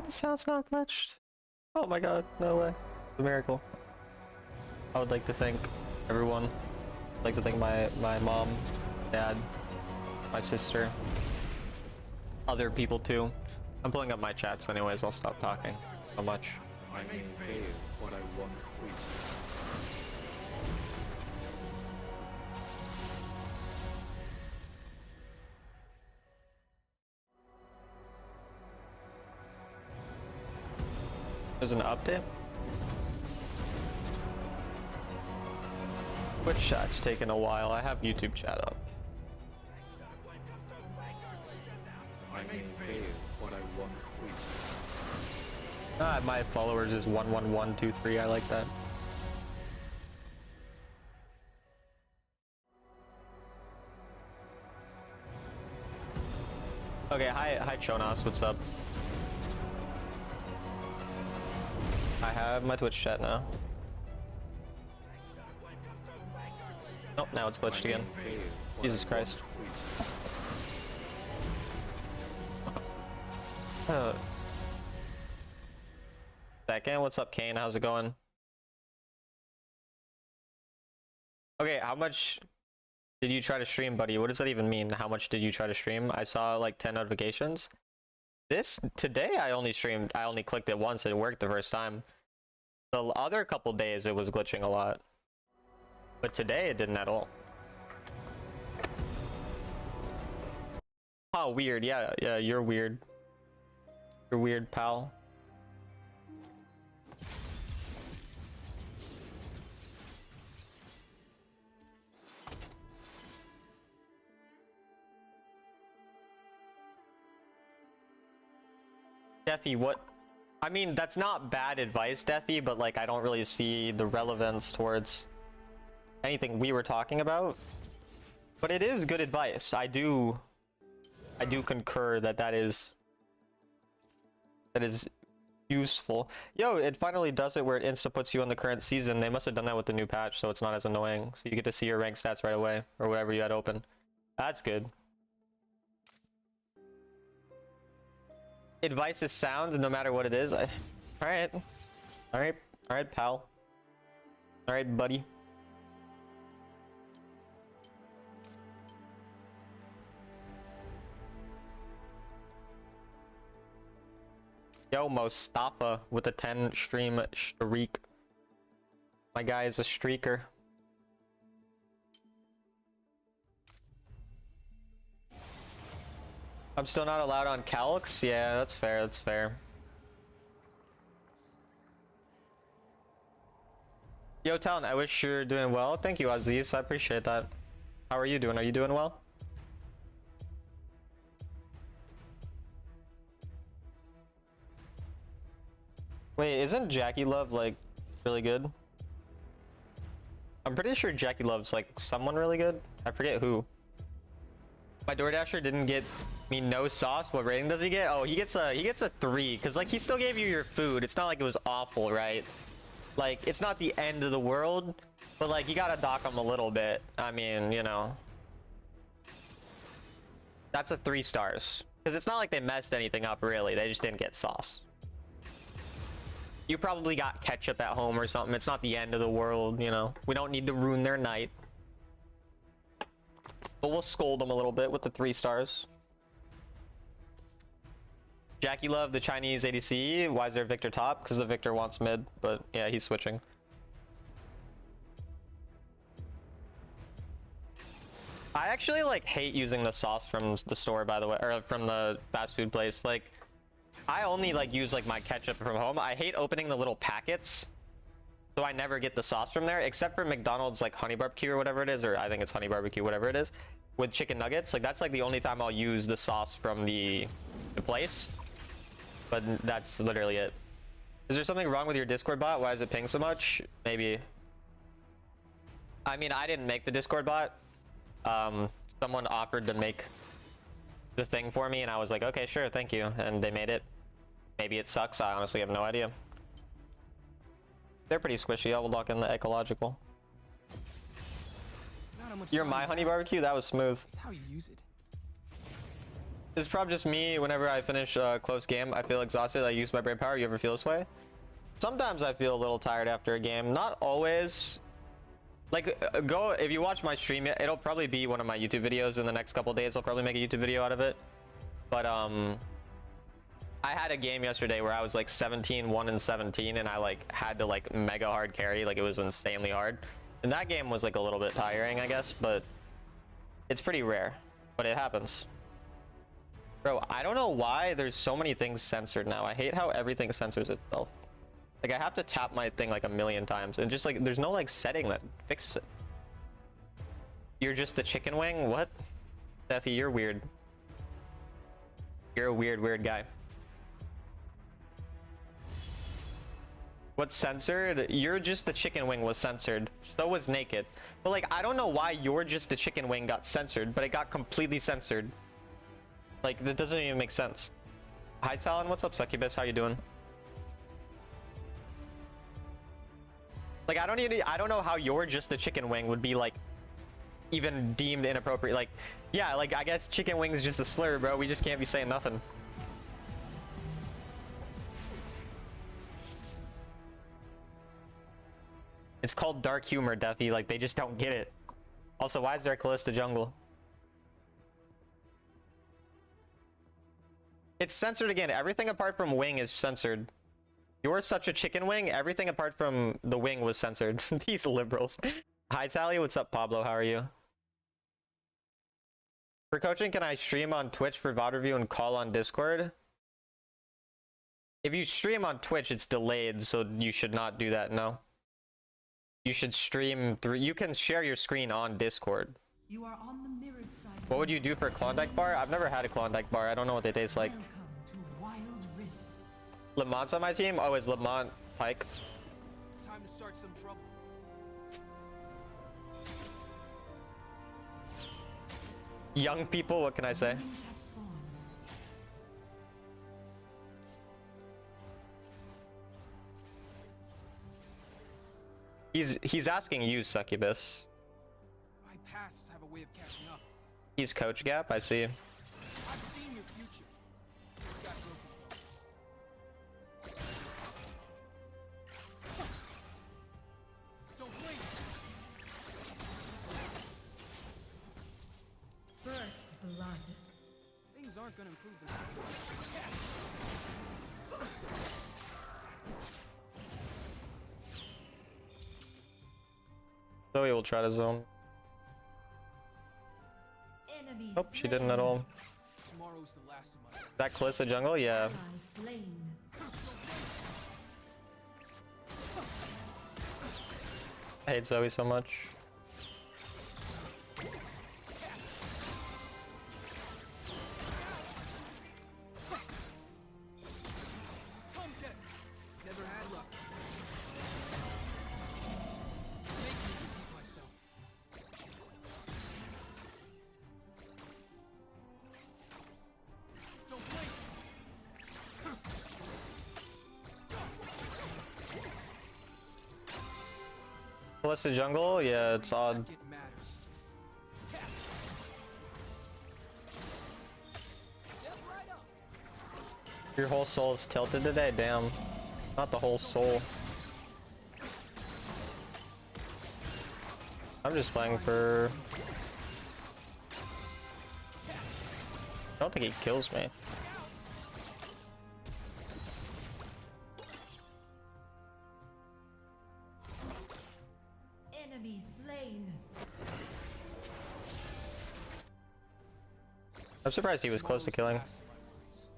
The sound's not glitched. Oh my god, no way. It's a miracle. I would like to thank everyone. I'd like to thank my mom, dad, my sister, other people too. I'm pulling up my chats anyways, I'll stop talking so much. I may fail, but I won't quit. There's an update? Twitch chat's taking a while. I have YouTube chat up. I may fail, but I won't quit. My followers is 11123. I like that. Okay, hi Chonas, what's up? I have my Twitch chat now. Nope, now it's glitched again. Jesus Christ. Second, what's up, Kane? How's it going? Okay, how much did you try to stream, buddy? What does that even mean? How much did you try to stream? I saw like 10 notifications. Today I only clicked it once. It worked the first time. The other couple days it was glitching a lot. But today it didn't at all. Oh, weird. Yeah, you're weird. You're weird, pal. Deathy, what? I mean, that's not bad advice, Deathy, but like I don't really see the relevance towards anything we were talking about. But it is good advice. I do concur that is useful. Yo, it finally does it where it insta puts you on the current season. They must have done that with the new patch, so it's not as annoying. So you get to see your rank stats right away, or whatever you had open. That's good. Advice is sound no matter what it is. Alright, pal. Alright, buddy. Yo, Mustafa with a 10 stream streak. My guy is a streaker. I'm still not allowed on Calx? Yeah, that's fair, that's fair. Yo, Talon, I wish you're doing well. Thank you, Aziz. I appreciate that. How are you doing? Are you doing well? Wait, isn't Jackie Love, like, really good? I'm pretty sure Jackie Love's, like, someone really good. I forget who. My DoorDasher didn't get me no sauce. What rating does he get? Oh, he gets a 3, because like he still gave you your food. It's not like it was awful, right? Like, it's not the end of the world, but like you gotta dock him a little bit. I mean, you know, that's a 3 stars, because it's not like they messed anything up really. They just didn't get sauce. You probably got ketchup at home or something. It's not the end of the world, you know. We don't need to ruin their night. But we'll scold them a little bit with the 3 stars. Jackie Love, the Chinese ADC. Why is there Victor top? Because the Victor wants mid, but yeah, he's switching. I actually like hate using the sauce from the store, by the way, or from the fast food place. Like, I only like use like my ketchup from home. I hate opening the little packets, so I never get the sauce from there, except for McDonald's like honey barbecue or whatever it is, or I think it's honey barbecue, whatever it is, with chicken nuggets. Like that's like the only time I'll use the sauce from the place, but that's literally it. Is there something wrong with your Discord bot? Why is it ping so much? Maybe. I mean, I didn't make the Discord bot. Someone offered to make the thing for me, and I was like, okay, sure, thank you, and they made it. Maybe it sucks. I honestly have no idea. They're pretty squishy. I will lock in the ecological. You're my honey barbecue? That was smooth. That's how you use it. It's probably just me. Whenever I finish a close game, I feel exhausted. I use my brain power. You ever feel this way? Sometimes I feel a little tired after a game. Not always. Like, go if you watch my stream, it'll probably be one of my YouTube videos in the next couple days. I'll probably make a YouTube video out of it. But I had a game yesterday where I was like 17, 1 and 17, and I like had to like mega hard carry. Like, it was insanely hard. And that game was like a little bit tiring, I guess, but it's pretty rare. But it happens. Bro, I don't know why there's so many things censored now. I hate how everything censors itself. Like, I have to tap my thing like a million times, and just like there's no like setting that fixes it. You're just a chicken wing? What? Sethy, you're weird. You're a weird guy. What's censored? You're just the chicken wing was censored. So was naked. But like, I don't know why you're just the chicken wing got censored, but it got completely censored. Like, that doesn't even make sense. Hi Talon, what's up Succubus? How you doing? Like, I don't know how you're just the chicken wing would be like even deemed inappropriate. Like, yeah, like I guess chicken wing is just a slur, bro. We just can't be saying nothing. It's called dark humor, Deathy. Like, they just don't get it. Also, why is there a Callista jungle? It's censored again. Everything apart from wing is censored. You're such a chicken wing. Everything apart from the wing was censored. These liberals. Hi Tally, what's up Pablo? How are you? For coaching, can I stream on Twitch for VOD review and call on Discord? If you stream on Twitch, it's delayed, so you should not do that, no. You should stream through. You can share your screen on Discord. You are on the mirrored side. What would you do for a Klondike bar? I've never had a Klondike bar. I don't know what they taste like. Welcome to Wild Rift. Lamont's on my team? Oh, is Lamont Pike? Time to start some trouble. Young people, what can I say? Minions have spawned. He's asking you, Succubus. My pasts have a way of catching up. He's Coach Gap, I see. I've seen your future. It's got broken parts. Don't blink. First blood. Things aren't gonna improve themselves. Zoe will try to zone. Enemy Oh, she didn't at all. Tomorrow's the last of my life. That Calista jungle? Yeah. Ally slain. I hate Zoe so much. Never had luck. Make me repeat myself. Don't blink. Calista jungle? Yeah, it's odd. Second matters. Step right up. Your whole soul is tilted today? Damn. Not the whole soul. I'm just playing for... I don't think he kills me. Enemy slain. I'm surprised he was close to killing. Tomorrow's the last of my worries.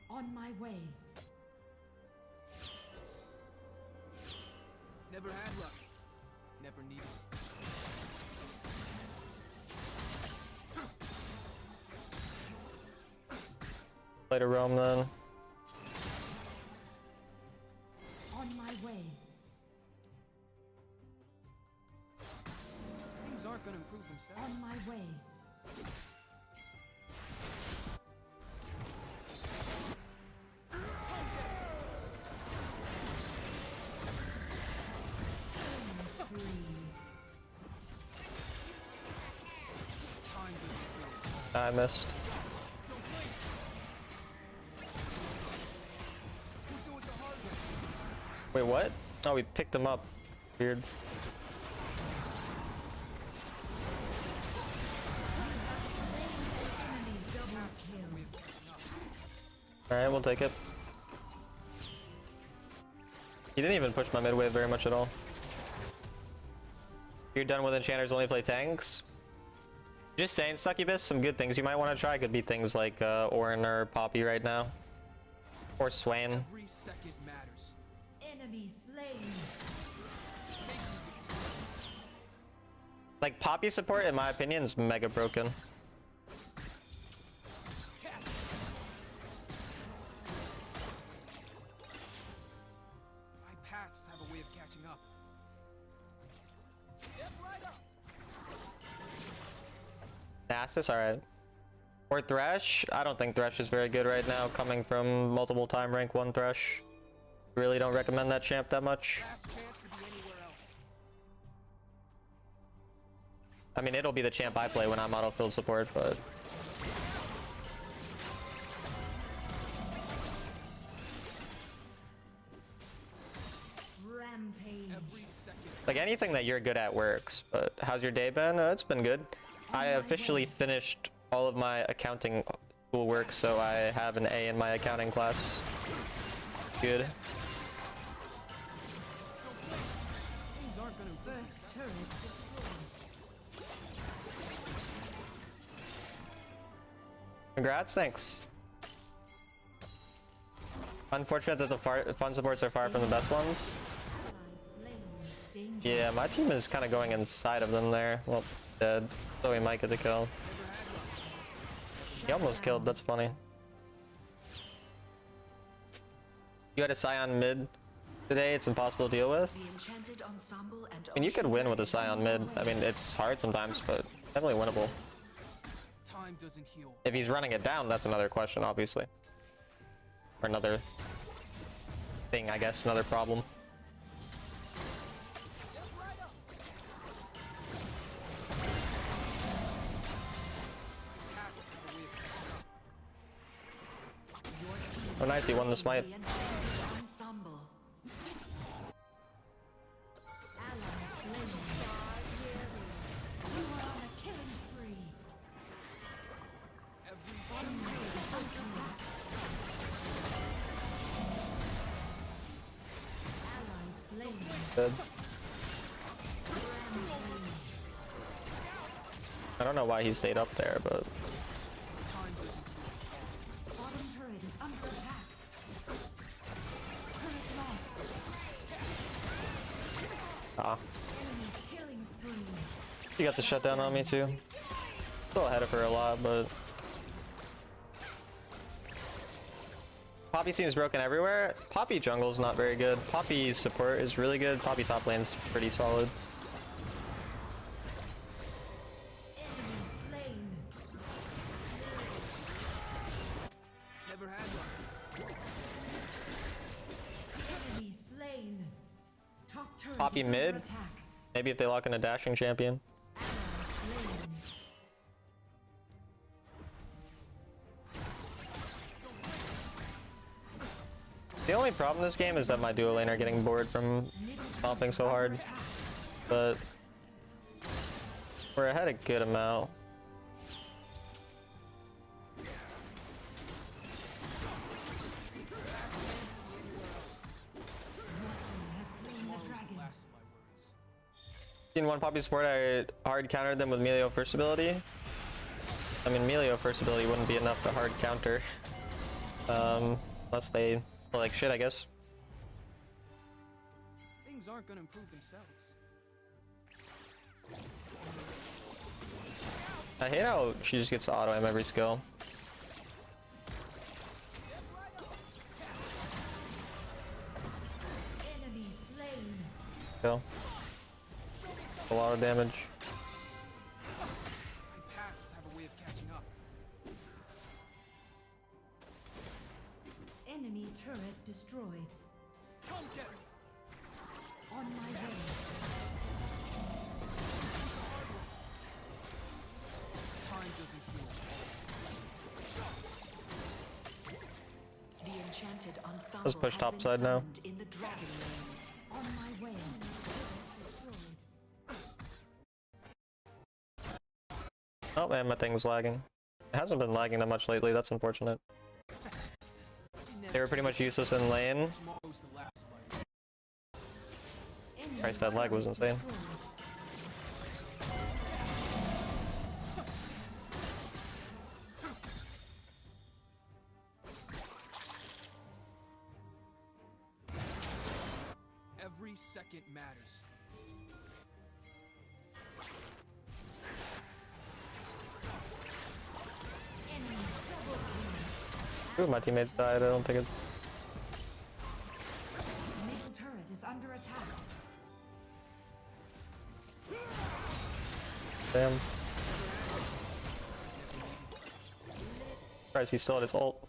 On my way. Never had luck. Never needed it. Play to Rome then. On my way. Things aren't gonna improve themselves. On my way. I missed. Wait, what? Oh, we picked him up. Weird. Alright, we'll take it. He didn't even push my mid wave very much at all. You're done with enchanters, only play tanks? Just saying, Succubus, some good things you might want to try could be things like Orin or Poppy right now. Or Swain. Every second matters. Enemy slain. Like, Poppy support, in my opinion, is mega broken. My pasts have a way of catching up. Step right up. Nasus, alright. Or Thresh? I don't think Thresh is very good right now, coming from multiple time rank 1 Thresh. Really don't recommend that champ that much. Last chance to be anywhere else. I mean, it'll be the champ I play when I'm auto field support, but... Rampage. Every second. Like, anything that you're good at works, but how's your day been? It's been good. I officially finished all of my accounting schoolwork, so I have an A in my accounting class. Good. Things aren't gonna improve. First turret destroyed. Congrats, thanks. Unfortunate that the fun supports are far from the best ones. Ally slain. Danger. Yeah, my team is kind of going inside of them there. Well, dead. So we might get the kill. He almost killed, that's funny. You had a Scion mid today, it's impossible to deal with. I mean, you could win with a Scion mid. I mean, it's hard sometimes, but definitely winnable. Time doesn't heal. If he's running it down, that's another question, obviously. Or another thing, I guess, another problem. Oh nice, he won the smite. Ensemble. Ally slain. You are on a killing spree. Every Ally slain. Good. I don't know why he stayed up there, but... time doesn't heal. Bottom turret is under attack. Turret lost. Ah. Enemy killing spree. She got the shutdown on me too. Still ahead of her a lot, but... Poppy seems broken everywhere. Poppy jungle's not very good. Poppy support is really good. Poppy top lane's pretty solid. Enemy slain. Never had one. Enemy slain. Top turret Poppy is under mid? attack. Maybe if they lock in a dashing champion. Ally slain. The only problem in this game is that my duo lane are getting bored from stomping so hard. But... we're ahead a good amount. Has slain the Tomorrow's the dragon. last of my worries. In one Poppy support, I hard countered them with Melio first ability. I mean, Melio first ability wouldn't be enough to hard counter. Unless they play like shit, I guess. Things aren't gonna improve themselves. I hate how she just gets to auto aim every skill. Enemy slain. Kill. A lot of damage. My pasts have a way of catching up. Enemy turret destroyed. Come get me. On my way. Time doesn't heal. Let's push top side now. In the dragon lane. On my way. Oh man, my thing's lagging. It hasn't been lagging that much lately, that's unfortunate. They were pretty much useless in lane. Christ, that lag was insane. Every second matters. Two of my teammates died, I don't think it's... Middle turret is under attack. Damn. Christ, he's still at his ult.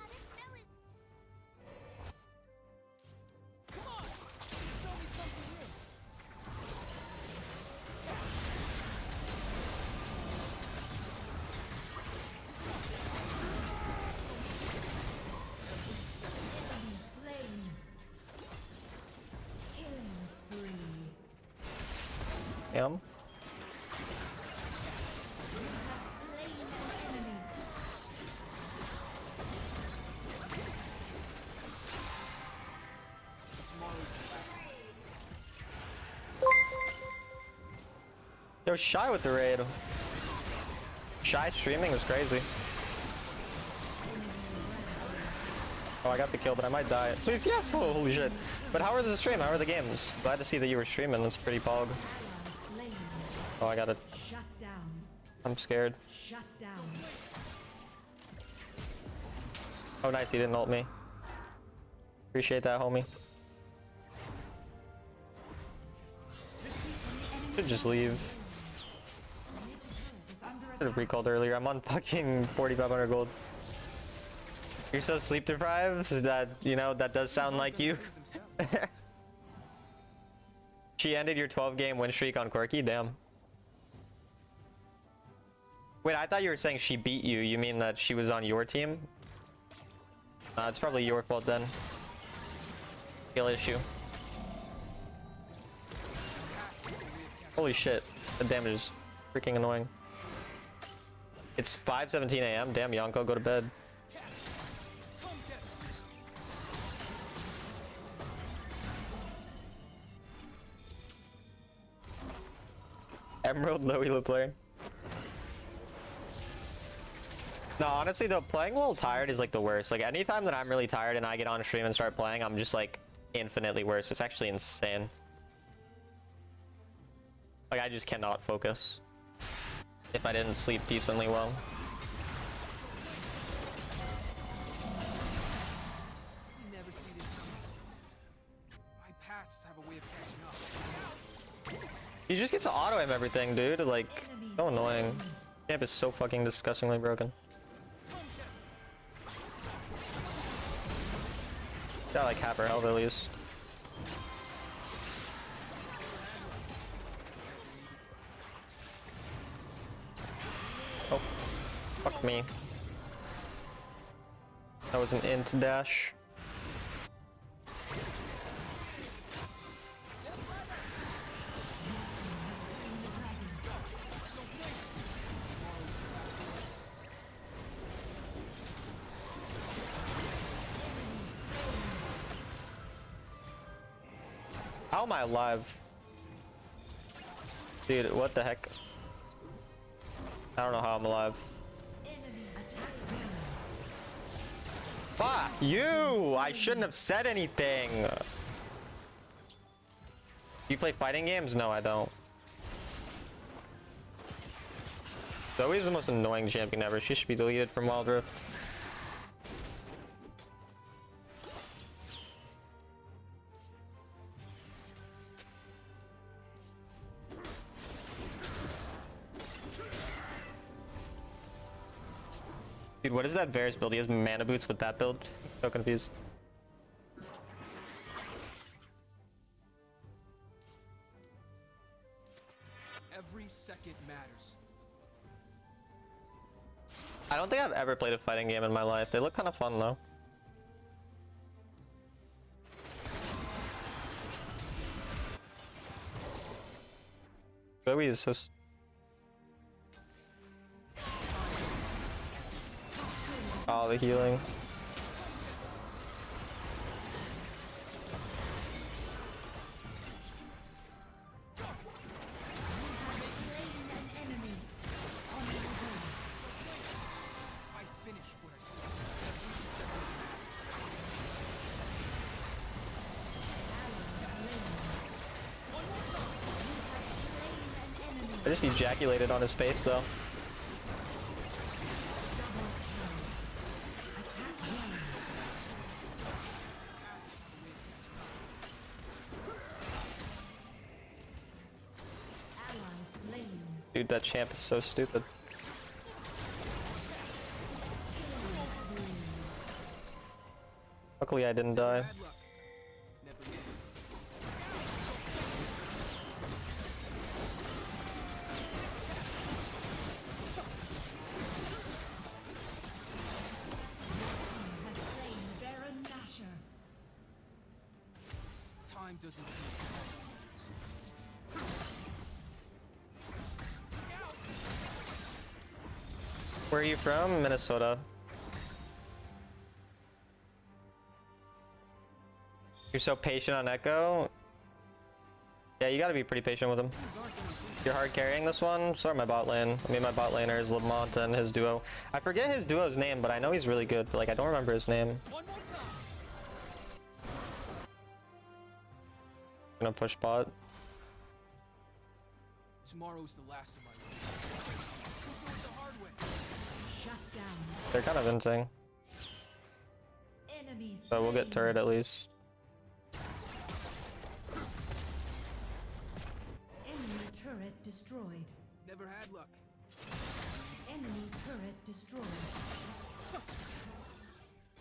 Him. Yo, Shy with the raid. Shy streaming is crazy. Oh, I got the kill, but I might die. Please, yes! Oh, holy shit. But how are the stream? How are the games? Glad to see that you were streaming. That's pretty pog. Oh, I got it. Shut down. I'm scared. Shut down. Oh, nice. He didn't ult me. Appreciate that, homie. Should just leave. Should have recalled earlier. I'm on fucking 4,500 gold. You're so sleep deprived that, you know, that does sound like you. She ended your 12-game win streak on Corki? Damn. Wait, I thought you were saying she beat you. You mean that she was on your team? It's probably your fault then. Skill issue. Holy shit. The damage is freaking annoying. It's 5:17 a.m. Damn, Yonko, go to bed. Emerald low elo player. No, honestly though, playing while tired is like the worst. Like anytime that I'm really tired and I get on stream and start playing, I'm just like infinitely worse. It's actually insane. Like I just cannot focus if I didn't sleep decently well. Never see this coming. My pasts have a way of catching up. You just get to auto aim everything, dude. Like, so annoying. Camp is so fucking disgustingly broken. Got like half her health at least. Oh, fuck me. That was an int dash. How am I alive? Dude, what the heck? I don't know how I'm alive. Fuck you! I shouldn't have said anything. You play fighting games? No, I don't. Zoe's the most annoying champion ever. She should be deleted from Wild Rift. Dude, what is that Varus build? He has mana boots with that build? So confused. Every second matters. I don't think I've ever played a fighting game in my life. They look kind of fun though. Zoe is so. Oh, the healing. I finish what I started. I just ejaculated on his face though. Dude, that champ is so stupid. Luckily I didn't die. Bad luck. Never yet. Has slain Baron Nashor. Time doesn't heal. Where are you from? Minnesota. You're so patient on Echo. Yeah, you gotta be pretty patient with him. You're hard carrying this one. So are my bot lane. I mean, my bot laner is Lamont and his duo. I forget his duo's name, but I know he's really good. But like, I don't remember his name. One more time. Gonna push bot. Tomorrow's the last of my life. We'll do it the hard way. Shut down. They're kind of inting, Enemy so we'll get slain. turret at least. Enemy turret destroyed. Never had luck. Enemy turret destroyed.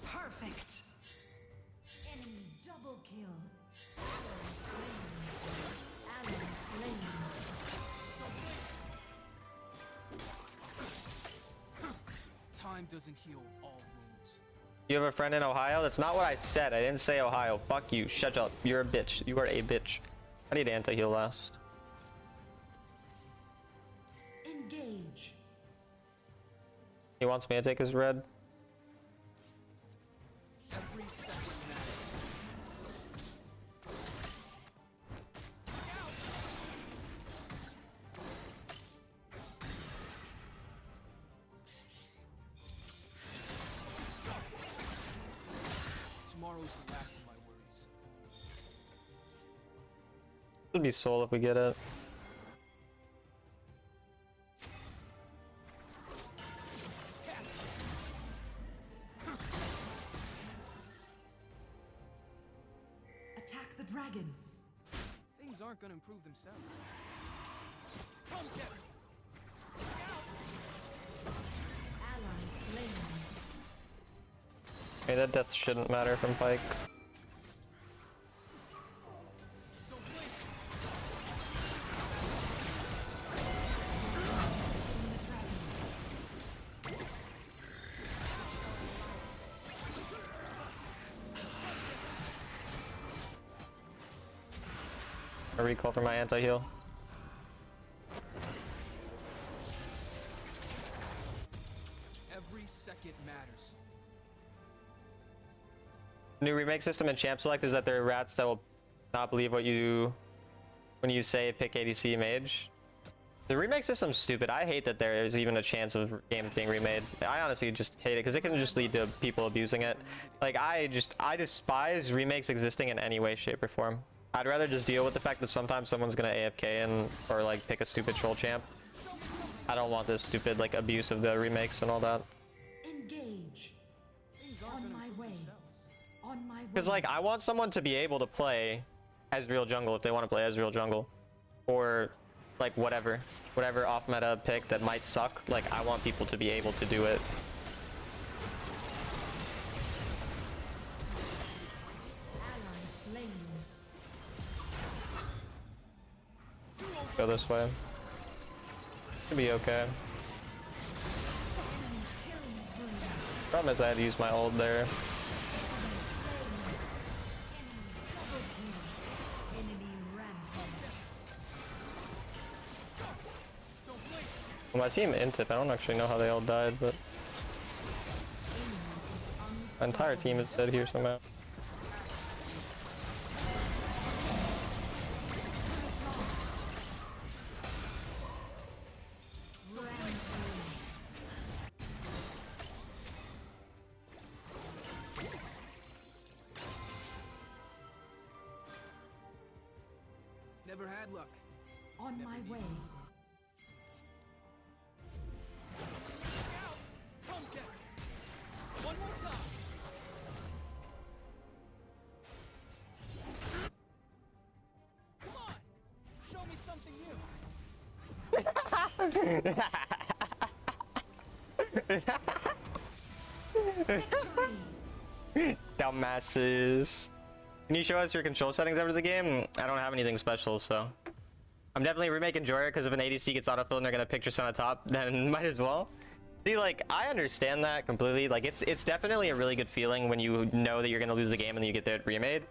Perfect. Enemy double kill. Ally slain. Time doesn't heal all wounds. You have a friend in Ohio? That's not what I said. I didn't say Ohio. Fuck you. Shut up. You're a bitch. You are a bitch. I need anti-heal last. Engage. He wants me to take his red. Every second matters. Tomorrow's the last of my worries. Should be soul if we get it. Attack the dragon. Things aren't gonna improve themselves. Come get it. Ally slain. Hey, that death shouldn't matter from Pike. A recall for my anti-heal. Every second matters. New remake system and champ select is that there are rats that will not believe what you when you say pick ADC mage. The remake system's stupid. I hate that there is even a chance of games being remade. I honestly just hate it because it can just lead to people abusing it. Like I despise remakes existing in any way, shape, or form. I'd rather just deal with the fact that sometimes someone's gonna AFK and or like pick a stupid troll champ. I don't want this stupid like abuse of the remakes and all that. Engage. Things aren't On gonna my improve way. themselves. On my way. Because like I want someone to be able to play as real jungle if they want to play as real jungle, or like whatever off meta pick that might suck. Like I want people to be able to do it. Ally slain. Go this way. Should be okay. Problem is I had to use my ult there. Enemy rampage. Well, my team intip. I don't actually know how they all died, but my entire team is dead here somehow. Never had luck. On my way. Come get it. One more time. Come on. Show me something new. Dumbasses. Can you show us your control settings after the game? I don't have anything special, so I'm definitely Remake Enjoyer, because if an ADC gets autofilled and they're gonna pick Tristan on top, then might as well. See, like, I understand that completely. Like, it's definitely a really good feeling when you know that you're gonna lose the game and then you get the remade.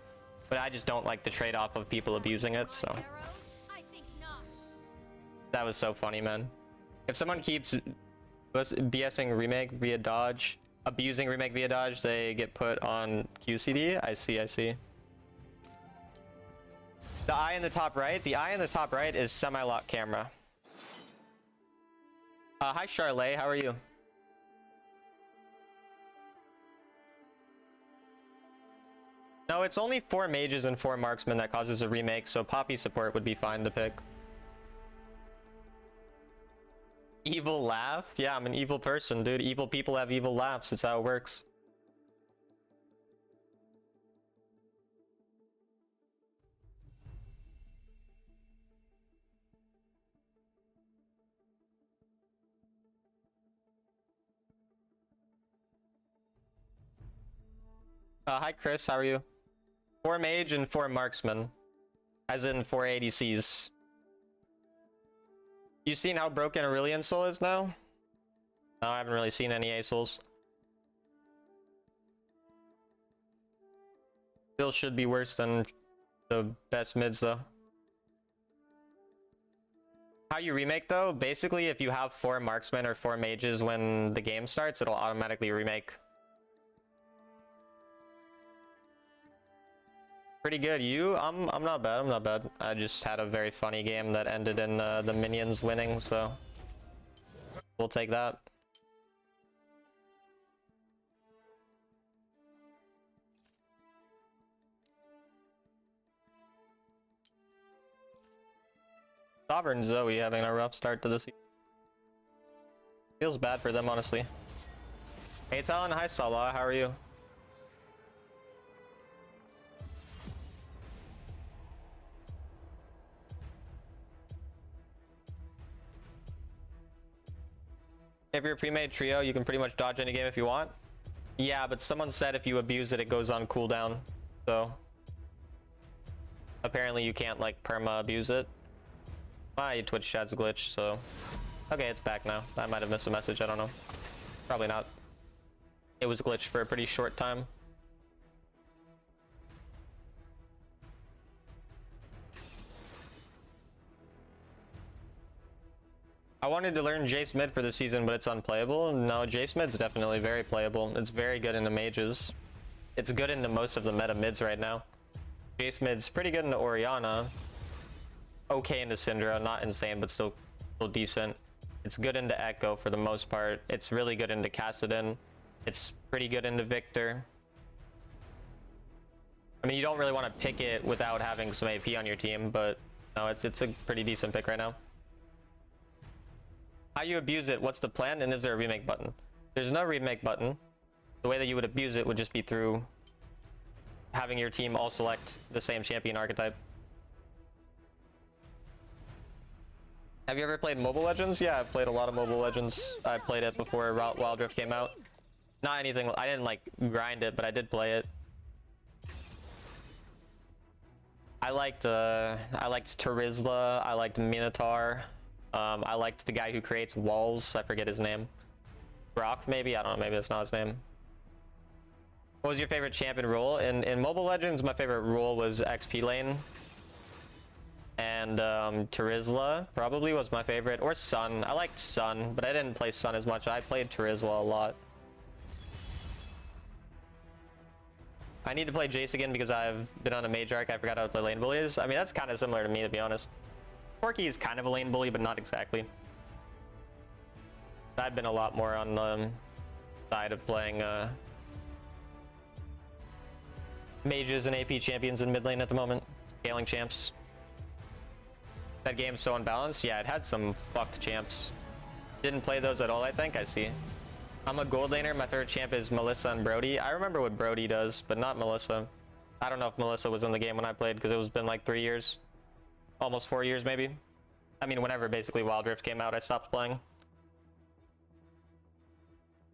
But I just don't like the trade-off of people abusing it, so. I think not. That was so funny, man. If someone keeps BSing Remake via dodge, abusing Remake via dodge, they get put on QCD. I see. The eye in the top right. The eye in the top right is semi-lock camera. Hi Charlotte, how are you? No, it's only 4 mages and 4 marksmen that causes a remake, so Poppy support would be fine to pick. Evil laugh? Yeah, I'm an evil person, dude. Evil people have evil laughs. It's how it works. Hi Chris, how are you? 4 mage and 4 marksmen. As in 4 ADCs. You seen how broken Aurelion Soul is now? No, I haven't really seen any A-Souls. Still should be worse than the best mids though. How you remake though? Basically, if you have 4 marksmen or 4 mages when the game starts, it'll automatically remake. Pretty good. You? I'm not bad. I'm not bad. I just had a very funny game that ended in the minions winning, so we'll take that. Sovereign Zoe having a rough start to the season. Feels bad for them, honestly. Hey, Talon. Hi, Salah. How are you? If you're a pre-made trio, you can pretty much dodge any game if you want. Yeah, but someone said if you abuse it, it goes on cooldown. So apparently you can't like perma abuse it. My Twitch chat's glitched, so okay, it's back now. I might have missed a message. I don't know. Probably not. It was glitched for a pretty short time. I wanted to learn Jace mid for the season, but it's unplayable. No, Jace mid's definitely very playable. It's very good into mages. It's good into most of the meta mids right now. Jace mid's pretty good into Orianna. Okay into Syndra, not insane, but still decent. It's good into Echo for the most part. It's really good into Kassadin. It's pretty good into Victor. I mean, you don't really want to pick it without having some AP on your team, but no, it's a pretty decent pick right now. How you abuse it, what's the plan, and is there a remake button? There's no remake button. The way that you would abuse it would just be through having your team all select the same champion archetype. Have you ever played Mobile Legends? Yeah, I've played a lot of Mobile Legends. I played it before Wild Rift came out. Not anything, I didn't like grind it, but I did play it. I liked Terizla, I liked Minotaur. I liked the guy who creates walls. I forget his name. Brock, maybe? I don't know. Maybe that's not his name. What was your favorite champion role? In Mobile Legends, my favorite role was XP lane. And Terizla probably was my favorite, or Sun. I liked Sun, but I didn't play Sun as much. I played Terizla a lot. I need to play Jace again because I've been on a mage arc. I forgot how to play lane bullies. I mean, that's kind of similar to me, to be honest. Corki is kind of a lane bully, but not exactly. I've been a lot more on the side of playing mages and AP champions in mid lane at the moment. Scaling champs. That game's so unbalanced. Yeah, it had some fucked champs. Didn't play those at all, I think. I see. I'm a gold laner. My favorite champ is Melissa and Brody. I remember what Brody does, but not Melissa. I don't know if Melissa was in the game when I played because it was been like 3 years. Almost 4 years, maybe. I mean, whenever basically Wild Rift came out, I stopped playing.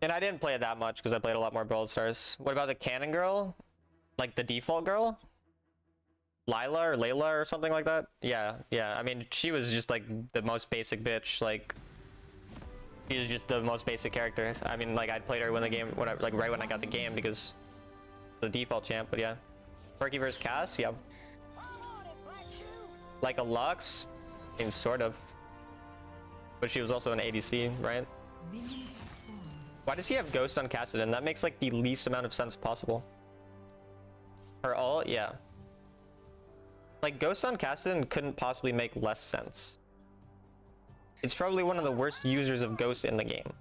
And I didn't play it that much because I played a lot more Brawl Stars. What about the Cannon girl? Like the default girl? Lila or Layla or something like that? Yeah. I mean, she was just like the most basic bitch. Like, she was just the most basic character. I mean, like, I'd played her when the game, like right when I got the game because the default champ. But yeah, Perky versus Cass. Yeah. Like a Lux, I mean, sort of. But she was also an ADC, right? Why does he have Ghost on Kassadin? That makes like the least amount of sense possible. Her ult, yeah. Like, Ghost on Kassadin couldn't possibly make less sense. It's probably one of the worst users of Ghost in the game.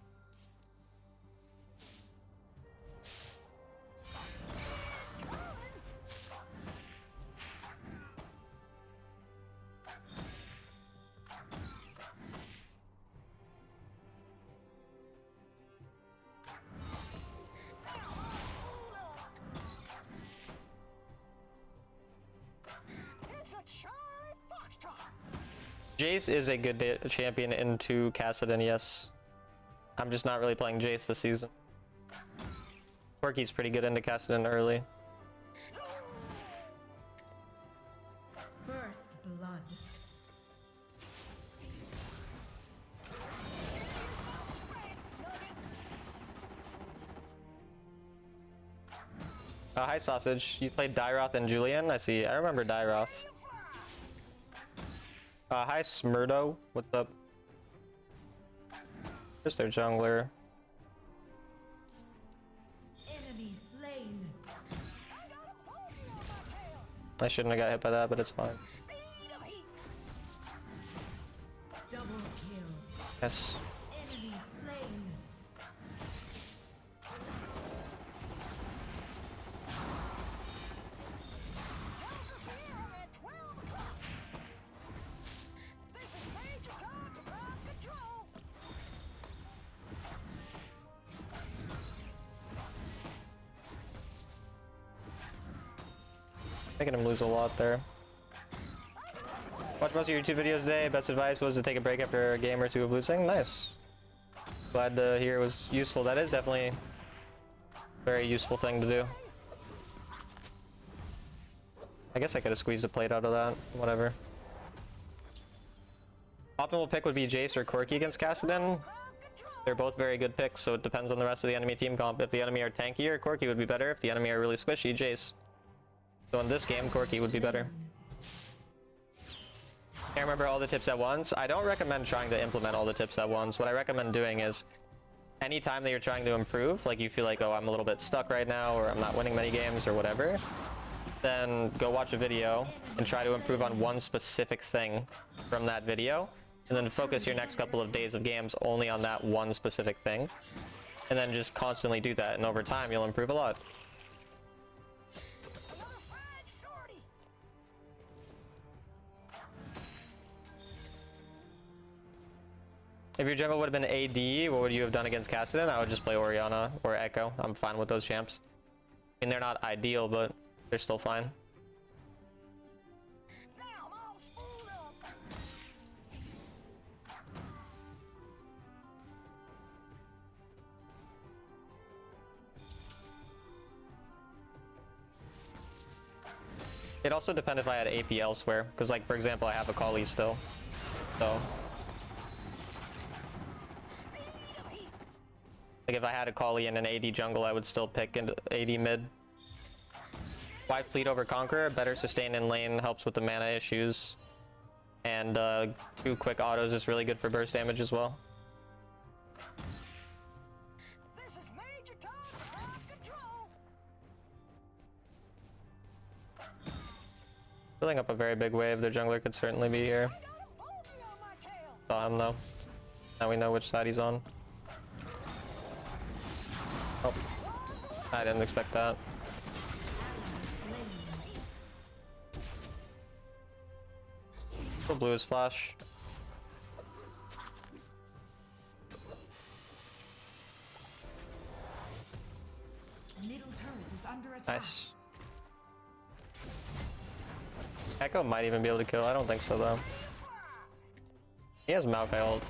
Jace is a good champion into Kassadin, yes. I'm just not really playing Jace this season. Corki's pretty good into Kassadin early. First blood. Hi, Sausage. You played Dyroth and Julian? I see. I remember Dyroth. Hi, Smurdo. What's up? Where's their jungler? Enemy slain. I shouldn't have got hit by that, but it's fine. Double kill. Yes. Enemy slain. Making him lose a lot there. Watch most of your YouTube videos today. Best advice was to take a break after a game or two of losing. Nice. Glad to hear it was useful. That is definitely a very useful thing to do. I guess I could have squeezed a plate out of that. Whatever. Optimal pick would be Jace or Corki against Kassadin. They're both very good picks, so it depends on the rest of the enemy team comp. If the enemy are tankier, Corki would be better. If the enemy are really squishy, Jace. So in this game, Corki would be better. Can't remember all the tips at once. I don't recommend trying to implement all the tips at once. What I recommend doing is, anytime that you're trying to improve, like you feel like, oh, I'm a little bit stuck right now, or I'm not winning many games, or whatever, then go watch a video and try to improve on one specific thing from that video, and then focus your next couple of days of games only on that one specific thing, and then just constantly do that, and over time, you'll improve a lot. If your jungle would have been AD, what would you have done against Kassadin? I would just play Orianna or Echo. I'm fine with those champs. I mean, they're not ideal, but they're still fine. It also depends if I had AP elsewhere, because like, for example, I have a Kali still, so. Like if I had a Kali in an AD jungle, I would still pick an AD mid. Why Fleet over Conqueror? Better sustain in lane, helps with the mana issues. And 2 quick autos is really good for burst damage as well. This is Major Tom off control. Filling up a very big wave. Their jungler could certainly be here. I got a bogey on my tail. Saw him though. Now we know which side he's on. Oh, I didn't expect that. Still blew his flash. Middle turret is under attack. Nice. Echo might even be able to kill. I don't think so though. He has Maokai ult.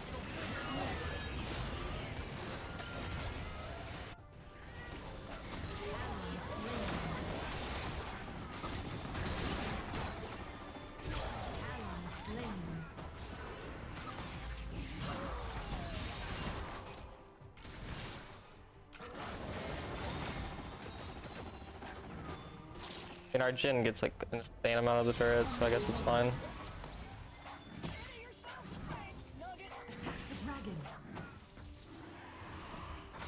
And our Jhin gets like an insane amount of the turrets, so I guess it's fine. Attack the dragon.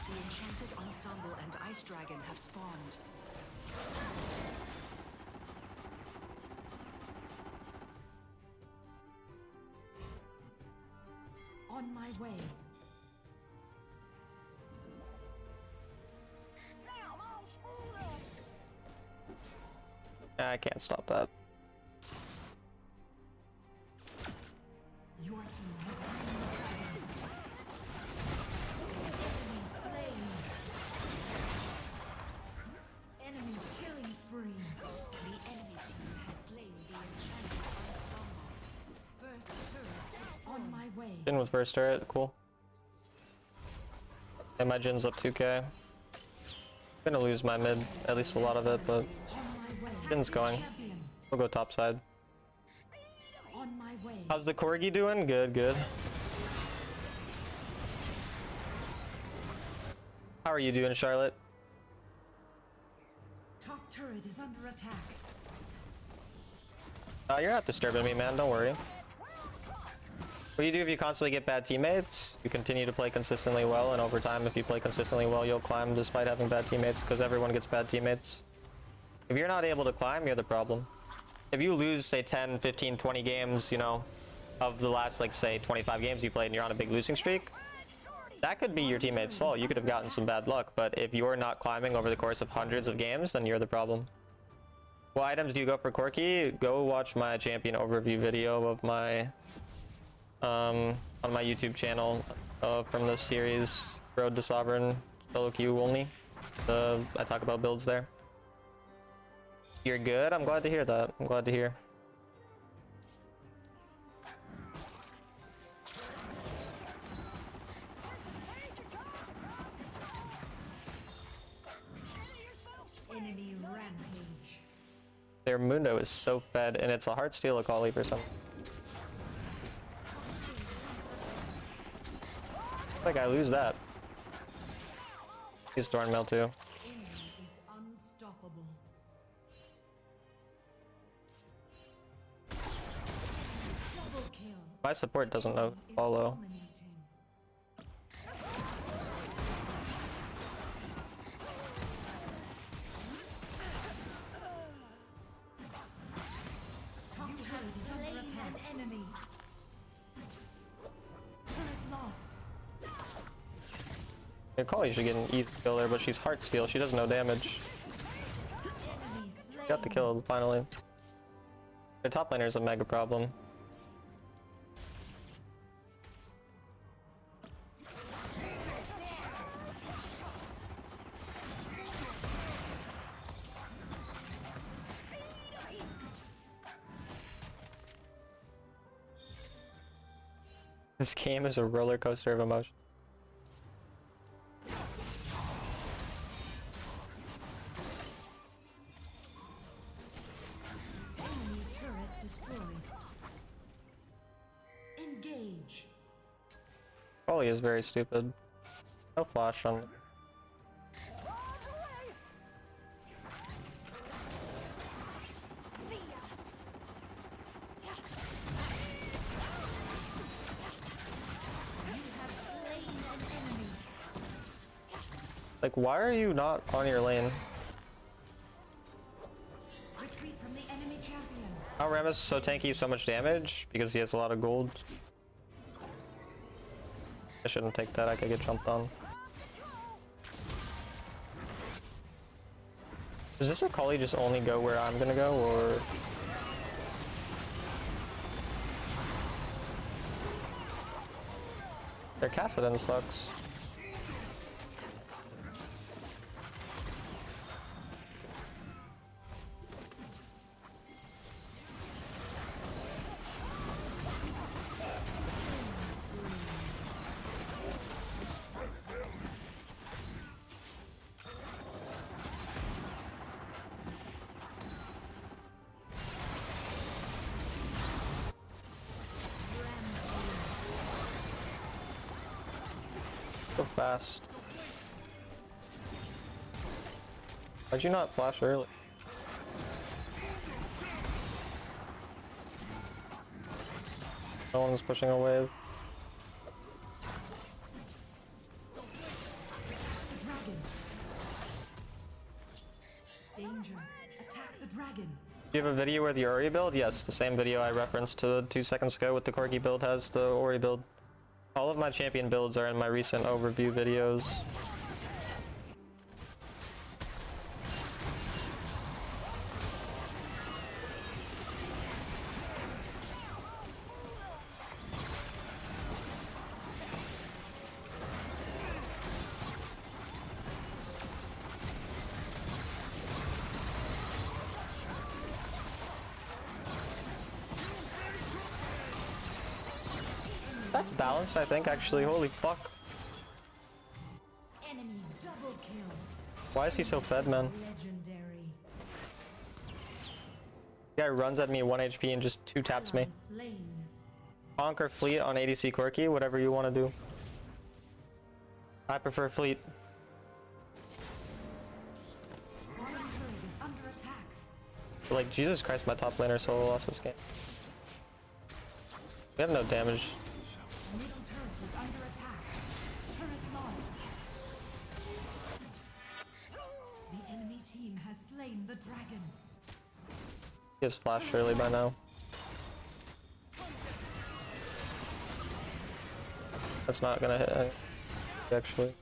The enchanted ensemble and ice dragon have spawned. On my way. Now I'm all screwed up. I can't stop that. Your team has slain the dragon. Enemy slain. Enemy killing spree. The enemy team has slain the enchanted ensemble. First turret on my way. Jhin with first turret, cool. And my Jin's up 2k. Gonna lose my mid, at least a lot of it, but On my way. Jin's going. Champion. We'll go top side. On my way. How's the Corgi doing? Good, good. How are you doing, Charlotte? Top turret is under attack. You're not disturbing me, man. Don't worry. What do you do if you constantly get bad teammates? You continue to play consistently well, and over time, if you play consistently well, you'll climb despite having bad teammates, because everyone gets bad teammates. If you're not able to climb, you're the problem. If you lose, say, 10, 15, 20 games, you know, of the last, like, say, 25 games you played and you're on a big losing streak, that could be your teammate's fault. You could have gotten some bad luck, but if you're not climbing over the course of hundreds of games, then you're the problem. What items do you go for Corki? Go watch my champion overview video of my on my YouTube channel from this series, Road to Sovereign, solo queue only. I talk about builds there. You're good? I'm glad to hear that. I'm glad to hear. Enemy rampage. Their Mundo is so fed, and it's a hard steal a Kali for some. Like I lose that. He's Thornmail too. Enemy is unstoppable. Double kill. My support doesn't know follow. Dominating. Top turret is under attack. Enemy. Turret lost. Your Kali should get an easy kill there, but she's heart steal. She does no damage. Enemy slain. Got the kill finally. Their top laner is a mega problem. This game is a roller coaster of emotion. Enemy turret destroyed. Engage. Kali is very stupid. No flash on. Like, why are you not on your lane? Retreat from the enemy champion. How Ram is so tanky, so much damage? Because he has a lot of gold. I shouldn't take that, I could get jumped on. Does this Akali just only go where I'm gonna go, or...? Their Kassadin sucks. So fast. Why'd you not flash early? No one's pushing a wave. Dragon. Danger. Attack the dragon. Do you have a video with your Ori build? Yes, the same video I referenced to 2 seconds ago with the Corgi build has the Ori build. All of my champion builds are in my recent overview videos. That's balanced, I think, actually. Holy fuck. Enemy double kill. Why is he so fed, man? Legendary. The guy runs at me 1 HP and just 2 taps me. Slain. Conquer Fleet on ADC Corki, whatever you want to do. I prefer Fleet. Bottom turret is under attack. Like, Jesus Christ, my top laner solo lost this game. We have no damage. Middle turret is under attack. Turret lost. The enemy team has slain the dragon. He has flash surely by now. That's not gonna hit, actually.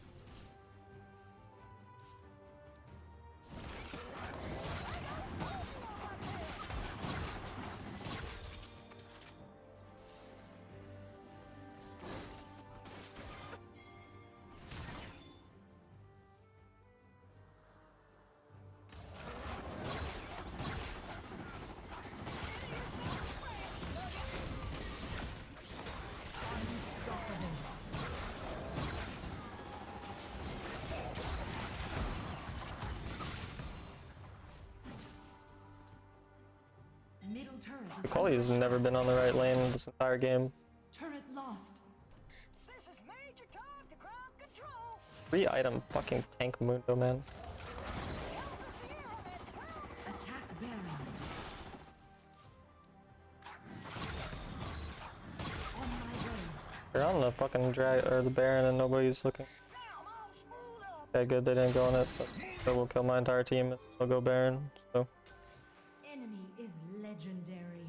Middle turret is Akali has never been on the right lane this entire game. turret lost. This is Major Tom to ground control. 3 item fucking tank Mundo, man. Attack Baron. On my way. They're on the fucking or the Baron and nobody's looking. Okay, good, they didn't go on it, but so we'll kill my entire team and they'll go Baron, so. Enemy is legendary.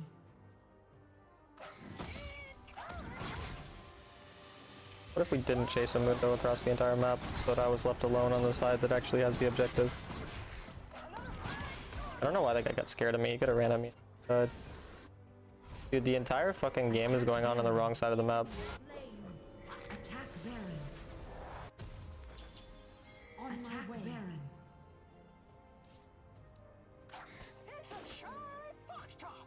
What if we didn't chase a Mundo across the entire map, so that I was left alone on the side that actually has the objective? I don't know why that guy got scared of me, he could've ran at me. Dude, the entire fucking game is going on the wrong side of the map. Slain. Attack Baron. On attack my way. Baron. It's a shy foxtrot.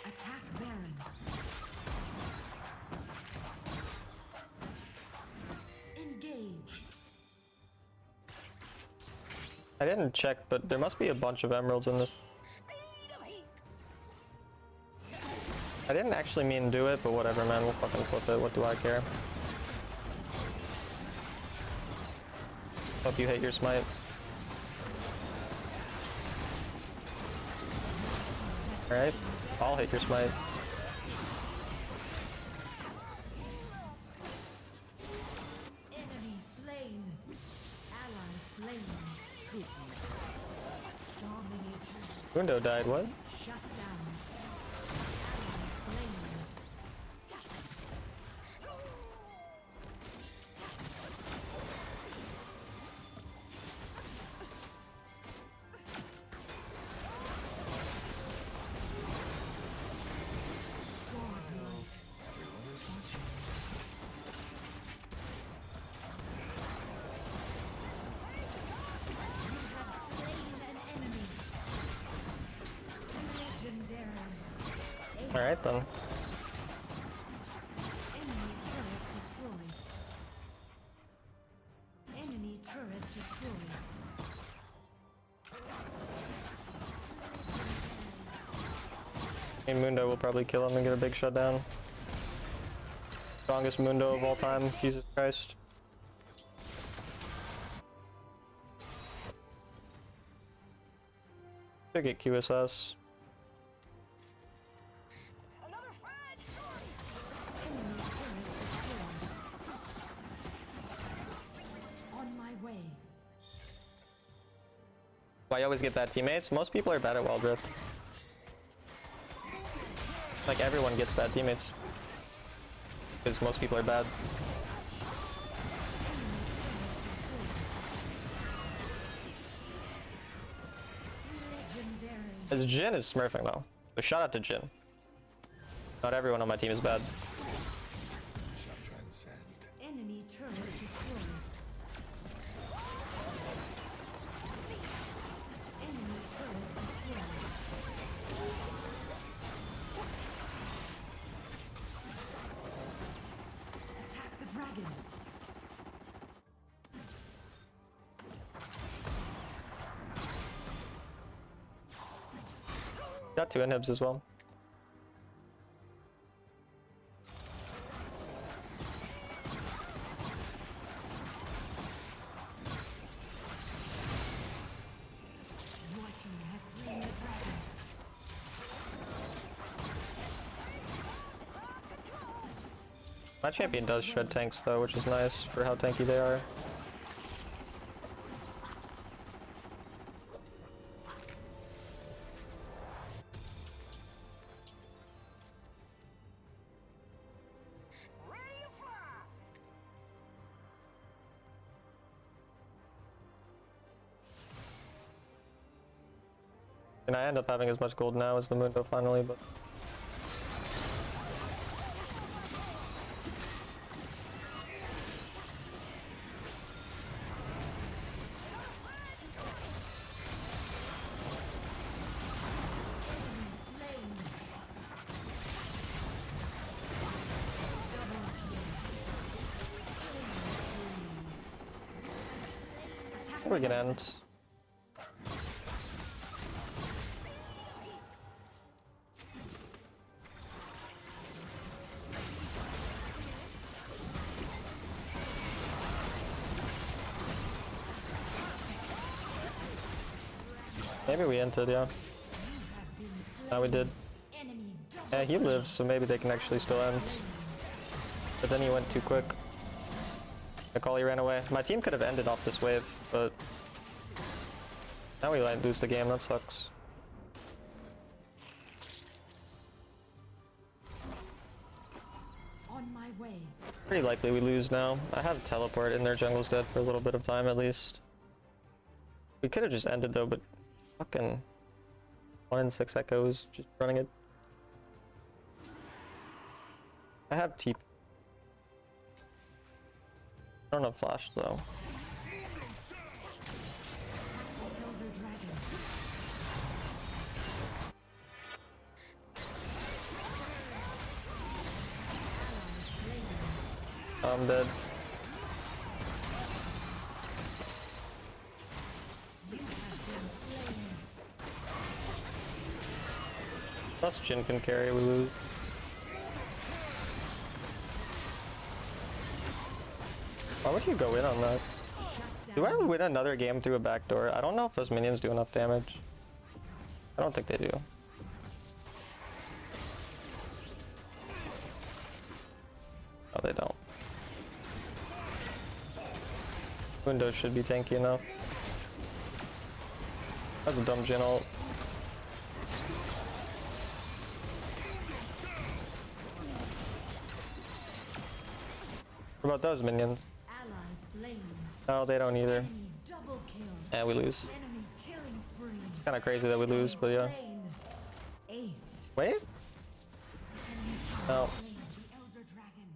Attack Baron. Engage. I didn't check, but there must be a bunch of emeralds in this. Speed of heat. I didn't actually mean to do it, but whatever, man, we'll fucking flip it, what do I care? Hope you hate your smite. Alright, I'll hate your smite. Mundo died, what? Shut down. Ally slain. Alright then. Enemy turret destroyed. Enemy turret destroyed. And Mundo will probably kill him and get a big shutdown. Strongest Mundo of all time, Jesus Christ. Should get QSS. Another fine shorty. Enemy turret destroyed. On my way. Why you always get bad teammates? Most people are bad at Wild Rift. Like everyone gets bad teammates. Because most people are bad. Legendary. As Jin is smurfing though. So shout out to Jin. Not everyone on my team is bad. Enemy turret destroyed. Enemy turret destroyed. Attack the dragon. Got 2 inhibs as well. Your team has slain the dragon. My champion does shred tanks though, which is nice for how tanky they are. Ready to fly. And I end up having as much gold now as the Mundo finally, but we can end. Maybe we entered, yeah. No, we did. Enemy Yeah, he lives, so maybe they can actually still end. But then he went too quick. Macaulay ran away. My team could have ended off this wave, but now we like lose the game. That sucks. on my way. Pretty likely we lose now. I have teleport and their jungle's dead for a little bit of time at least. We could have just ended though, but fucking 1 in 6 echoes just running it. I have TP. I don't have flash though. Elder dragon. I'm dead. Plus Jin can carry, we lose. Why would you go in on that? Do I win another game through a backdoor? I don't know if those minions do enough damage. I don't think they do. Oh, they don't. Windows should be tanky enough. That's a dumb Jin ult. What about those minions? Ally slain. No, they don't either. Enemy double kill. And we lose. Enemy killing spree. Kind of crazy that we lose, but yeah. Slain. Ace. Wait? Enemy team No. slain the Elder Dragon.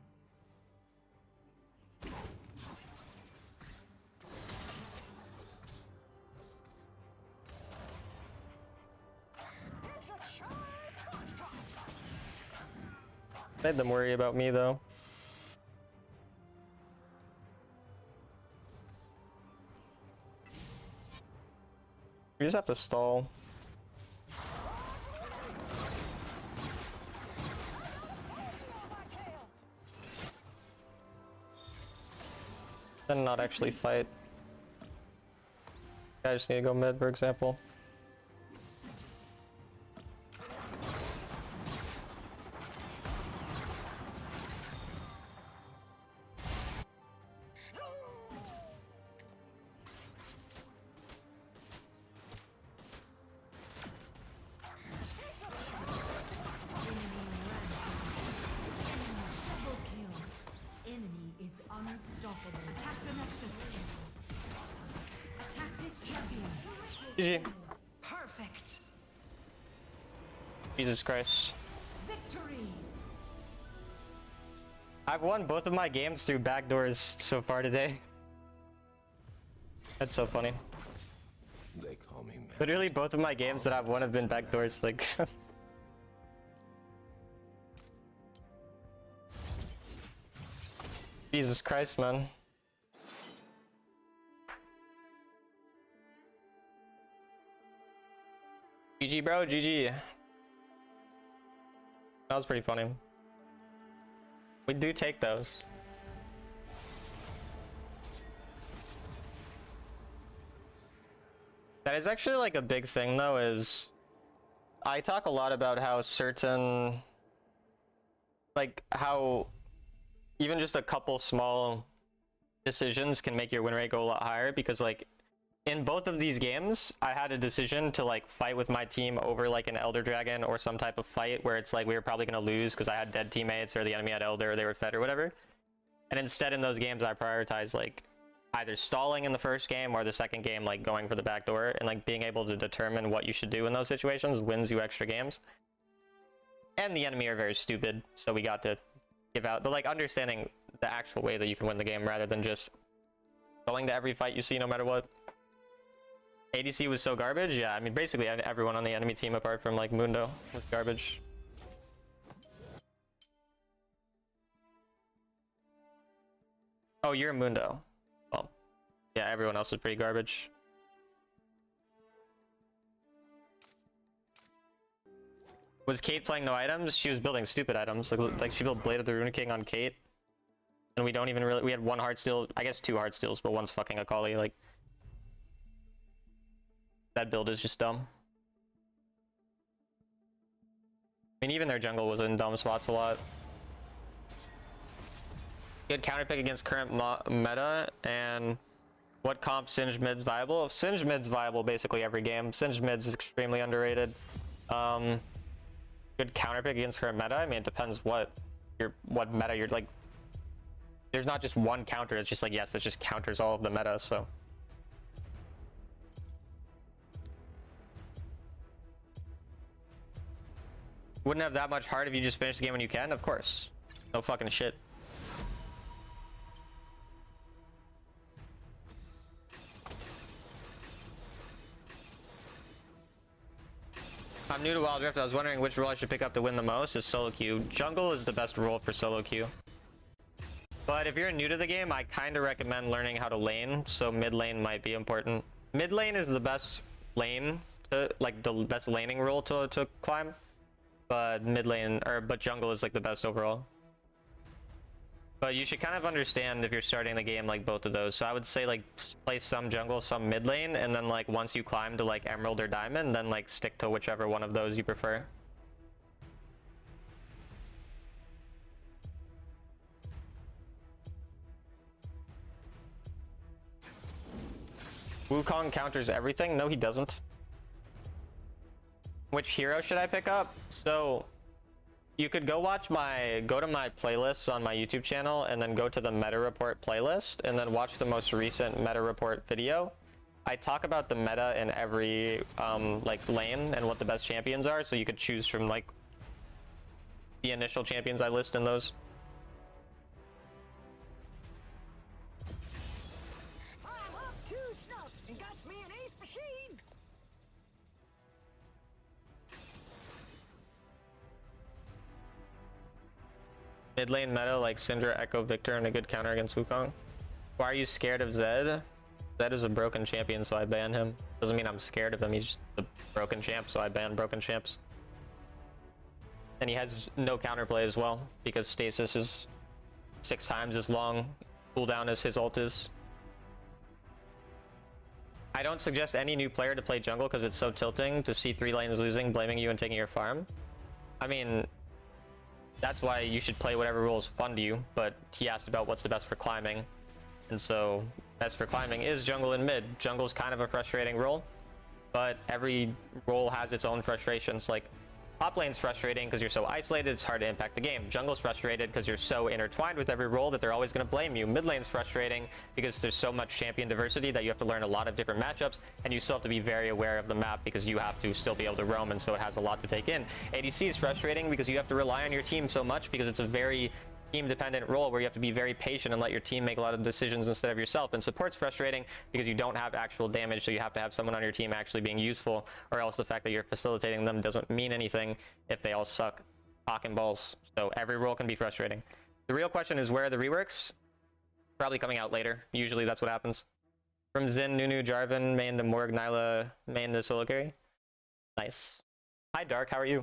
It's a sharp Made them worry about me though. We just have to stall. Then not actually fight. I just need to go mid, for example. Double kill. Enemy is unstoppable. Attack the Nexus. Attack this champion. GG. Perfect. Jesus Christ. Victory. I've won both of my games through backdoors so far today. That's so funny. They call me man. Literally both of my games that I've won have been backdoors, like... Jesus Christ, man. GG, bro, GG. That was pretty funny. We do take those. That is actually like a big thing though, is I talk a lot about how certain, like how even just a couple small decisions can make your win rate go a lot higher, because like in both of these games I had a decision to like fight with my team over like an Elder Dragon or some type of fight where it's like we were probably going to lose because I had dead teammates or the enemy had Elder or they were fed or whatever, and instead in those games I prioritized like either stalling in the first game or the second game, like going for the back door, and like being able to determine what you should do in those situations wins you extra games. And the enemy are very stupid, so we got to give out, but like understanding the actual way that you can win the game rather than just going to every fight you see no matter what. ADC was so garbage. Yeah, I mean basically everyone on the enemy team apart from like Mundo was garbage. Oh, you're Mundo. Well, yeah, everyone else was pretty garbage. Was Kate playing no items? She was building stupid items. Like she built Blade of the Rune King on Kate. And we don't even really, we had one Heartsteel, I guess 2 Heartsteals, but one's fucking Akali. Like, that build is just dumb. I mean, even their jungle was in dumb spots a lot. Good counterpick against current meta, and what comp Singed mid's viable? Singed mid's viable basically every game. Singed mid's extremely underrated. Good counterpick against current meta. I mean, it depends what meta you're like. There's not just one counter. It's just like, yes, it just counters all of the meta. So wouldn't have that much heart if you just finish the game when you can. Of course, no fucking shit. I'm new to Wild Rift. I was wondering which role I should pick up to win the most. Is solo queue. Jungle is the best role for solo queue. But if you're new to the game, I kind of recommend learning how to lane. So mid lane might be important. Mid lane is the best lane to, like, the best laning role to climb. But mid lane, but jungle is like the best overall. But you should kind of understand if you're starting the game like both of those. So I would say like play some jungle, some mid lane, and then like once you climb to like emerald or diamond, then like stick to whichever one of those you prefer. Wukong counters everything? No, he doesn't. Which hero should I pick up? So You could go to my playlists on my YouTube channel and then go to the meta report playlist and then watch the most recent meta report video. I talk about the meta in every like lane and what the best champions are, so you could choose from like the initial champions I list in those. I'm up to snuff and got me an ace machine. Mid lane meta like Syndra, Echo, Victor, and a good counter against Wukong. Why are you scared of Zed? Zed is a broken champion, so I ban him. Doesn't mean I'm scared of him, he's just a broken champ, so I ban broken champs. And he has no counterplay as well, because stasis is 6 times as long cooldown as his ult is. I don't suggest any new player to play jungle because it's so tilting to see 3 lanes losing, blaming you and taking your farm. I mean, that's why you should play whatever role is fun to you, but he asked about what's the best for climbing. And so, best for climbing is jungle and mid. Jungle's kind of a frustrating role, but every role has its own frustrations. Like, top lane's frustrating because you're so isolated, it's hard to impact the game. Jungle's frustrated because you're so intertwined with every role that they're always going to blame you. Mid lane's frustrating because there's so much champion diversity that you have to learn a lot of different matchups, and you still have to be very aware of the map because you have to still be able to roam, and so it has a lot to take in. ADC is frustrating because you have to rely on your team so much because it's a very team-dependent role where you have to be very patient and let your team make a lot of decisions instead of yourself. And support's frustrating because you don't have actual damage, so you have to have someone on your team actually being useful, or else the fact that you're facilitating them doesn't mean anything if they all suck cock and balls. So every role can be frustrating. The real question is, where are the reworks? Probably coming out later. Usually that's what happens. From Zin, Nunu, Jarvan, main to Morg, Nyla, main to solo carry. Nice. Hi Dark, how are you?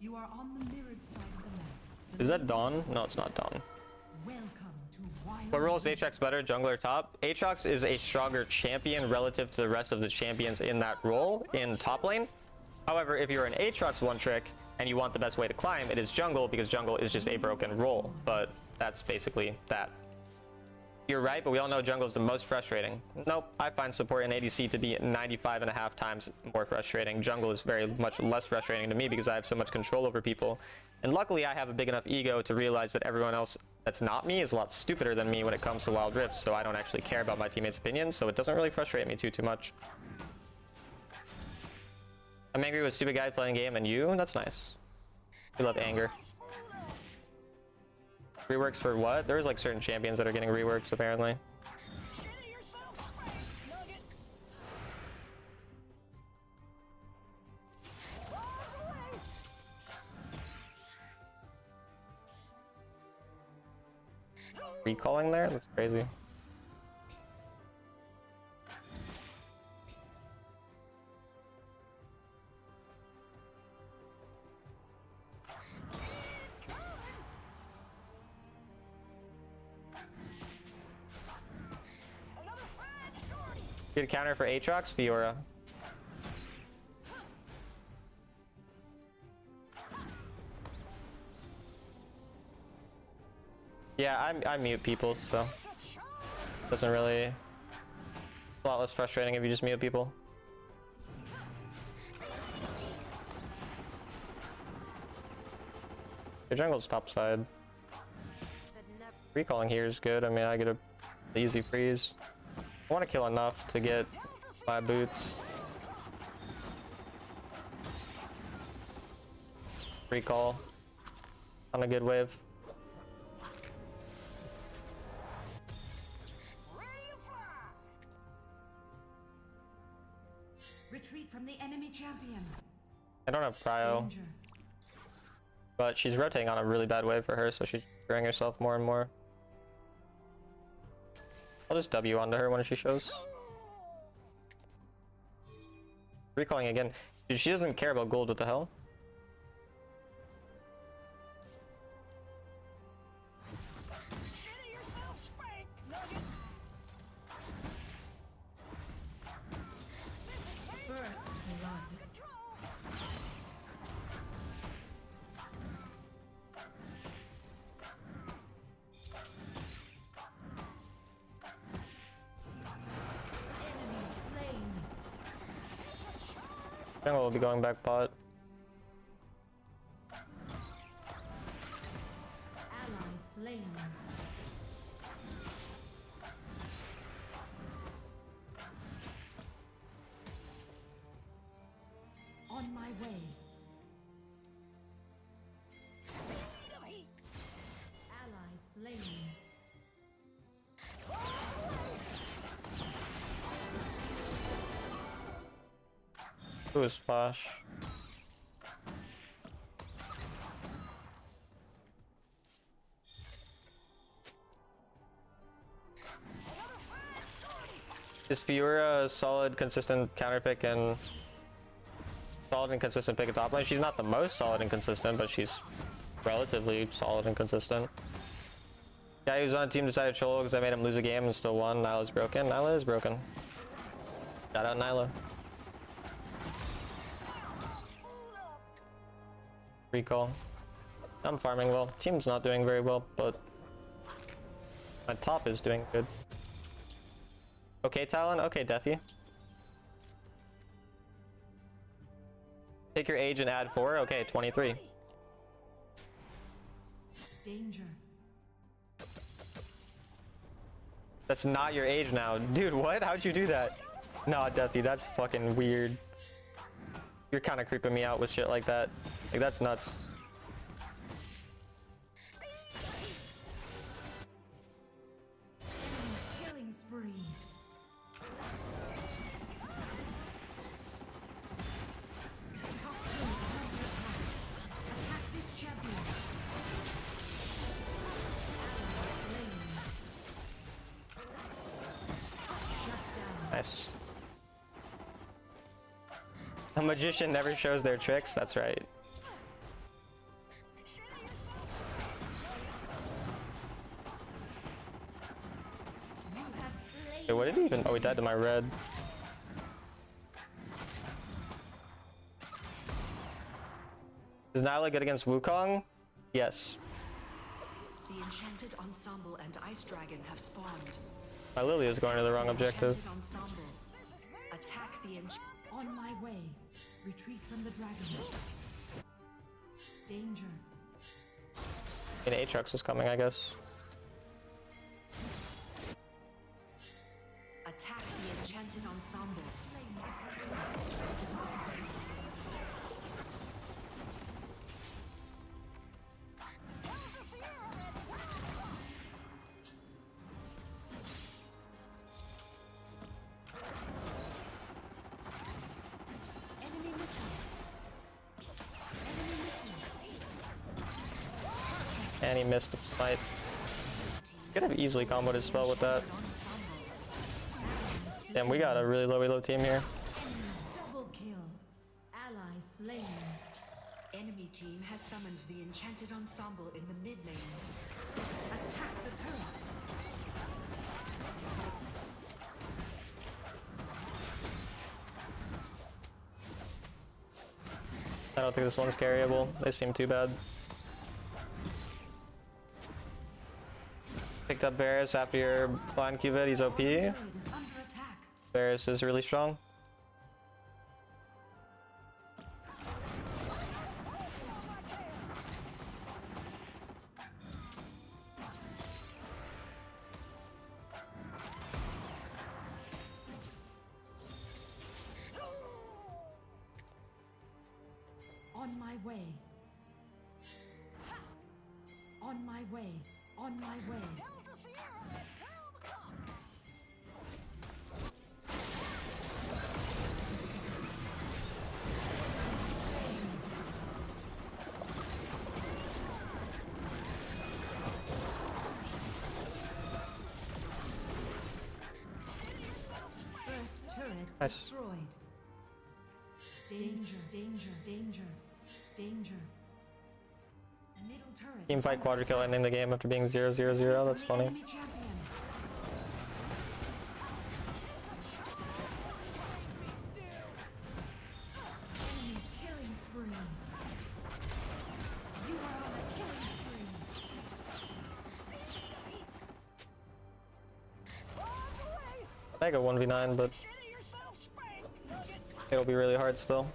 You are on the mirrored side of the map. Is that Dawn? No, it's not Dawn. Welcome to Wild. What role is Aatrox better, jungler top? Aatrox is a stronger champion relative to the rest of the champions in that role in top lane. However, if you're an Aatrox one trick and you want the best way to climb, it is jungle, because jungle is just a broken role. But that's basically that. You're right, but we all know jungle is the most frustrating. Nope, I find support in ADC to be 95.5 times more frustrating. Jungle is very much less frustrating to me because I have so much control over people. And luckily I have a big enough ego to realize that everyone else that's not me is a lot stupider than me when it comes to Wild Rift, so I don't actually care about my teammates' opinions, so it doesn't really frustrate me too much. I'm angry with stupid guy playing game, and you? That's nice. We love anger. Reworks for what? There's like certain champions that are getting reworks apparently. Recalling there? That's crazy. Good counter for Aatrox, Fiora. Yeah, I mute people, so doesn't really. It's a lot less frustrating if you just mute people. Your jungle's top side. Recalling here is good. I mean, I get a easy freeze. I want to kill enough to get my boots. Recall on a good wave. Retreat from the enemy champion. I don't have prio, Danger. but she's rotating on a really bad wave for her, so she's throwing herself more and more. I'll just W onto her when she shows. Recalling again. Dude, she doesn't care about gold, what the hell? Jungle will be going back bot. Ally slain. On my way. Ally slain. Ooh, splash. Is Fiora a solid, consistent counter pick and solid and consistent pick at top lane? She's not the most solid and consistent, but she's relatively solid and consistent. Guy who's on team decided Cholo because I made him lose a game and still won. Nyla's broken. Nyla is broken. Shout out Nyla. Recall. I'm farming well. Team's not doing very well, but my top is doing good. Okay, Talon. Okay, Deathy. Take your age and add 4. Okay, 23. Danger. That's not your age now. Dude, what? How'd you do that? No, Deathy, that's fucking weird. You're kind of creeping me out with shit like that. Like, that's nuts. Killing spree. Top turret is under attack. Attack this champion. Ally slain. Shut down. Nice. A magician never shows their tricks. That's right. You have slain. Hey, what did he even? Oh, he died to my red. Is Nyla good against Wukong? Yes. The Enchanted Ensemble and Ice Dragon have spawned. My Lily is going to the wrong objective. Enchanted Ensemble. Attack the On my way. Retreat from the dragon. Danger. An Aatrox is coming, I guess. Attack the Enchanted Ensemble. Enemy missile. Enemy missile. And he missed the smite. Could have easily comboed his spell with that. Damn, we got a really low team here. Double kill. Ally slain. Enemy team has summoned the Enchanted Ensemble in the mid lane. Attack the turret. I don't think this one's carryable. They seem too bad. Picked up Varus after your blind Q-vid. He's OP. Turret is under attack. Varus is really strong. On my way. On my way. On my way. Delta Sierra at 12 o'clock. First turret Nice. destroyed. Danger, danger, danger, danger. Middle turret. Team is fight under quadra kill attack. ending the game after being 0-0-0. That's funny. Enemy champion. Enemy killing spree. You are on a killing spree. I go 1v9, but Consider yourself spanked, Nugget. it'll be really hard still.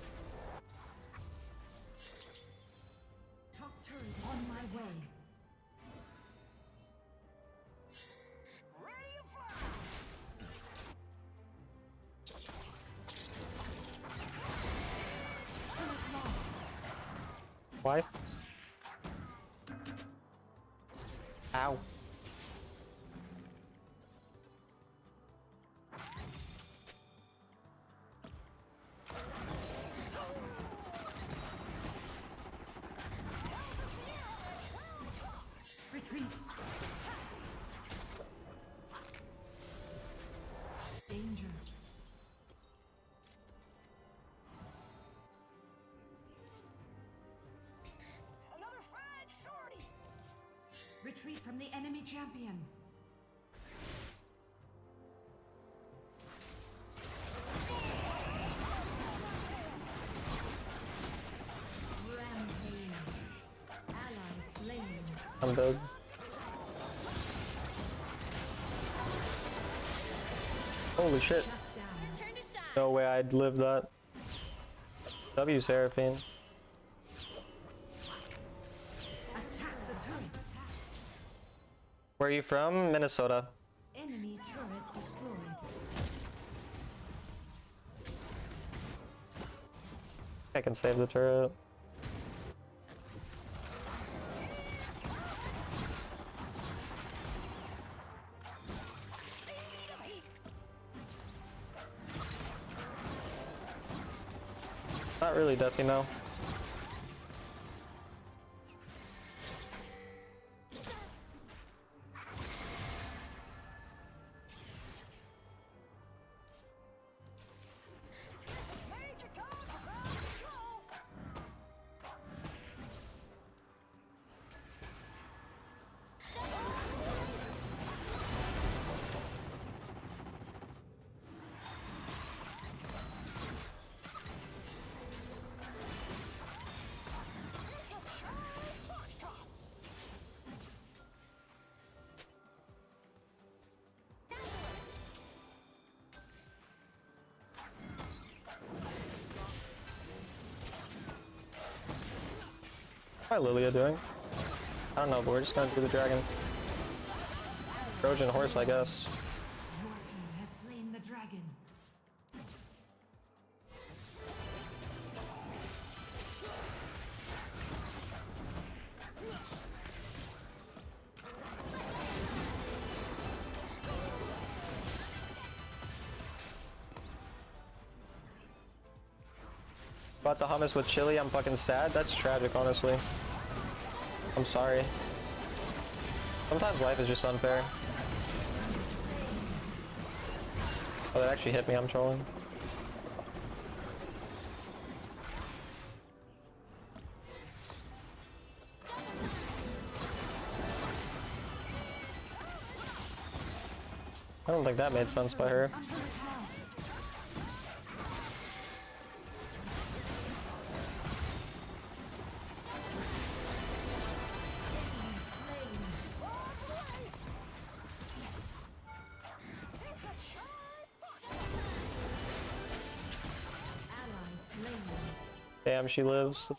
Why? Ow. Retreat. Danger. Another fine sortie. Retreat from the enemy champion. Rampage. Ally slain. I'm dead. Holy shit. Shut down. Turn to shine. No way I'd live that. W Seraphine. Attack the turret. Where are you from? Minnesota. Enemy turret destroyed. I can save the turret. Not really, Duffy, no. Major Tom around control. How's Lilia doing? I don't know, but we're just gonna do the dragon. Trojan horse, I guess. Your team has slain the dragon. Bought the hummus with chili, I'm fucking sad. That's tragic, honestly. I'm sorry. Sometimes life is just unfair. Oh, that actually hit me, I'm trolling. I don't think that made sense by her. Under attack. It's a shy. Ally slain. Damn, she lives.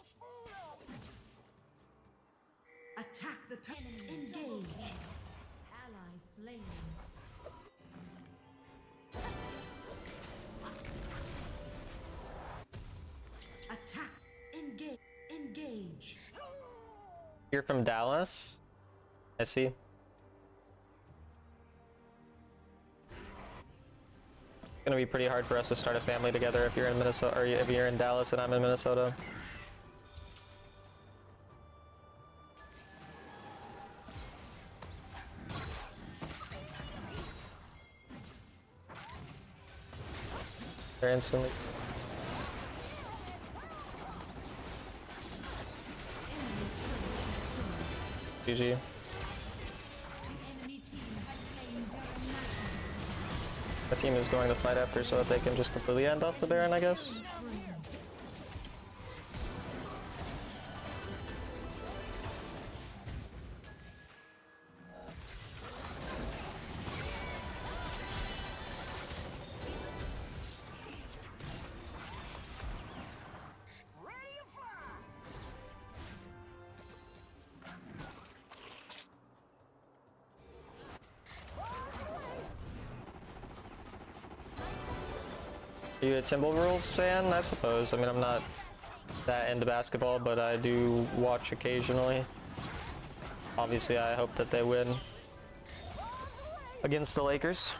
Attack the turret. Engage. Ally slain. Attack. Engage. Engage. You're from Dallas? I see. It's gonna be pretty hard for us to start a family together if you're in Minnesota, or if you're in Dallas and I'm in Minnesota. They're instantly. GG. The enemy team has slain Baron Nashor. The team is going to fight after so that they can just completely end off the Baron, I guess. Ready to fly. Are you a Timberwolves fan? I suppose. I mean, I'm not that into basketball, but I do watch occasionally. Obviously, I hope that they win against the Lakers.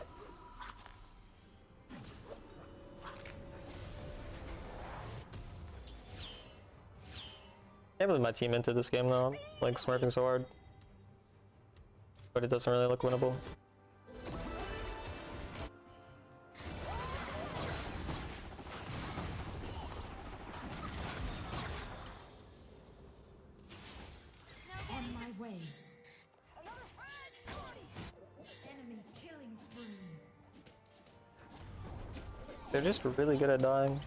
Can't believe my team into this game though. I'm like smurfing so hard, but it doesn't really look winnable. On my way. Enemy killing spree. They're just really good at dying.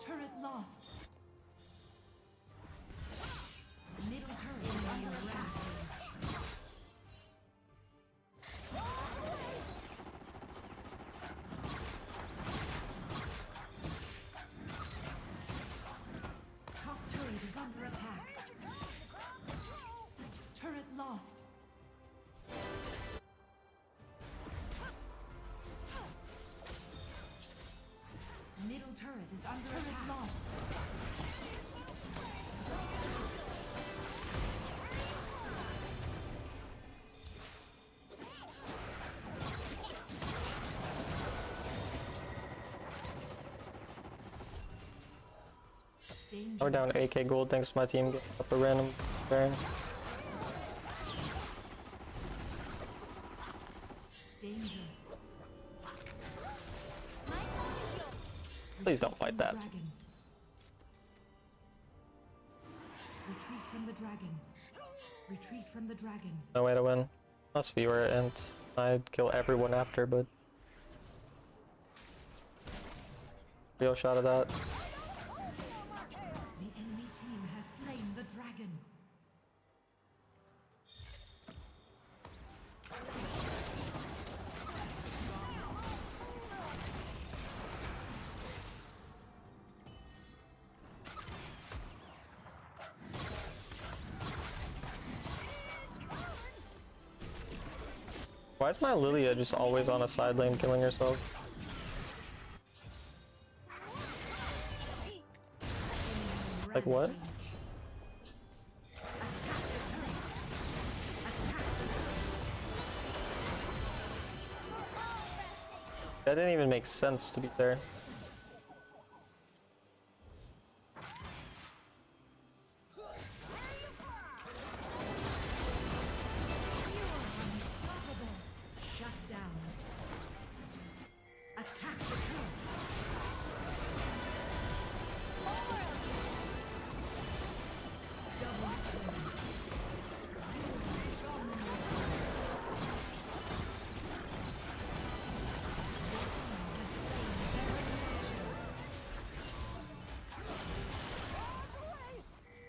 Turret lost. Middle turret is under rampage. Top turret is under attack. Turret lost. Middle turret is under attack. Lost. Danger. We're down 8k gold thanks to my team getting up a random turn. Danger. Please don't fight that. Dragon. Retreat from the dragon. Retreat from the dragon. No way to win. Unless we were and I'd kill everyone after, but real shot of that. The enemy team has slain the dragon. Why is my Lilia just always on a side lane killing herself? Like what? That didn't even make sense, to be fair. Shut down. Attack the turret. Double kill.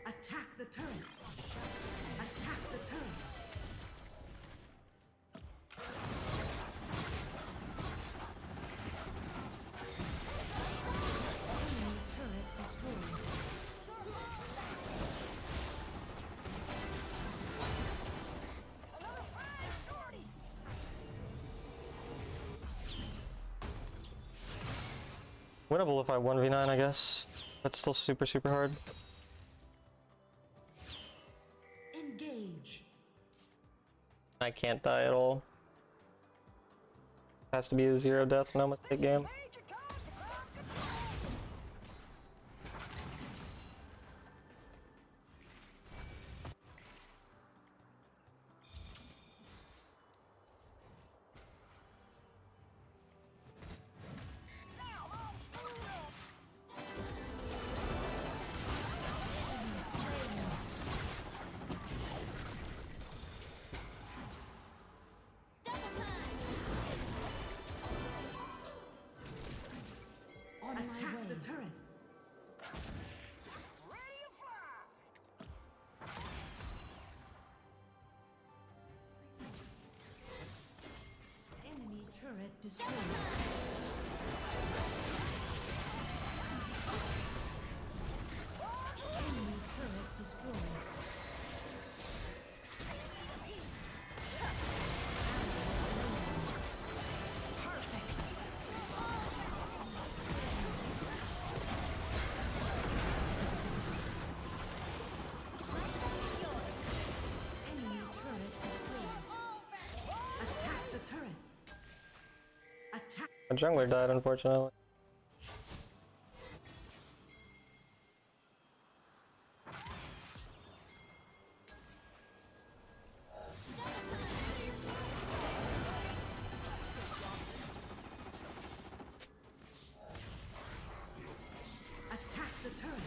Attack the turret. Attack the turret. Enemy turret destroyed. Winnable if I 1v9, I guess. That's still super hard. Engage. I can't die at all. Has to be a 0 death, no mistake game. The jungler died, unfortunately. Attack the turret.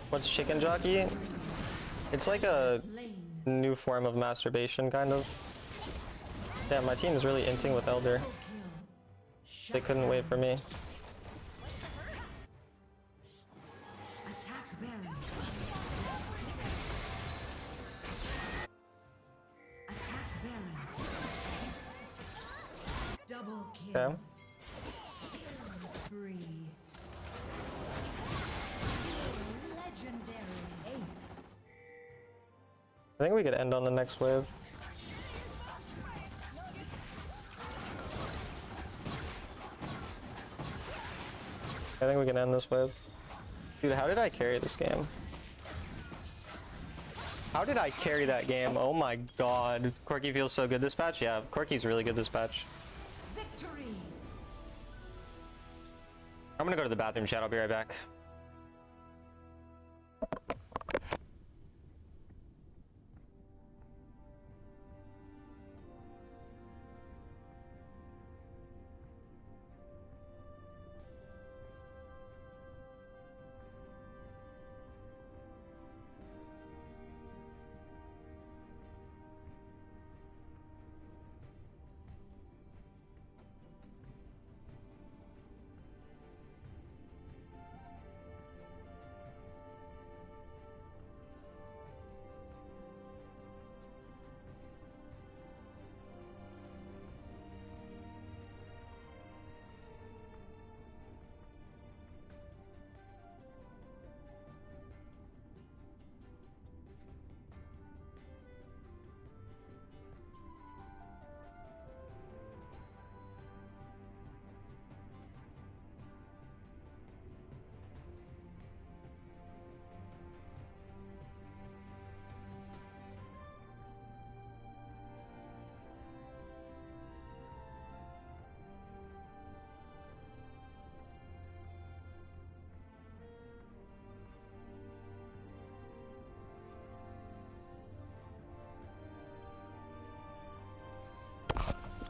What's chicken jockey? It's like a new form of masturbation, kind of. Yeah, my team is really inting with Elder. They couldn't wait for me. Attack Baron. Attack Baron. Double kill. Okay. Spree. Legendary ace. I think we could end on the next wave. I think we can end this wave. Dude, how did I carry this game? How did I carry that game? Oh my god. Corki feels so good this patch? Yeah, Corki's really good this patch. Victory. I'm gonna go to the bathroom, chat. I'll be right back.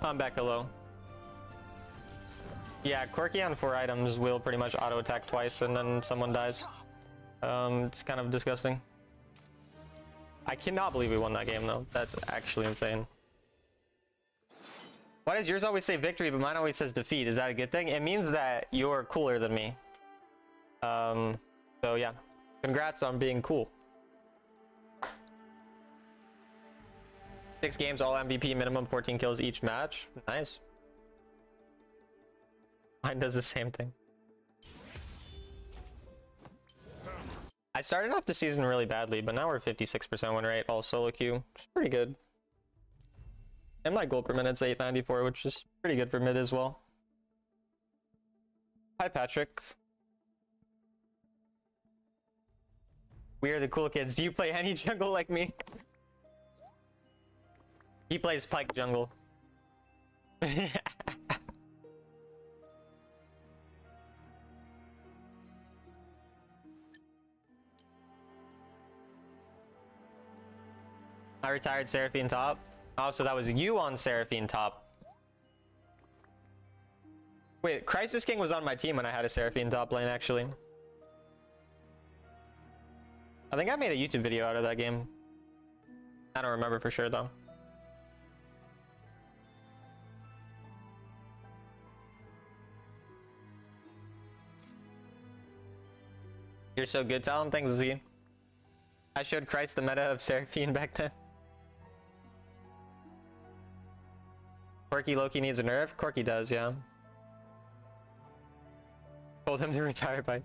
I'm back, hello. Yeah, Corki on 4 items will pretty much auto attack twice and then someone dies. It's kind of disgusting. I cannot believe we won that game though. That's actually insane. Why does yours always say victory but mine always says defeat? Is that a good thing? It means that you're cooler than me. So yeah, congrats on being cool. 6 games, all MVP, minimum 14 kills each match. Nice. Mine does the same thing. I started off the season really badly, but now we're 56% win rate, all solo queue, which is pretty good. And my goal per minute's 894, which is pretty good for mid as well. Hi, Patrick. We are the cool kids. Do you play any jungle like me? He plays Pike jungle. I retired Seraphine top. Oh, so that was you on Seraphine top. Wait, Crisis King was on my team when I had a Seraphine top lane, actually. I think I made a YouTube video out of that game. I don't remember for sure though. You're so good, Talon. Thanks, Z. I showed Christ the meta of Seraphine back then. Corky Loki needs a nerf? Corky does, yeah. Told him to retire by...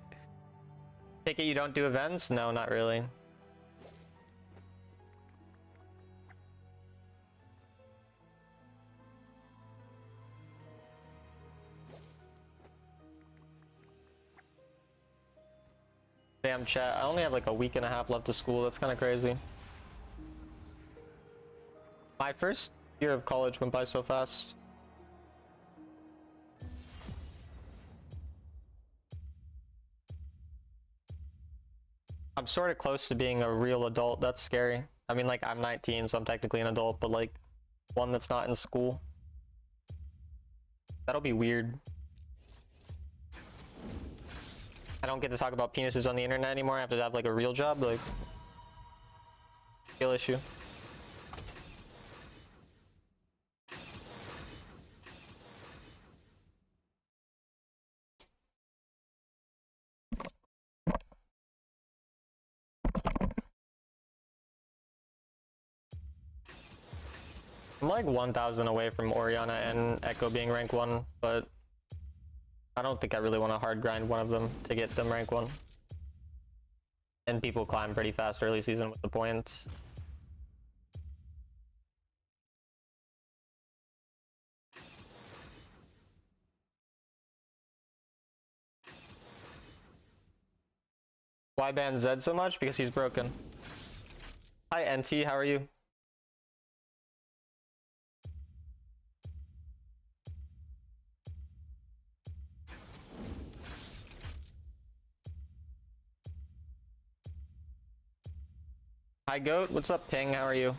Take it you don't do events? No, not really. Damn chat, I only have like a week and a half left of school. That's kind of crazy. My first year of college went by so fast. I'm sort of close to being a real adult. That's scary. I mean, like, I'm 19, so I'm technically an adult, but like, one that's not in school. That'll be weird. I don't get to talk about penises on the internet anymore. I have to have like a real job, like, real issue. I'm like 1,000 away from Oriana and Echo being rank 1, but I don't think I really want to hard grind one of them to get them rank 1. And people climb pretty fast early season with the points. Why ban Zed so much? Because he's broken. Hi NT, how are you? Hi Goat, what's up Ping, how are you?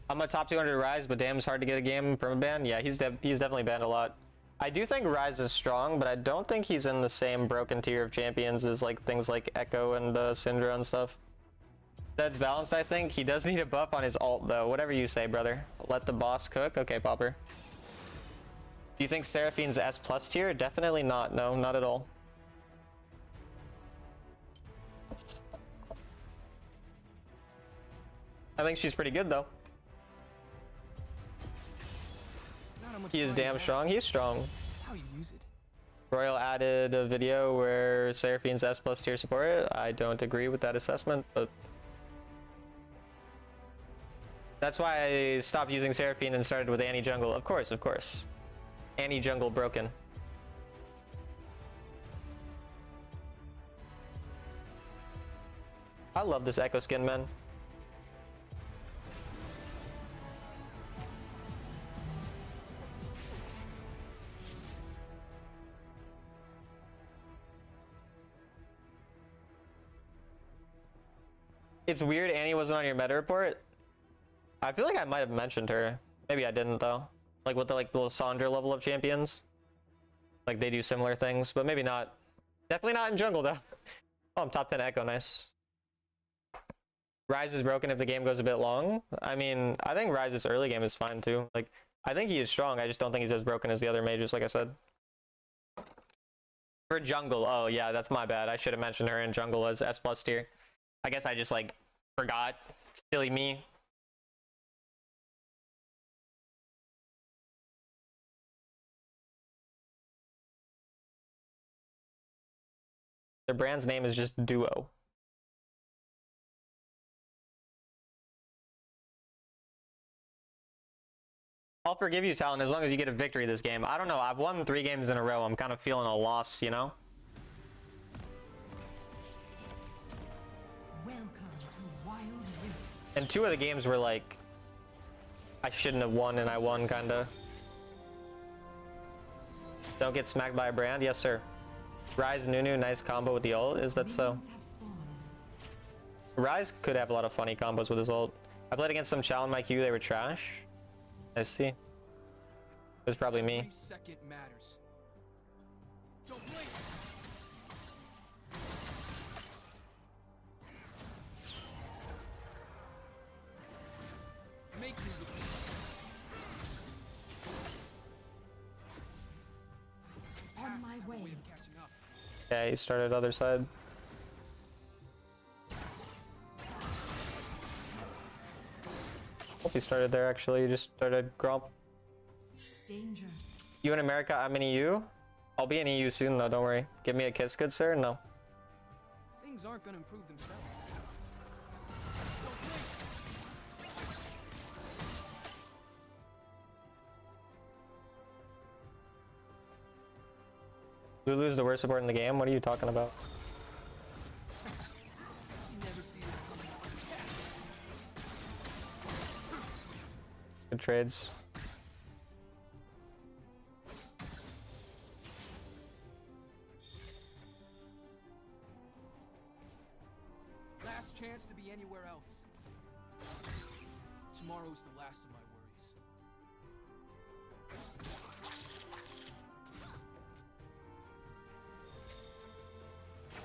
I'm a top 200 Rise, but damn, it's hard to get a game from a ban. Yeah, he's definitely banned a lot. I do think Rise is strong, but I don't think he's in the same broken tier of champions as like things like Echo and Syndra and stuff. That's balanced, I think. He does need a buff on his ult though. Whatever you say, brother. Let the boss cook. Okay, Popper. Do you think Seraphine's S+ tier? Definitely not. No, not at all. I think she's pretty good though. He is damn strong. He's strong. That's how you use it. Royal added a video where Seraphine's S+ tier support. I don't agree with that assessment, but that's why I stopped using Seraphine and started with Annie Jungle. Of course, of course. Annie Jungle broken. I love this Echo skin, man. It's weird Annie wasn't on your meta report. I feel like I might have mentioned her. Maybe I didn't though. Like with the little Sandra level of champions. Like they do similar things, but maybe not. Definitely not in jungle though. Oh, I'm top 10 Echo, nice. Ryze is broken if the game goes a bit long. I mean, I think Ryze's early game is fine too. Like, I think he is strong. I just don't think he's as broken as the other mages, like I said. For jungle, oh yeah, that's my bad. I should have mentioned her in jungle as S+ tier. I guess I just like forgot. Silly me. Their brand's name is just Duo. I'll forgive you, Talon, as long as you get a victory this game. I don't know. I've won 3 games in a row. I'm kind of feeling a loss, you know? Welcome to Wild Rift. And 2 of the games were like, I shouldn't have won and I won, kinda. Don't get smacked by a brand? Yes, sir. Ryze Nunu, nice combo with the ult. Is that so? Minions have spawned. Ryze could have a lot of funny combos with his ult. I played against some Chow in my queue. They were trash. I see. It was probably me. Every second matters. Don't blink. Make me repeat. On Pass my have a way. of catching up. Yeah, he started other side. Hope he started there actually. He just started Gromp. Danger. You in America, I'm in EU. I'll be in EU soon though, don't worry. Give me a kiss, good sir? No. Things aren't gonna improve themselves. Lulu's the worst support in the game? What are you talking about? You never see this coming. Good trades. Last chance to be anywhere else. Tomorrow's the last of my worries.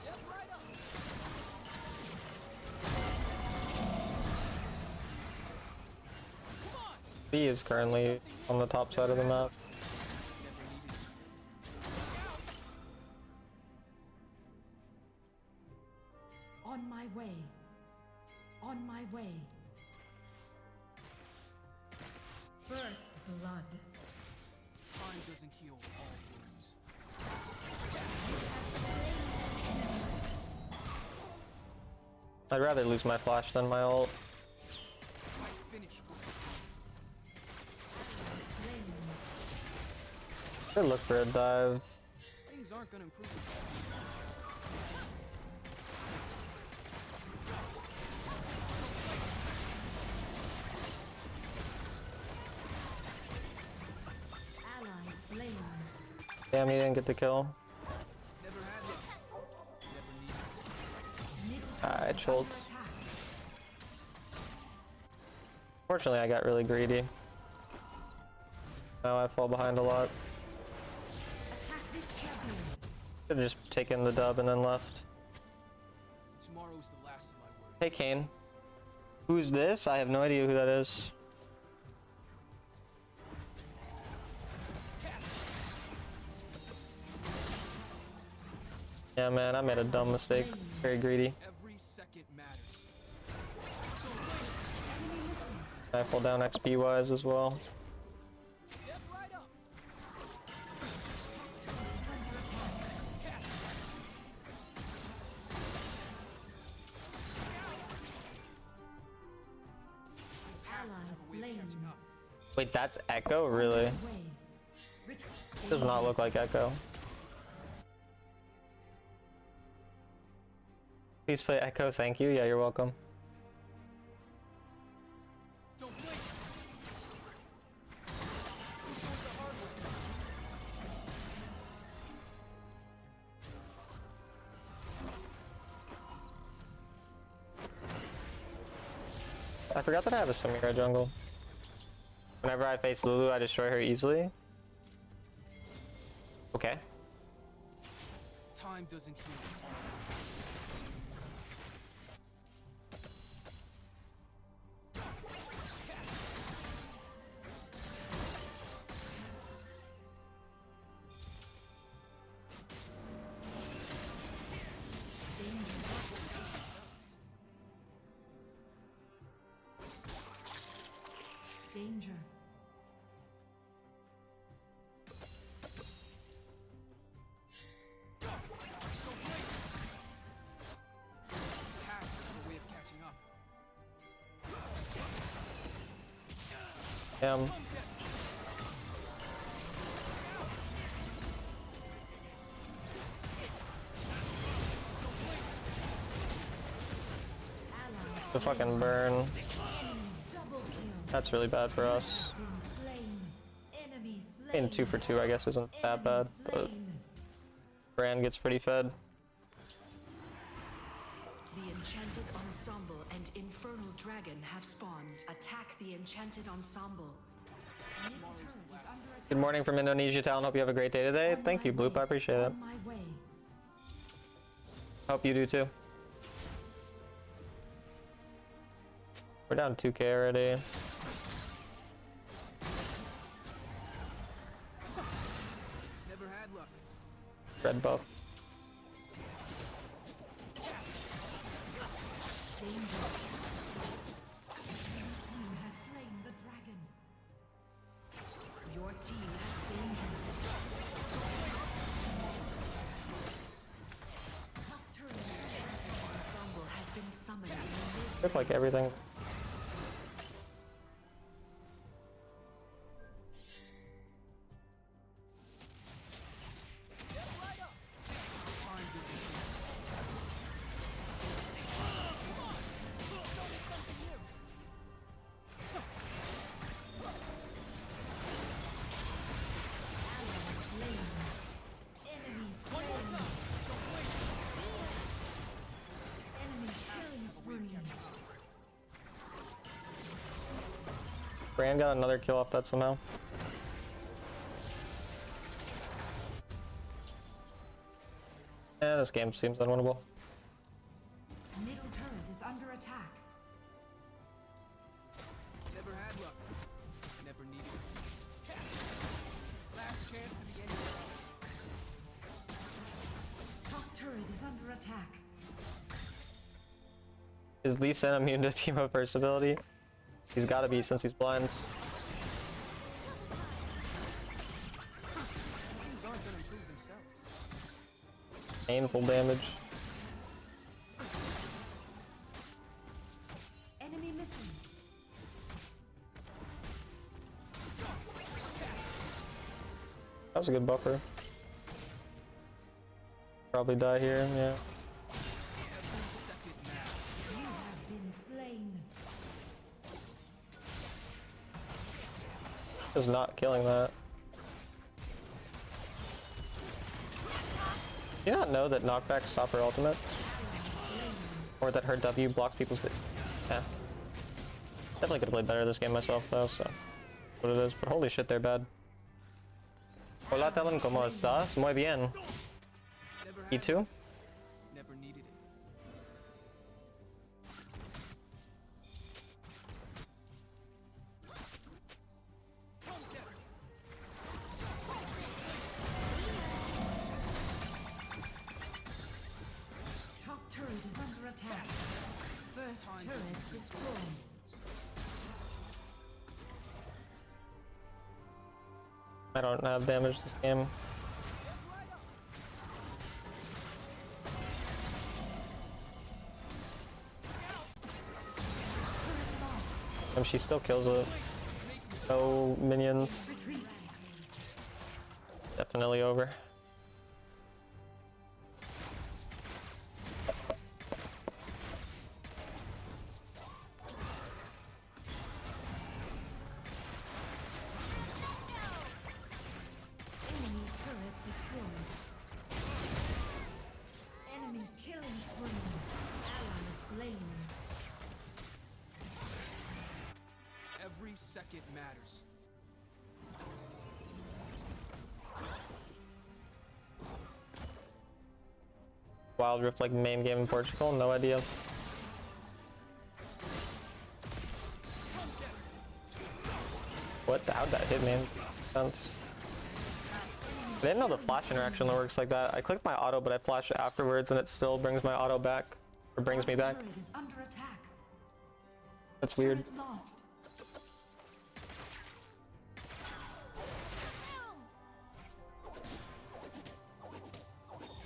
Step right up. Come on. B is currently on the top side of the map. Never needed you. On my way. On my way. First blood. Time doesn't heal all wounds. I'd rather lose my flash than my ult. I finish work. Should look for a dive. Things aren't gonna improve themselves. Ally slain. Damn, he didn't get the kill. Never had it. Never needed it. I trolled. Attack. Fortunately, I got really greedy. Now I fall behind a lot. Attack this champion. Could've just taken the dub and then left. Tomorrow's the last of my worries. Hey, Kane. Who's this? I have no idea who that is. Yeah, man, I made a dumb mistake. Very greedy. Every second matters. I fall down XP wise as well. Step right up. Ally slain. Catching up. Wait, that's Echo? Really? Way. Retreat. Does not look like Echo. Please play Echo, thank you. Yeah, you're welcome. Don't blink. I forgot that I have a Samira jungle. Whenever I face Lulu, I destroy her easily. Okay. Time doesn't heal. Danger. Pass have a way of catching up. Damn. Ally The fucking burn. double kill. That's really bad for us. Been slain. Enemy slain. Getting 2 for 2, I guess, isn't that bad, but Slain. Brand gets pretty fed. The Enchanted Ensemble and Infernal Dragon have spawned. Attack the Enchanted Ensemble. Good morning from Indonesia Town. Hope you have a great day today. Thank you, Bloop. I appreciate it. On my way. Hope you do too. We're down 2k already. red buff. Danger. Your team has slain the dragon. Your team has danger. Top turret ensemble has been summoned in the mid. Took like everything. Time disappears. Enemy slain. Enemy killing spree. Bran got another kill off that somehow. Yeah, this game seems unwinnable. Middle turret is under attack. Never had luck. Never needed it. Last chance to be anywhere. Top turret is under attack. Is Lee Sin immune to team up first ability? He's gotta be since he's blind. Things aren't gonna improve themselves. Painful damage. Enemy missing. That was a good buffer. Probably die here, yeah. Every second matters. You have been slain. Just not killing that. Do you not know that knockbacks stop her ultimate? Or that her W blocks people's... Yeah. Definitely could have played better this game myself though, so... What it is, but holy shit, they're bad. Hola Talon, ¿cómo estás? Muy bien. Never had E2? it. Never needed it. Top turret is under attack. First turret destroyed. I don't have damage this game. And she still kills it. No minions. Retreat. Definitely over. Enemy turret destroyed. Enemy killing spree. Ally slain. Every second matters. Wild Rift like main game in Portugal, no idea. What? How'd that hit me? Sense. I didn't know the flash interaction works like that. I clicked my auto, but I flash afterwards, and it still brings my auto back, or brings me back. Turret is under attack. That's weird. Turret lost.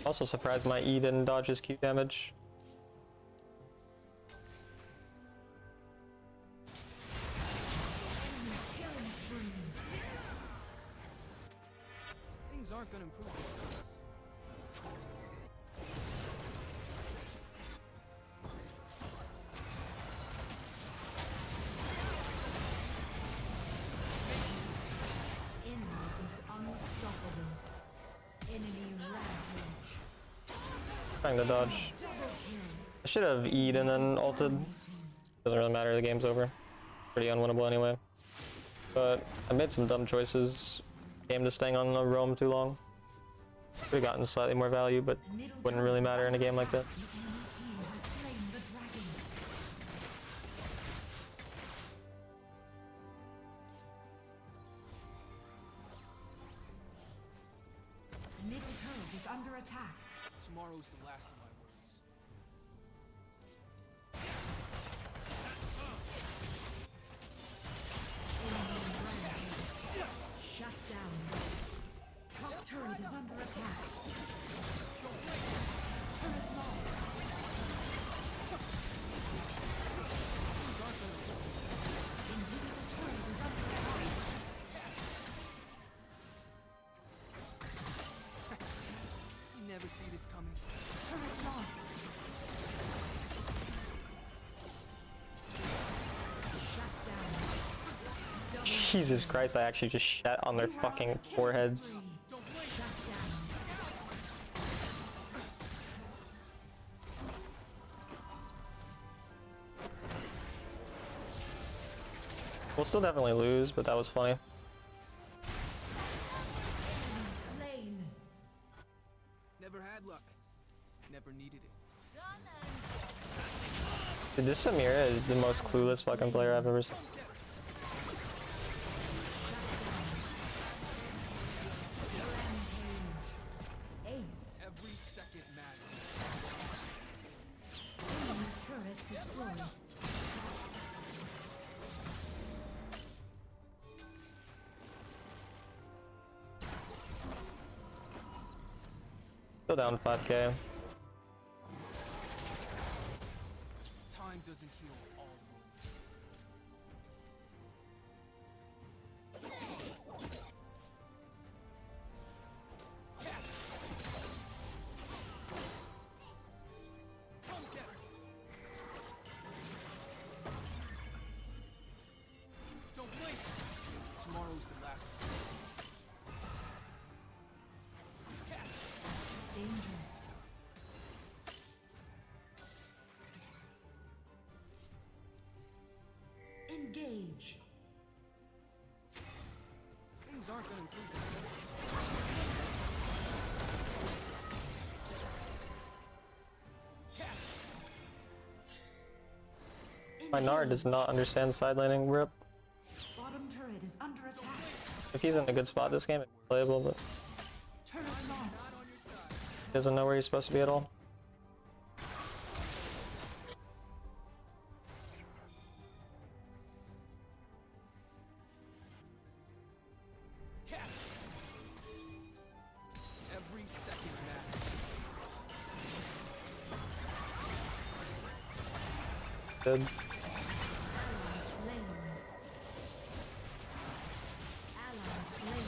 Also surprised my E didn't dodge his Q damage. Enemy killing spree. Things aren't gonna improve themselves. Enemy is unstoppable. Enemy rampage. Trying to dodge. Double kill. I should have E'd and then ulted. Doesn't really matter, the game's over. Pretty unwinnable anyway. But I made some dumb choices. Game just staying on the roam too long. Could have gotten slightly more value, but wouldn't really matter in a game like that. The enemy team has slain the dragon. middle turret is under attack. Tomorrow's the last of my worries. Shut down. Top turret is under attack. Turret lost. Inhibitor turret is under attack. You never see this coming. Turret lost. Shut down. Jesus Christ, I actually just shat on their fucking foreheads. Shut down. We'll still definitely lose, but that was funny. Slain. Never had luck. Never needed it. Dude, this Samira is the most clueless fucking player I've ever seen. Ace. Every second matters. Enemy turret destroyed. Still down 5k. Time doesn't heal all wounds. Don't blink. Tomorrow's the last. Danger. Engage. Things aren't gonna improve themselves. My Nard does not understand side laning. Rip. Bottom turret is under attack. If he's in a good spot this game, it's playable, but Turret lost. he doesn't know where he's supposed to be at all. Every second matters. Good. Slain. Ally slain.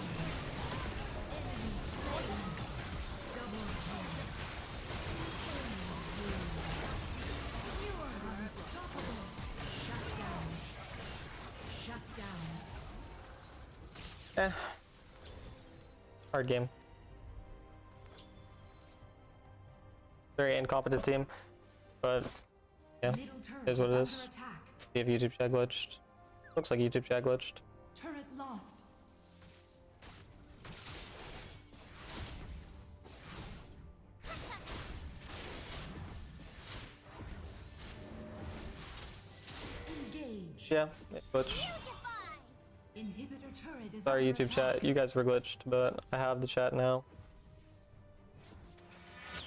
Enemy slain. Double kill. You are unstoppable. Shut down. Shut down. Eh. Hard game. Very incompetent team, but yeah, Middle turret is what it under is. attack. See if YouTube chat glitched. Looks like YouTube chat glitched. Turret lost. Engage. Yeah, it glitched. Inhibitor turret is Sorry, under YouTube chat. attack. You guys were glitched, but I have the chat now.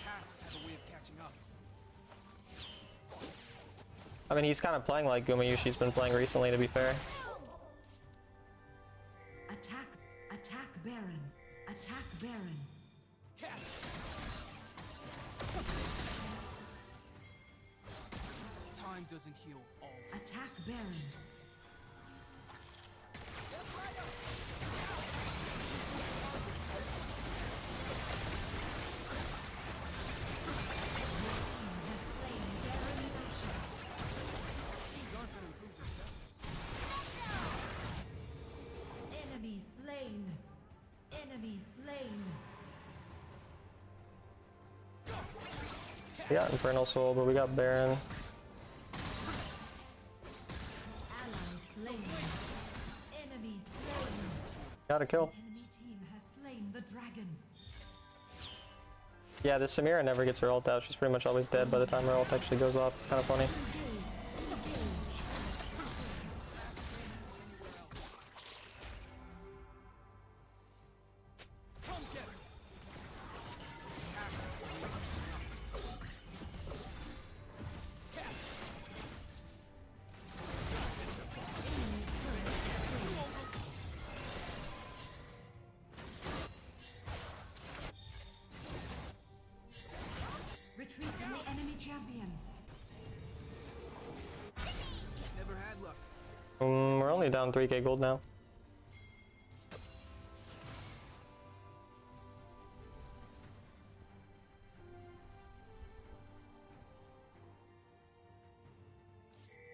Pasts have a way of catching up. I mean, he's kind of playing like Gumayushi's been playing recently, to be fair. Attack. Attack Baron. Attack Baron. Time doesn't heal all wounds. Attack Baron. Has slain Baron Nashor. Things aren't gonna improve themselves. Enemy slain. Enemy slain. We got Infernal Soul, but we got Baron. Ally slain. Enemy slain. Got a kill. Enemy team has slain the dragon. Yeah, this Samira never gets her ult out. She's pretty much always dead by the time her ult actually goes off. It's kind of funny. champion. Never had luck. We're only down 3k gold now.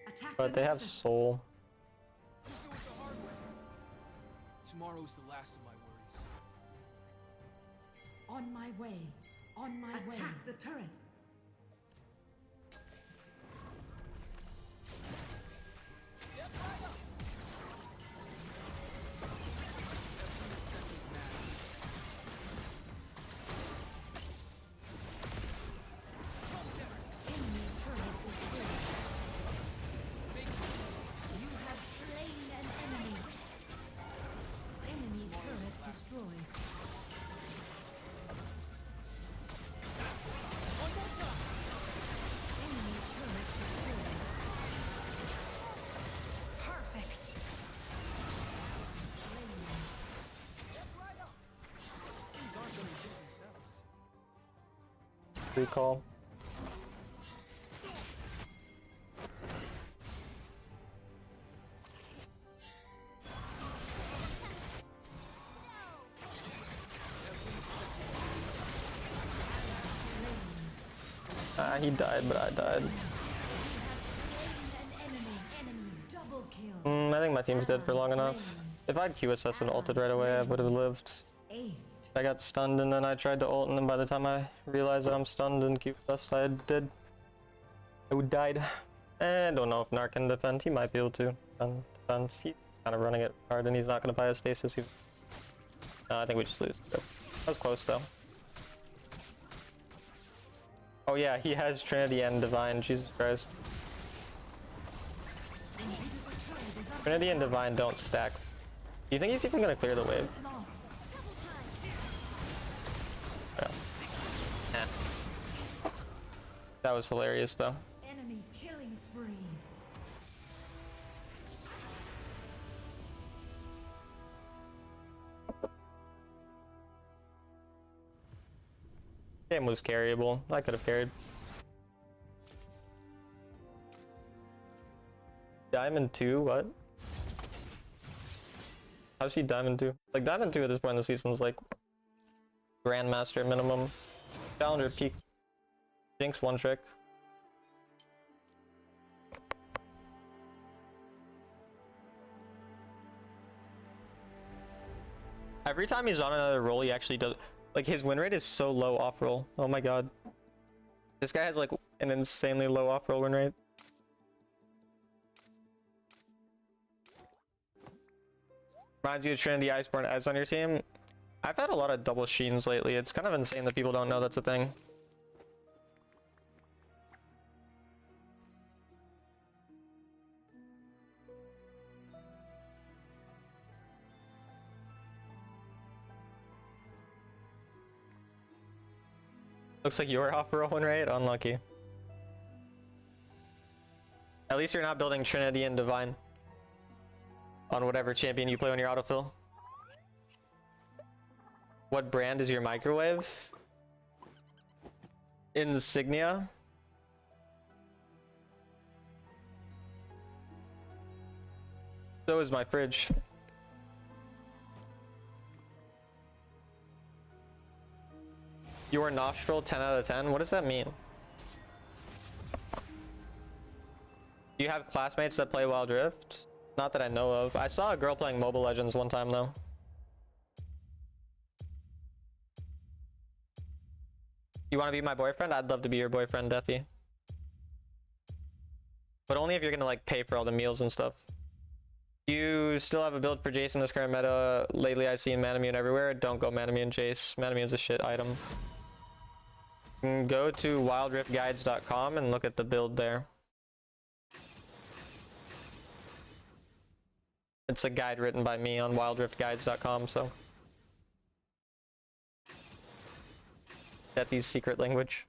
Attack But the they have Nexus. soul. We'll do it the hard way. Tomorrow's the last of my worries. On my way. On my way. Attack the turret. Step right up. Every second matters. Enemy turret destroyed. You have slain an enemy. Enemy turret destroyed. Enemy turret destroyed. Perfect. Things aren't going to do themselves. Recall. Ah, he died, but I died. An enemy. Double kill. I think my team's dead for long enough. If I'd QSS and ulted right away, I would have lived. Aced. I got stunned and then I tried to ult, and then by the time I realized that I'm stunned and QSS, I did. I died. And don't know if Narc can defend. He might be able to defend. He's kind of running it hard and he's not going to buy a stasis. No, I think we just lose. That was close though. Oh yeah, he has Trinity and Divine. Jesus Christ. Trinity and Divine don't stack. Do you think he's even going to clear the wave? Lost. Yeah. Eh. That was hilarious though. Enemy killing spree. Game was carryable. I could have carried. Diamond 2? What? How's he Diamond 2? Like, Diamond 2 at this point in the season is like Grandmaster minimum. Challenger peak. Jinx one trick. Every time he's on another roll, he actually does. Like, his win rate is so low off roll. Oh my god. This guy has like an insanely low off roll win rate. Reminds you of Trinity Iceborne as on your team. I've had a lot of double sheens lately. It's kind of insane that people don't know that's a thing. Looks like you're off roll win rate. Unlucky. At least you're not building Trinity and Divine on whatever champion you play when you're autofill. What brand is your microwave? Insignia. So is my fridge. Your nostril 10 out of 10? What does that mean? Do you have classmates that play Wild Rift? Not that I know of. I saw a girl playing Mobile Legends one time though. You want to be my boyfriend? I'd love to be your boyfriend, Deathy. But only if you're gonna like pay for all the meals and stuff. You still have a build for Jace in this current meta? Lately I've seen Manamune everywhere. Don't go Manamune Jace. Manamune's a shit item. Go to wildriftguides.com and look at the build there. It's a guide written by me on wildriftguides.com, so. Deathy's secret language.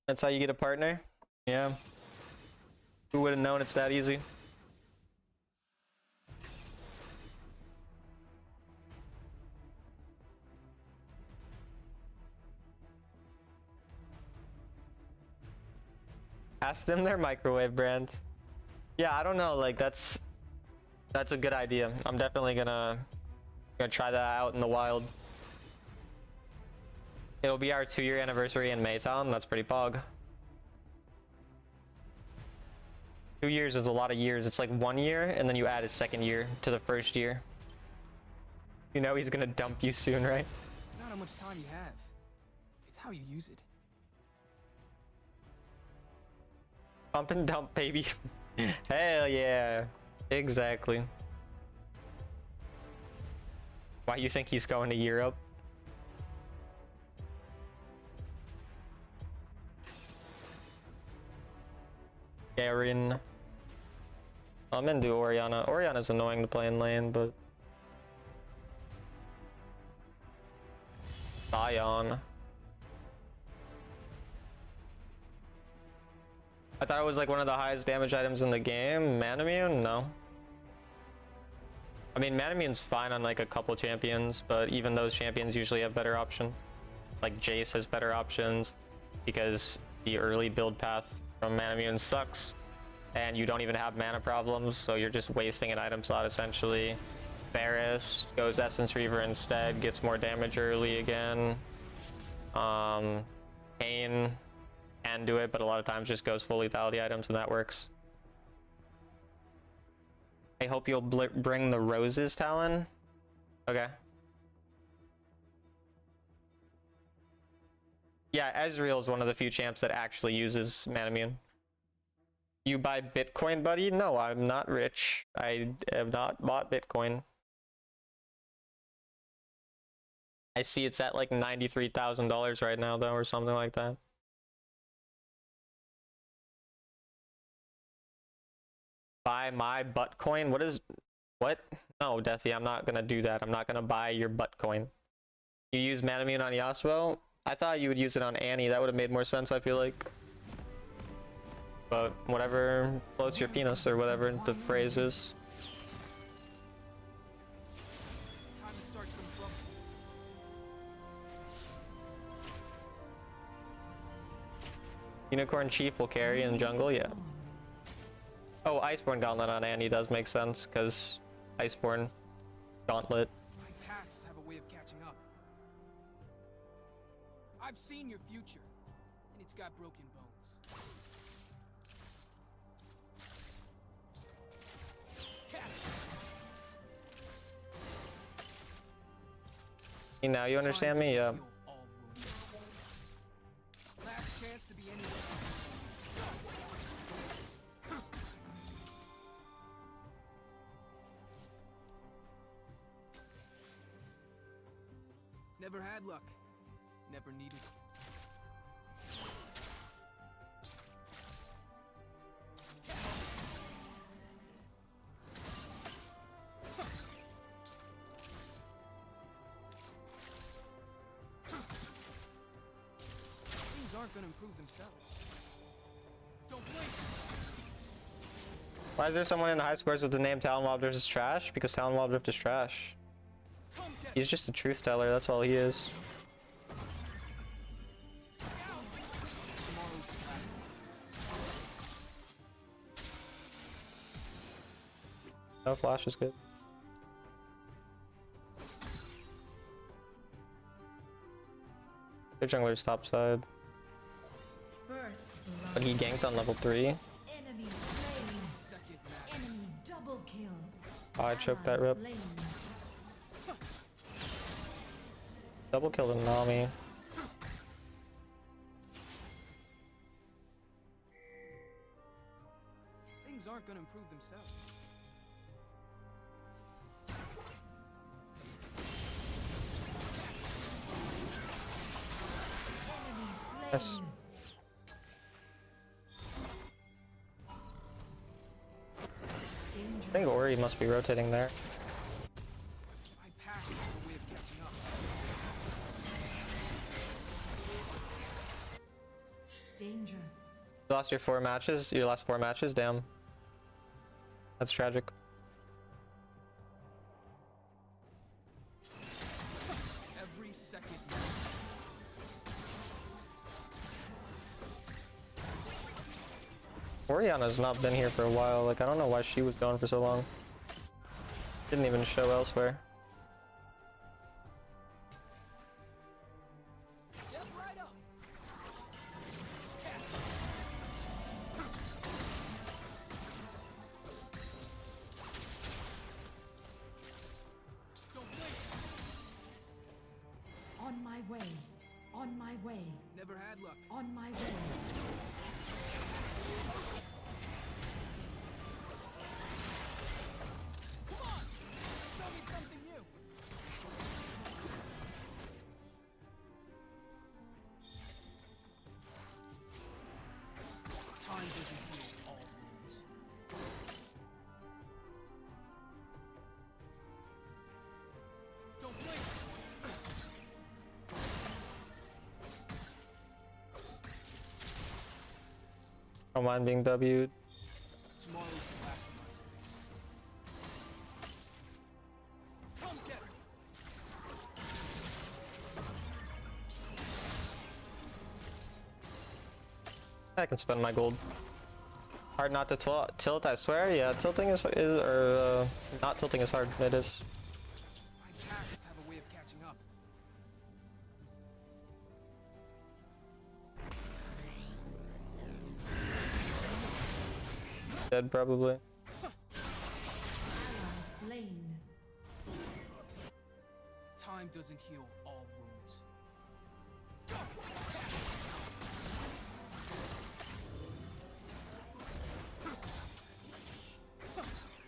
That's how you get a partner? Yeah. Who would have known it's that easy? Ask them their microwave brand. Yeah, I don't know, like that's a good idea. I'm definitely gonna try that out in the wild. It'll be our 2-year anniversary in Maytown. That's pretty pog. 2 years is a lot of years. It's like 1 year, and then you add a second year to the first year. You know he's gonna dump you soon, right? It's not how much time you have. It's how you use it. Pump and dump, baby. Hell yeah. Exactly. Why you think he's going to Europe? Garen. I'm into Orianna. Orianna's annoying to play in lane, but Sion. I thought it was like one of the highest damage items in the game. Manamune? No. I mean, Manamune's fine on like a couple champions, but even those champions usually have better options. Like Jace has better options because the early build path from Manamune sucks, and you don't even have mana problems, so you're just wasting an item slot essentially. Varus goes Essence Reaver instead, gets more damage early again. Kayn can do it, but a lot of times just goes full lethality items, and that works. I hope you'll bring the roses, Talon. Okay. Yeah, Ezreal is one of the few champs that actually uses Manamune. You buy Bitcoin, buddy? No, I'm not rich. I have not bought Bitcoin. I see it's at like $93,000 right now, though, or something like that. Buy my butt coin? What? No, Deathy, I'm not gonna do that. I'm not gonna buy your butt coin. You use Manamune on Yasuo? I thought you would use it on Annie. That would have made more sense, I feel like. But whatever floats your penis, or whatever the phrase is. Time to start some trouble. Unicorn Chief will carry in jungle, yeah. Oh, Iceborne Gauntlet on Annie does make sense, because Iceborne Gauntlet. My pasts have a way of catching up. I've seen your future, and it's got broken bones. Now you understand me? Yeah. Last chance to be anywhere. Never had luck. Never needed it. Things aren't gonna improve themselves. Don't blink. Why is there someone in the high scores with the name Talon Wild Rift is trash? Because Talon Wild Rift is trash. He's just a truth teller, that's all he is. No, flash is good. Their jungler's top side. But he ganked on level 3. Enemy slain. Enemy double kill. Oh, I choked that rip. Slain. Double kill the Nami. Things aren't gonna improve themselves. Yes. I think Ori must be rotating there. My past has a way of catching up. You lost your 4 matches, your last 4 matches, damn. That's tragic. Every second. Oriana's not been here for a while, like I don't know why she was gone for so long. Didn't even show elsewhere. Step right up. Don't blink. On my way. On my way. Never had luck. On my way. Come on. Show me something new. Time doesn't heal all wounds. Don't blink. Don't mind being W'd. Tomorrow's the last of my days. Come get her. I can spend my gold. Hard not to tilt, I swear. Yeah, tilting is not tilting is hard. It is. My pasts have a way of catching up. Dead probably. Ally slain. Time doesn't heal all wounds.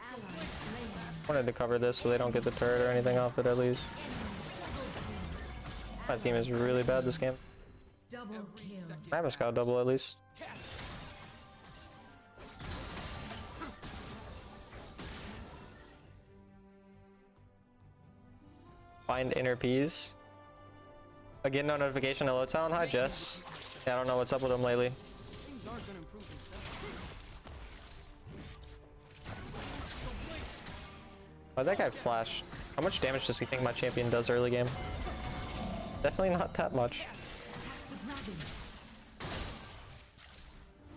Ally slain. Wanted to cover this so they don't get the turret or anything off it at least. My team is really bad this game. Double kill. I have a scout double at least. Find inner peas. Again, no notification. Hello, Talon. Hi, Jess. Yeah, I don't know what's up with him lately. Things aren't gonna improve themselves. Why'd that guy flash? How much damage does he think my champion does early game? Definitely not that much.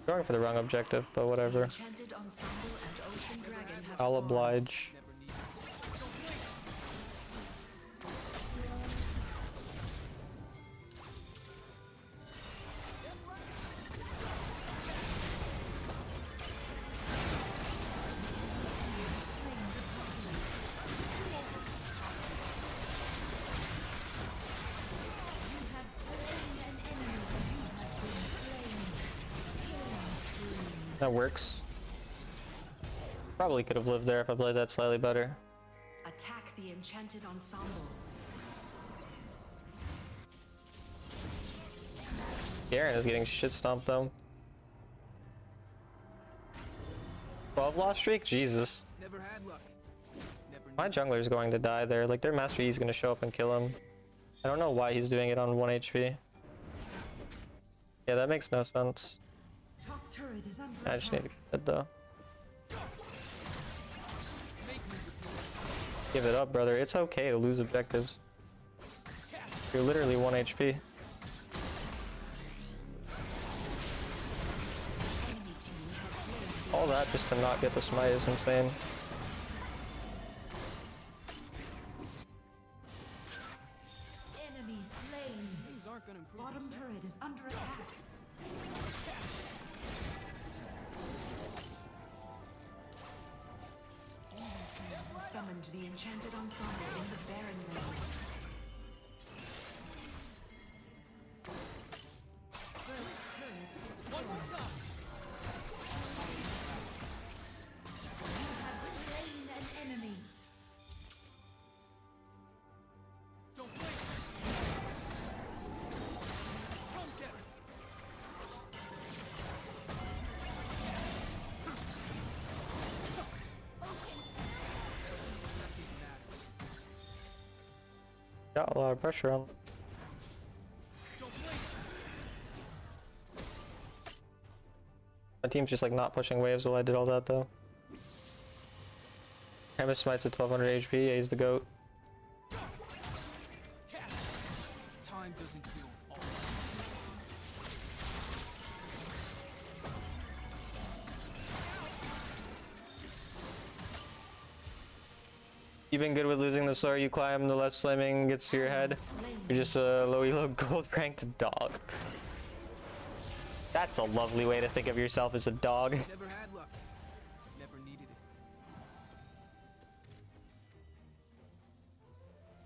Going for the wrong objective, but whatever. Enchanted ensemble and ocean dragon have I'll spawned. oblige. Never need. That works. Probably could have lived there if I played that slightly better. Attack the enchanted ensemble. Garen is getting shit stomped though. 12 loss streak? Jesus. Never had luck. Never My jungler is going to die there. Like their Master Yi is going to show up and kill him. I don't know why he's doing it on 1 HP. Yeah, that makes no sense. Top turret is under I just need to attack. get it though. Give it up, brother. It's okay to lose objectives. You're literally 1 HP. Enemy team has slain. All that just to not get the smite is insane. Enemy slain. Things aren't gonna improve Bottom themselves. turret is under attack. Summoned the enchanted ensemble in the barren land. First turret One more time. has slain an enemy. Don't blink. Come get her. Second matters. Got a lot of pressure on. Don't blink. My team's just like not pushing waves while I did all that though. Hammer smites at 1200 HP, yeah, he's the GOAT. Time doesn't heal all. You've been good with losing the sword you climb, the less flaming gets to your head. You're just a low elo gold ranked dog. That's a lovely way to think of yourself as a dog. Never had luck. Never needed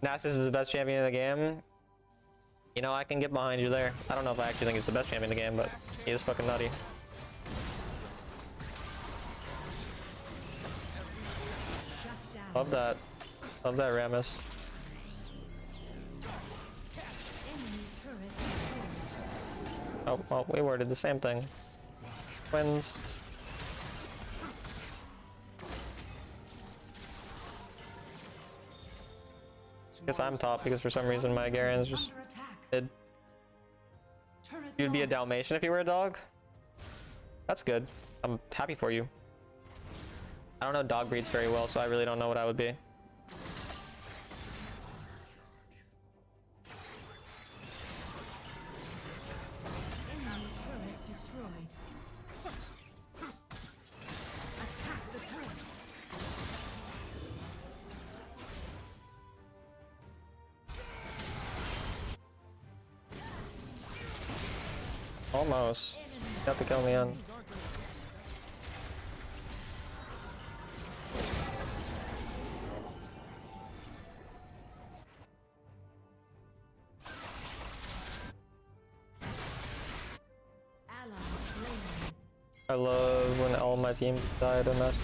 it. Nasus is the best champion in the game. You know, I can get behind you there. I don't know if I actually think he's the best champion in the game, but he is fucking nutty. Love that. Love that, Rammus. Oh, well, we worded the same thing. Twins. Guess I'm top because for some reason my Garen's just mid. You'd be a Dalmatian if you were a dog? That's good. I'm happy for you. I don't know dog breeds very well, so I really don't know what I would be. Almost. Got to kill me on. I love when all my team died in that.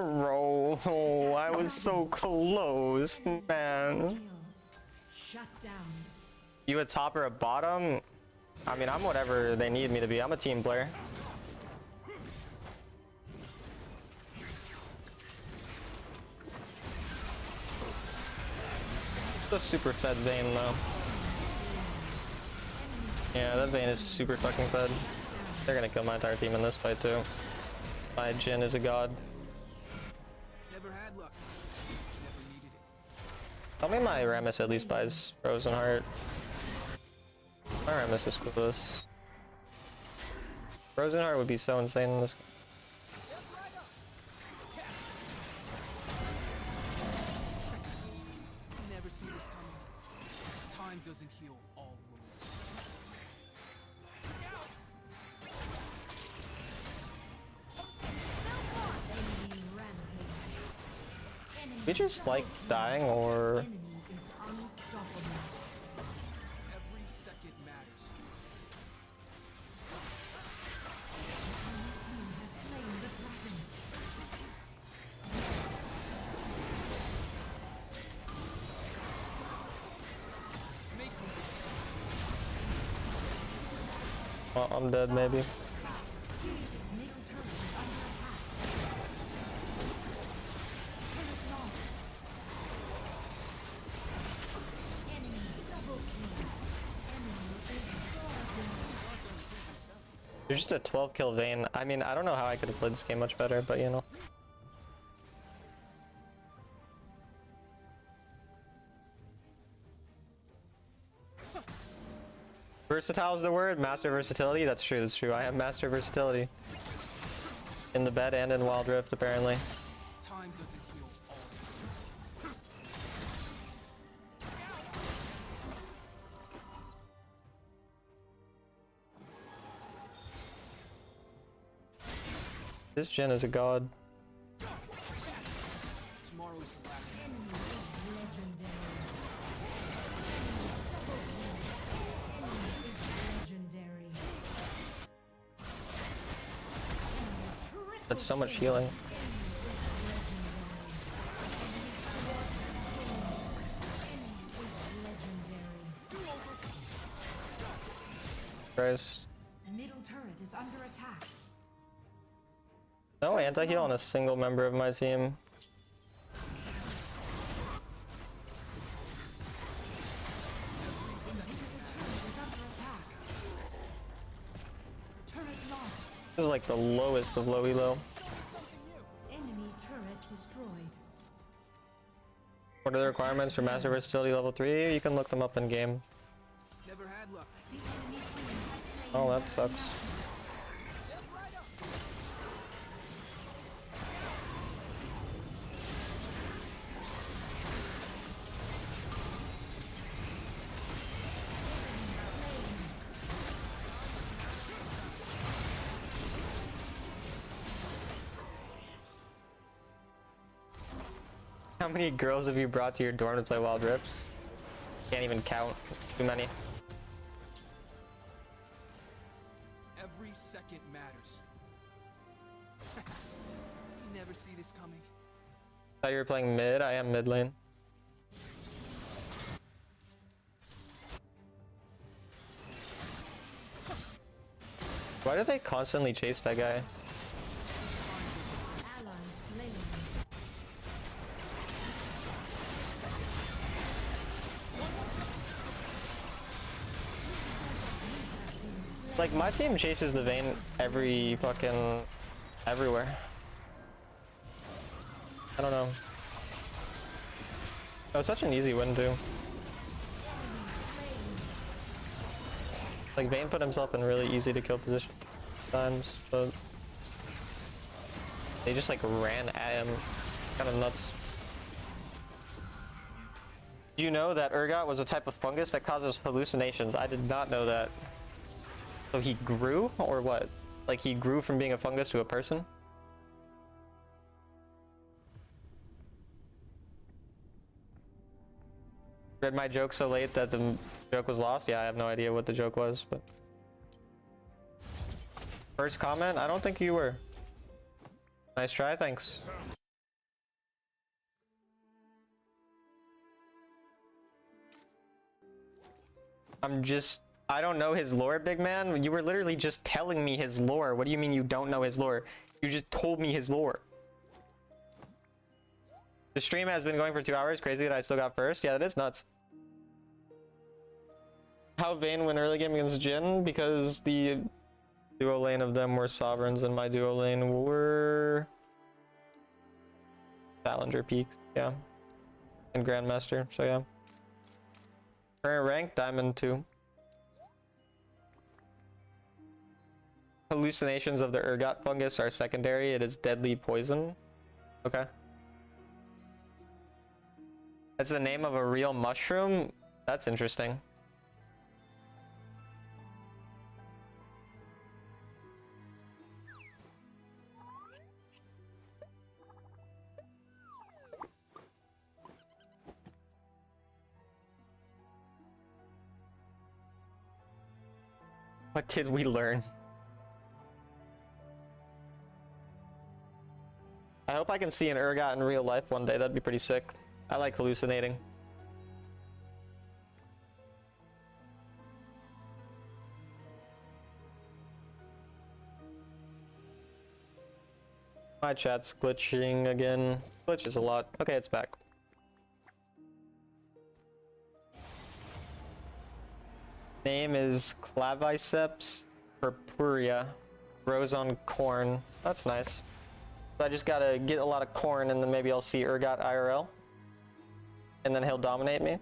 Bro, I was so close, man. Shut down. You a top or a bottom? I mean, I'm whatever they need me to be. I'm a team player. The super fed Vayne though. Yeah, that Vayne is super fucking fed. They're gonna kill my entire team in this fight too. My Jhin is a god. Never had luck. Never needed it. Tell me my Rammus at least buys Frozen Heart. My Rammus is close. Frozen Heart would be so insane in this. Never see this coming. Time doesn't heal all wounds. We just like dying or Every second matters. well, I'm dead maybe. There's just a 12 kill Vayne. I mean, I don't know how I could have played this game much better, but you know. Versatile is the word. Master versatility. That's true. That's true. I have master versatility in the bed and in Wild Rift apparently. Time doesn't heal all. This Jhin is a god. Tomorrow's the last. That's so much healing. Christ. Middle turret is under attack. No anti-heal on a single member of my team. This is like the lowest of low elo. Enemy turret destroyed. What are the requirements for Master Versatility level 3? You can look them up in game. Never had luck. Oh, that sucks. How many girls have you brought to your dorm to play Wild Rips? Can't even count. Too many. Every second matters. You never see this coming. Thought you were playing mid. I am mid lane. Why do they constantly chase that guy? Ally slain. Like, my team chases the Vayne every fucking... everywhere. I don't know. That was such an easy win, too. It's like, Vayne put himself in really easy to kill position times, but... they just, like, ran at him. Kind of nuts. Do you know that ergot was a type of fungus that causes hallucinations? I did not know that. So he grew, or what? Like he grew from being a fungus to a person? Read my joke so late that the joke was lost? Yeah, I have no idea what the joke was, but... First comment? I don't think you were. Nice try, thanks. I don't know his lore, big man. You were literally just telling me his lore. What do you mean you don't know his lore? You just told me his lore. The stream has been going for 2 hours. Crazy that I still got first. Yeah, that is nuts. How Vayne win early game against Jhin? Because the duo lane of them were sovereigns and my duo lane were... Challenger peaks, yeah. And Grandmaster, so yeah. Current rank, Diamond 2. Hallucinations of the ergot fungus are secondary. It is deadly poison. Okay. That's the name of a real mushroom? That's interesting. What did we learn? I hope I can see an ergot in real life one day. That'd be pretty sick. I like hallucinating. My chat's glitching again. Glitches a lot. Okay, it's back. Name is Claviceps purpurea. Grows on corn. That's nice. So I just gotta get a lot of corn and then maybe I'll see ergot IRL. And then he'll dominate me.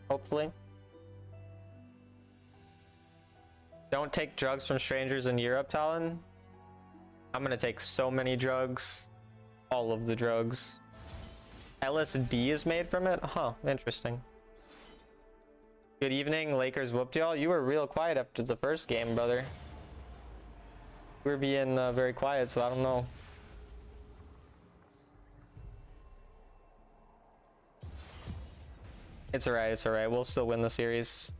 Hopefully. Don't take drugs from strangers in Europe, Talon. I'm gonna take so many drugs. All of the drugs. LSD is made from it? Huh, interesting. Good evening, Lakers whooped y'all. You were real quiet after the first game, brother. You were being very quiet, so I don't know. It's alright, it's alright. We'll still win the series.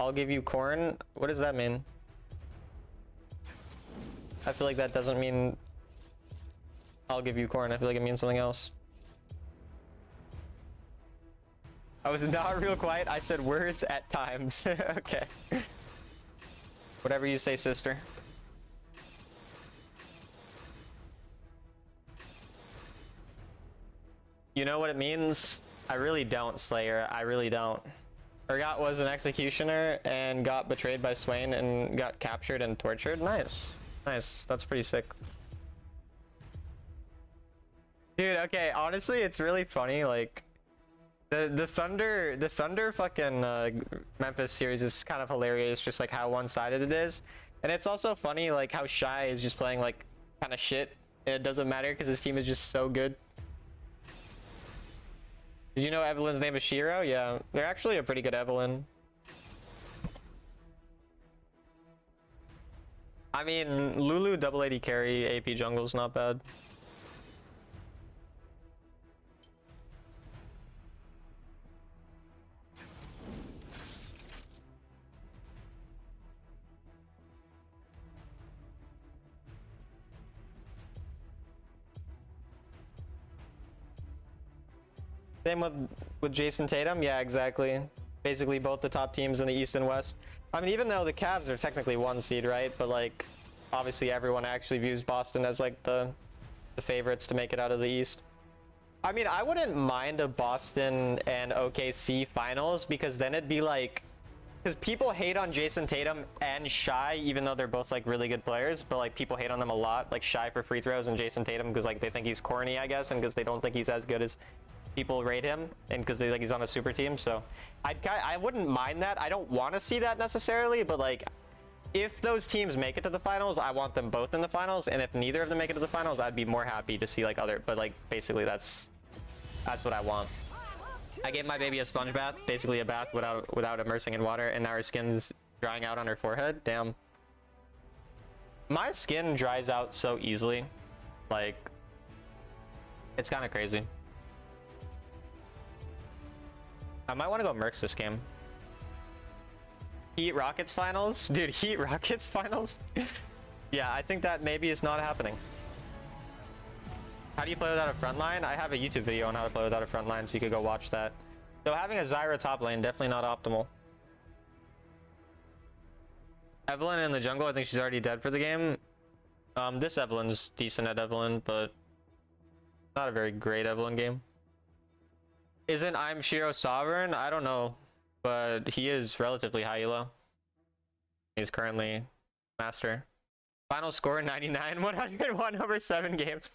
I'll give you corn. What does that mean? I feel like that doesn't mean I'll give you corn. I feel like it means something else. I was not real quiet. I said words at times. Okay. Whatever you say, sister. You know what it means? I really don't, Slayer. I really don't. Urgot was an executioner and got betrayed by Swain and got captured and tortured. Nice. Nice. That's pretty sick. Dude, okay, honestly, it's really funny, like the Thunder fucking Memphis series is kind of hilarious, just like how one-sided it is. And it's also funny like how Shy is just playing like kind of shit. And it doesn't matter because his team is just so good. Did you know Evelyn's name is Shiro? Yeah, they're actually a pretty good Evelyn. I mean, Lulu double AD carry AP jungle's not bad. Same with Jason Tatum. Yeah, exactly. Basically both the top teams in the East and West. I mean, even though the Cavs are technically 1 seed, right? But like, obviously everyone actually views Boston as like the favorites to make it out of the East. I mean, I wouldn't mind a Boston and OKC finals because then it'd be like, because people hate on Jason Tatum and Shy, even though they're both like really good players, but like people hate on them a lot, like Shy for free throws and Jason Tatum because like they think he's corny, I guess, and because they don't think he's as good as people rate him, and because they think he's on a super team. So I wouldn't mind that. I don't want to see that necessarily, but like if those teams make it to the finals, I want them both in the finals, and if neither of them make it to the finals, I'd be more happy to see like other, but like basically that's what I want. I gave my baby a sponge bath, basically a bath without immersing in water, and now her skin's drying out on her forehead. Damn. My skin dries out so easily, like it's kind of crazy. I might want to go Mercs this game. Heat Rockets finals? Dude, Heat Rockets finals? Yeah, I think that maybe is not happening. How do you play without a front line? I have a YouTube video on how to play without a front line, so you could go watch that. So having a Zyra top lane, definitely not optimal. Evelyn in the jungle, I think she's already dead for the game. This Evelyn's decent at Evelyn, but not a very great Evelyn game. Isn't I'm Shiro Sovereign? I don't know, but he is relatively high elo. He's currently master. Final score 99, 101 over 7 games.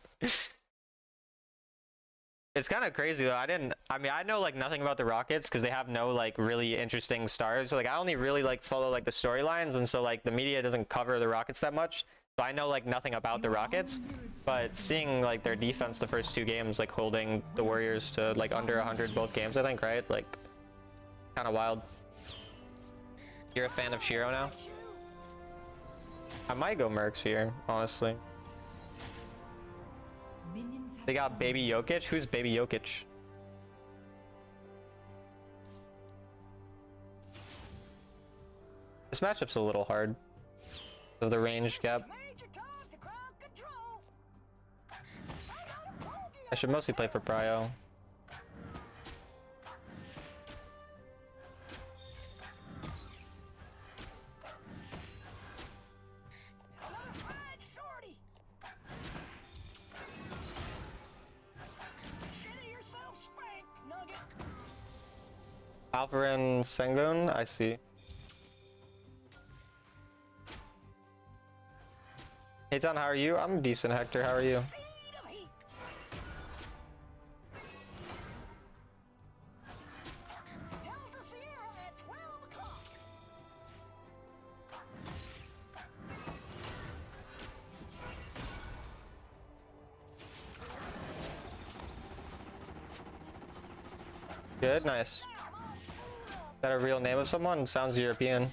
It's kind of crazy though. I mean, I know like nothing about the Rockets because they have no like really interesting stars. So like I only really like follow like the storylines, and so like the media doesn't cover the Rockets that much. So I know like nothing about the Rockets, but seeing like their defense the first 2 games, like holding the Warriors to like under 100 both games, I think, right? Like kind of wild. You're a fan of Shiro now? I might go Mercs here, honestly. They got Baby Jokic? Who's Baby Jokic? This matchup's a little hard. Of the range gap. I should mostly play for Prio. Alvarin Sengun, I see. Hey Don, how are you? I'm decent, Hector. How are you? Good, nice. Is that a real name of someone? Sounds European.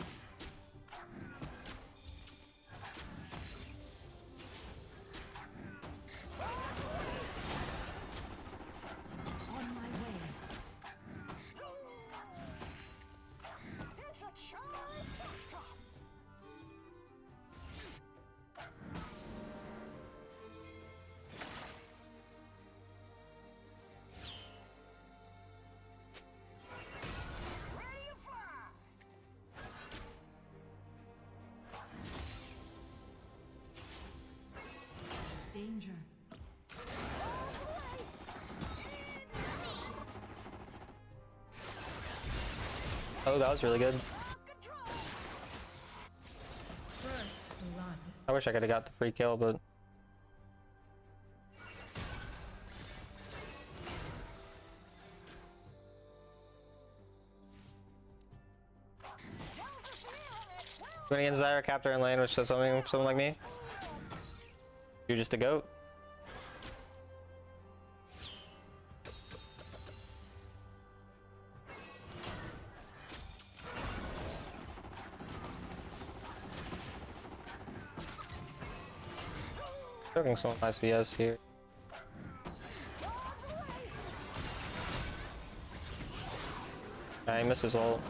On my way. It's a charge! danger. Oh, that was really good. First blood. I wish I could have got the free kill, but when against Zyra, captor in lane, which says something like me. You're just a goat. Looking so nice yes here. He misses ult.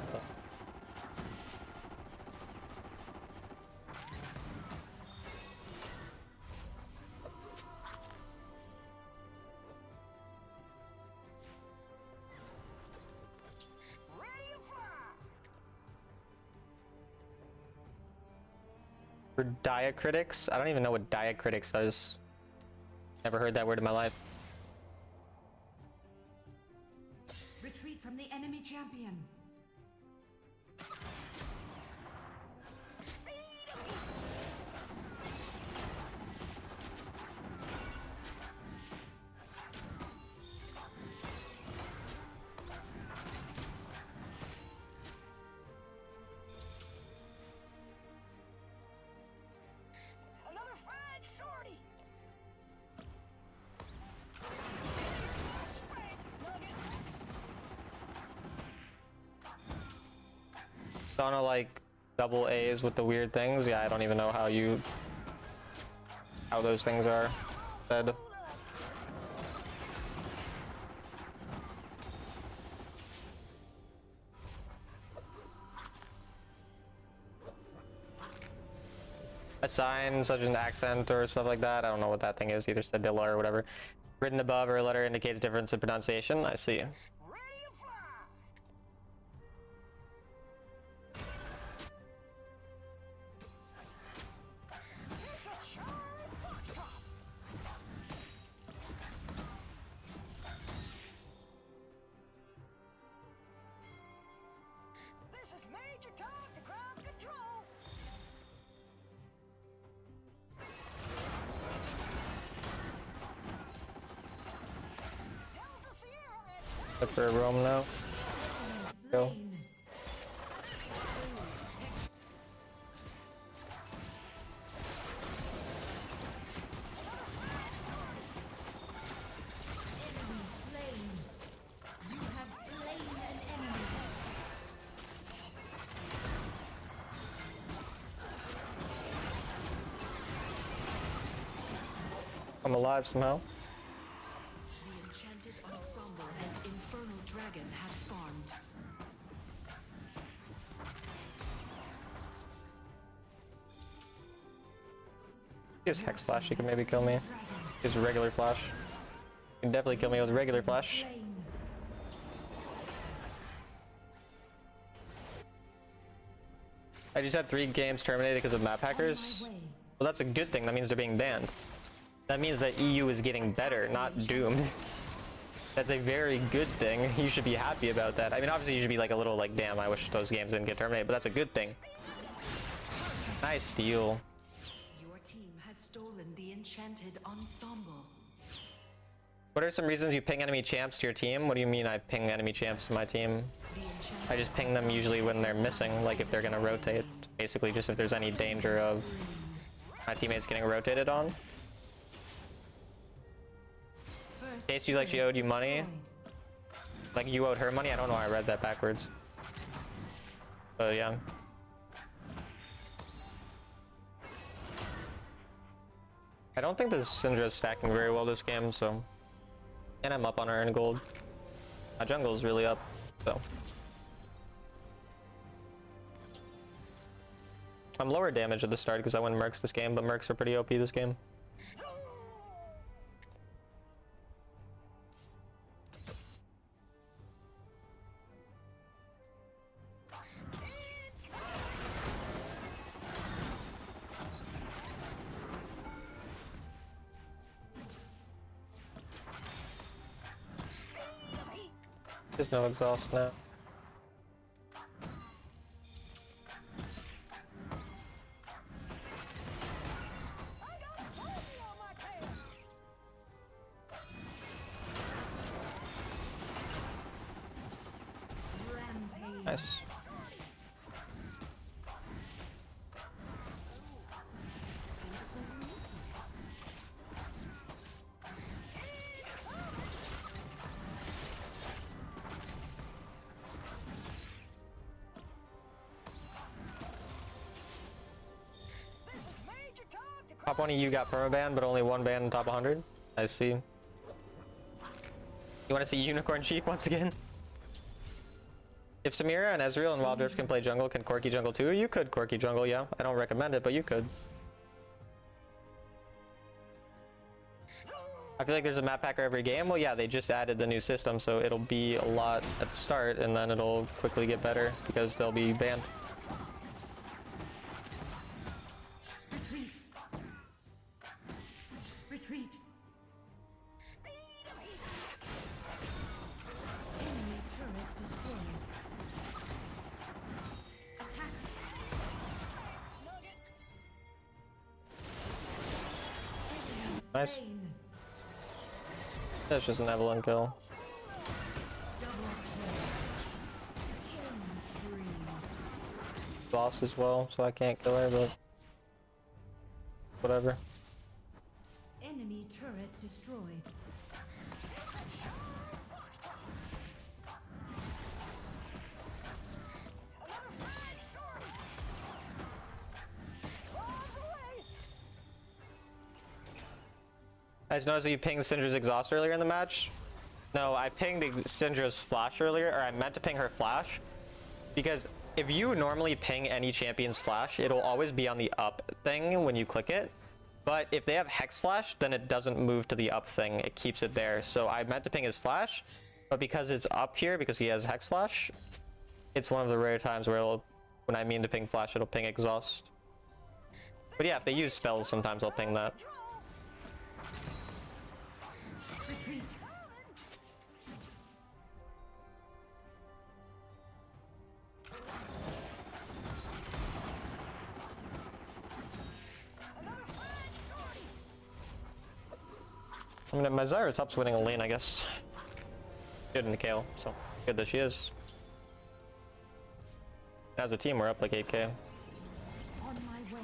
For diacritics? I don't even know what diacritics is. Never heard that word in my life. Retreat from the enemy champion. Another fine sortie. Donna like double A's with the weird things. Yeah, I don't even know how those things are said. A sign such as an accent or stuff like that. I don't know what that thing is, either Sedilla or whatever. Written above or a letter indicates difference in pronunciation. I see. Ready to fly. It's a Charlie Foxtrot. This is Major Tom to ground control. Delta Sierra and Look for a roam now. Go. Slain. Enemy slain. You have slain an enemy. I'm alive somehow. The enchanted ensemble and infernal dragon have spawned. Use Hex Flash, he can maybe kill me. Use regular Flash. You can definitely kill me with regular Flash. Slain. I just had 3 games terminated because of map hackers. On my way. Well, that's a good thing. That means they're being banned. That means that EU is getting better, not doomed. That's a very good thing. You should be happy about that. I mean, obviously you should be like a little like, damn, I wish those games didn't get terminated, but that's a good thing. Nice steal. Your team has stolen the enchanted ensemble. What are some reasons you ping enemy champs to your team? What do you mean I ping enemy champs to my team? The enchanted I just ping them usually when they're missing, like if they're gonna rotate. Basically just if there's any danger of my teammates getting rotated on. First In case you like she owed you money, destroyed. like you owed her money. I don't know why I read that backwards. But yeah. I don't think this Syndra is stacking very well this game, so. And I'm up on her in gold. My jungle is really up, so. I'm lower damage at the start because I went Mercs this game, but Mercs are pretty OP this game. There's no exhaust now. I got a trophy on my tail. Rampage. Nice. This is Major Tom to Top 1 of you got permaban, but only one ban in top 100. I see. You want to see Unicorn Sheep once again? If Samira and Ezreal and Wild Rift can play jungle, can Corki jungle too? You could Corki jungle, yeah. I don't recommend it, but you could. I feel like there's a map packer every game. Well, yeah, they just added the new system, so it'll be a lot at the start, and then it'll quickly get better because they'll be banned. Retreat. Retreat. Enemy turret destroyed. Attack. Nice. Slain. That's just an Evelyn kill. Double kill. Killing spree. Boss as well, so I can't kill her, but whatever. Enemy turret destroyed. I just noticed that you pinged Syndra's exhaust earlier in the match. No, I pinged Syndra's flash earlier, or I meant to ping her flash. Because if you normally ping any champion's flash, it'll always be on the up thing when you click it. But if they have Hex Flash, then it doesn't move to the up thing. It keeps it there. So I meant to ping his flash, but because it's up here, because he has Hex Flash, it's one of the rare times where it'll, when I mean to ping flash, it'll ping exhaust. But yeah, if they use spells, sometimes I'll ping that. Retreat. I mean, my Zyra top's winning a lane, I guess. Good in the KO, so good that she is. As a team, we're up like 8k. On my way.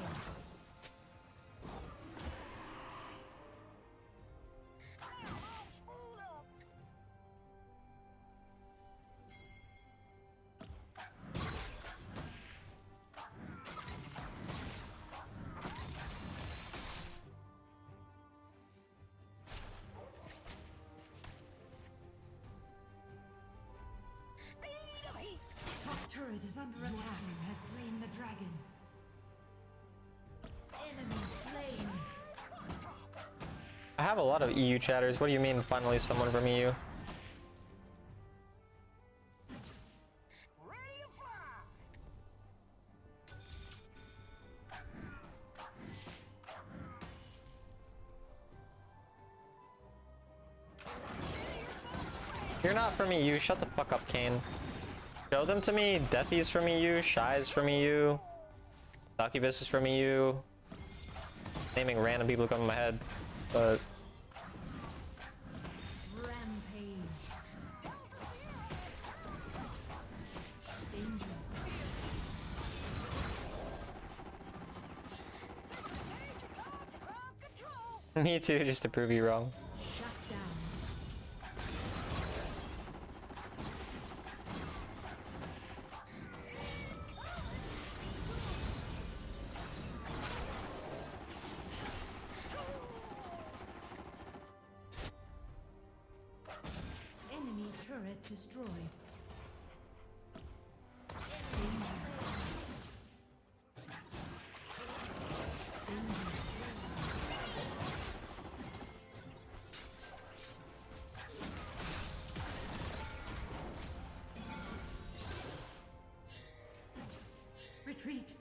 Top turret is under attack. Your team has slain the dragon. Enemy slain. I have a lot of EU chatters. What do you mean, finally someone from EU? ready to fly. You're not from EU. Shut the fuck up, Kane. Show them to me. Deathy's from EU. Shy's from EU. Succubus is from EU. Naming random people who come in my head. But Rampage. Danger. me too, just to prove you wrong. Shut down. Enemy turret destroyed. Danger. Danger. Retreat.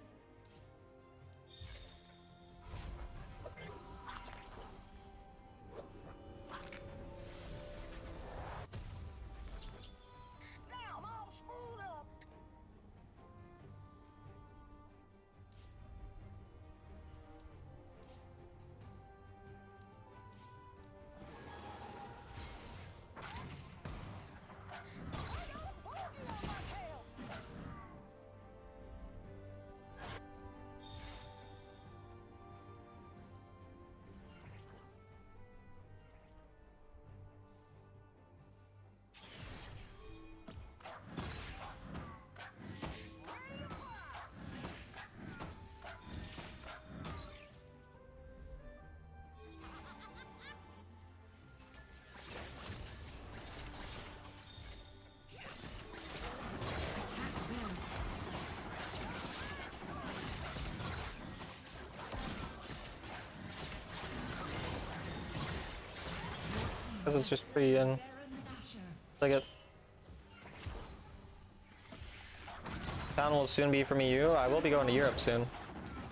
Because it's just free and like it. Town will soon be from EU. I will be going to Europe soon.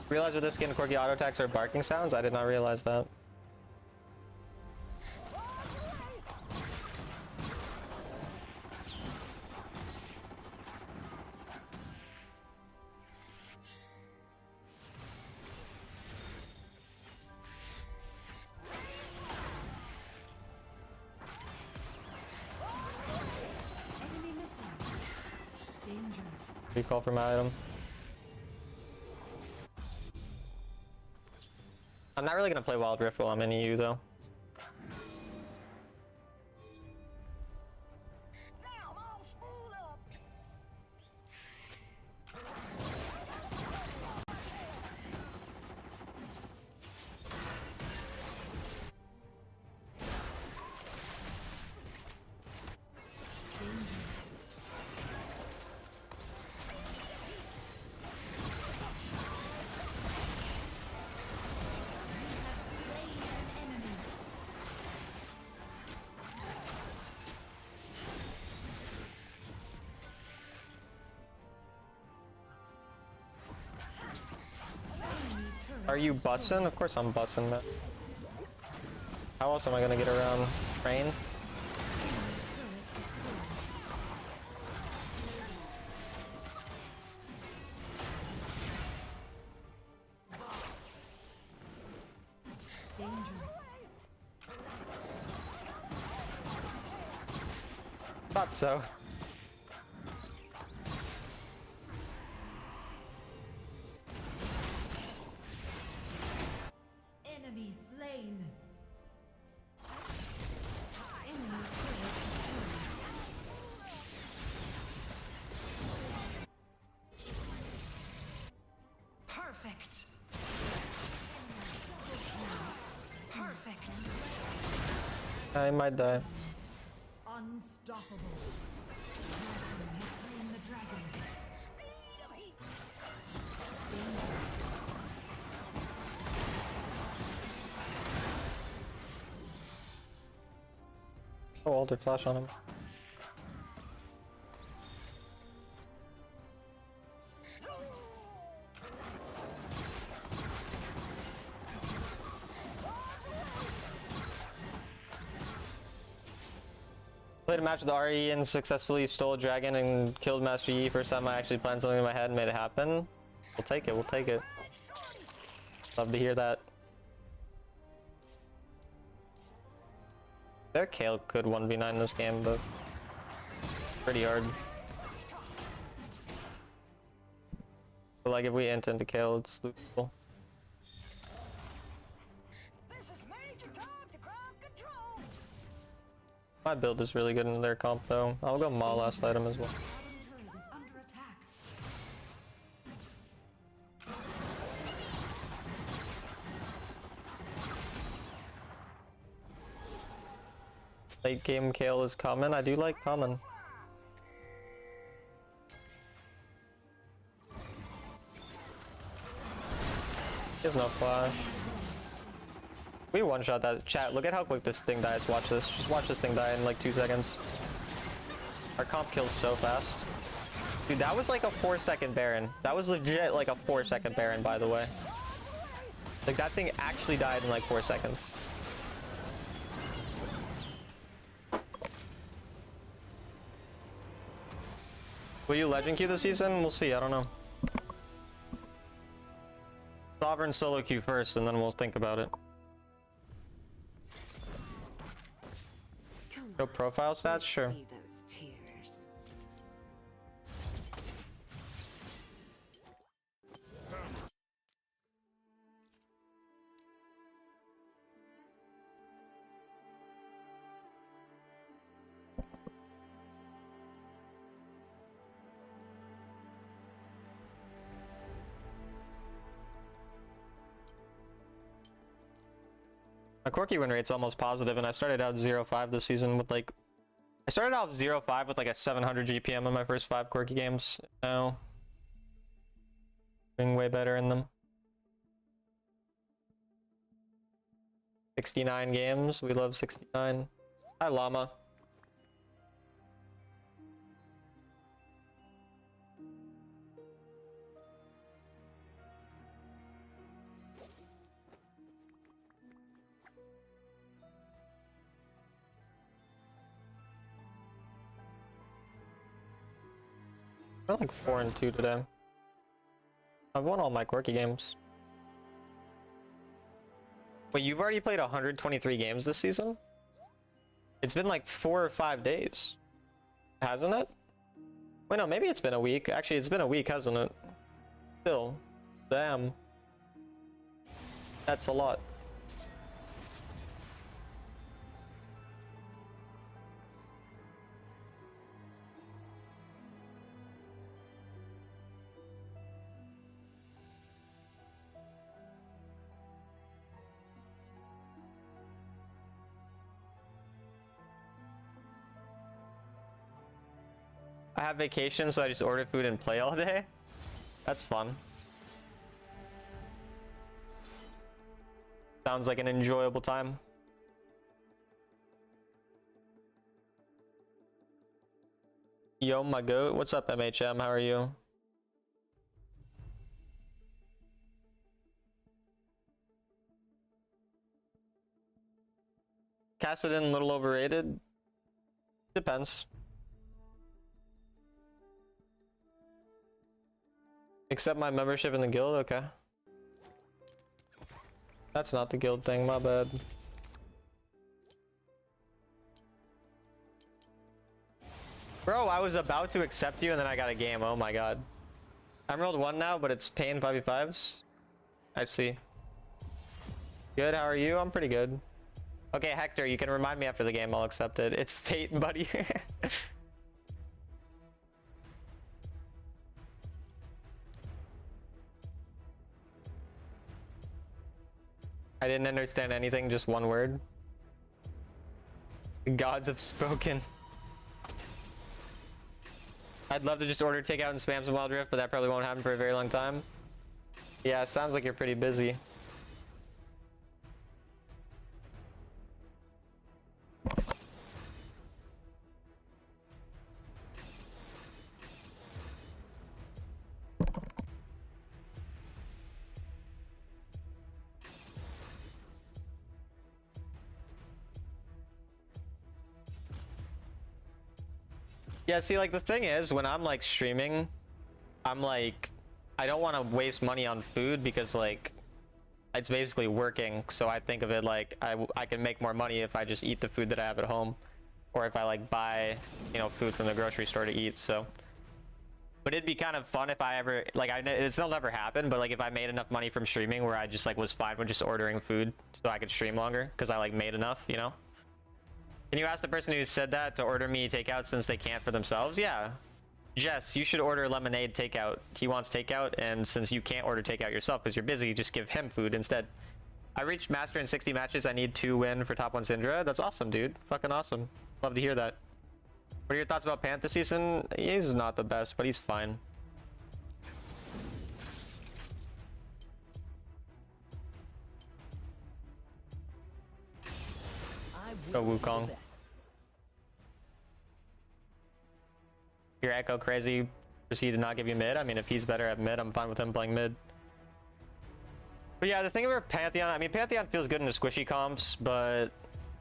Realize with this skin, quirky auto attacks are barking sounds? I did not realize that. Enemy missing. Danger. Recall from my item. I'm not really gonna play Wild Rift while I'm in EU though. Now I'm all spooled up. Are you bussin'? Of course I'm bussin', man. How else am I gonna get around rain? Thought so. Enemy slain. Enemy turret destroyed. Perfect. Perfect. I might die. Unstoppable. Your team has slain the dragon. Oh, altered flash on him. Played a match with RE and successfully stole a dragon and killed Master Yi. First time I actually planned something in my head and made it happen. We'll take it, we'll take it. Love to hear that. Their Kale could 1v9 this game, but pretty hard. But like if we int into Kale, it's losable. This is Major Tom to ground control. My build is really good in their comp though. I'll go Maul last item as well. Bottom turret is under attack. Late game Kale is common. I do like common. There's no flash. We one-shot that. Chat, look at how quick this thing dies. Watch this. Just watch this thing die in like 2 seconds. Our comp kills so fast. Dude, that was like a 4-second Baron. That was legit like a 4-second Baron, by the way. Like that thing actually died in like 4 seconds. Will you legend queue this season? We'll see, I don't know. Sovereign solo queue first and then we'll think about it. Go profile stats? Sure. See those tears. My Corki win rate's almost positive, and I started out 0-5 this season with like... I started out 0-5 with like a 700 GPM in my first 5 Corki games. Now, doing way better in them. 69 games, we love 69. Hi, llama. We're like 4-2 today. I've won all my quirky games. Wait, you've already played 123 games this season? It's been like 4 or 5 days, hasn't it? Wait, no, maybe it's been a week. Actually, it's been a week, hasn't it? Still, damn. That's a lot. I have vacation, so I just order food and play all day. That's fun. Sounds like an enjoyable time. Yo, my goat. What's up, MHM? How are you? Cassidin, a little overrated. Depends. Accept my membership in the guild? Okay. That's not the guild thing, my bad. Bro, I was about to accept you and then I got a game. Oh my god. Emerald 1 now, but it's paying 5v5s. I see. Good, how are you? I'm pretty good. Okay, Hector, you can remind me after the game. I'll accept it. It's fate, buddy. I didn't understand anything, just one word. The gods have spoken. I'd love to just order takeout and spam some Wild Rift, but that probably won't happen for a very long time. Yeah, it sounds like you're pretty busy. Yeah, see, like, the thing is, when I'm, like, streaming, I'm, like, I don't want to waste money on food because, like, it's basically working, so I think of it like I can make more money if I just eat the food that I have at home, or if I, like, buy, you know, food from the grocery store to eat, so. But it'd be kind of fun if I ever, like, it'll never happen, but, like, if I made enough money from streaming where I just, like, was fine with just ordering food so I could stream longer, because I, like, made enough, you know? Can you ask the person who said that to order me takeout since they can't for themselves? Yeah. Jess, you should order lemonade takeout. He wants takeout, and since you can't order takeout yourself because you're busy, just give him food instead. I reached master in 60 matches. I need 2 win for top 1 Syndra. That's awesome, dude. Fucking awesome. Love to hear that. What are your thoughts about Panta season? He's not the best, but he's fine. Go Wukong. Your Echo crazy proceed to not give you mid. I mean, if he's better at mid, I'm fine with him playing mid. But yeah, the thing about Pantheon, I mean, Pantheon feels good in the squishy comps, but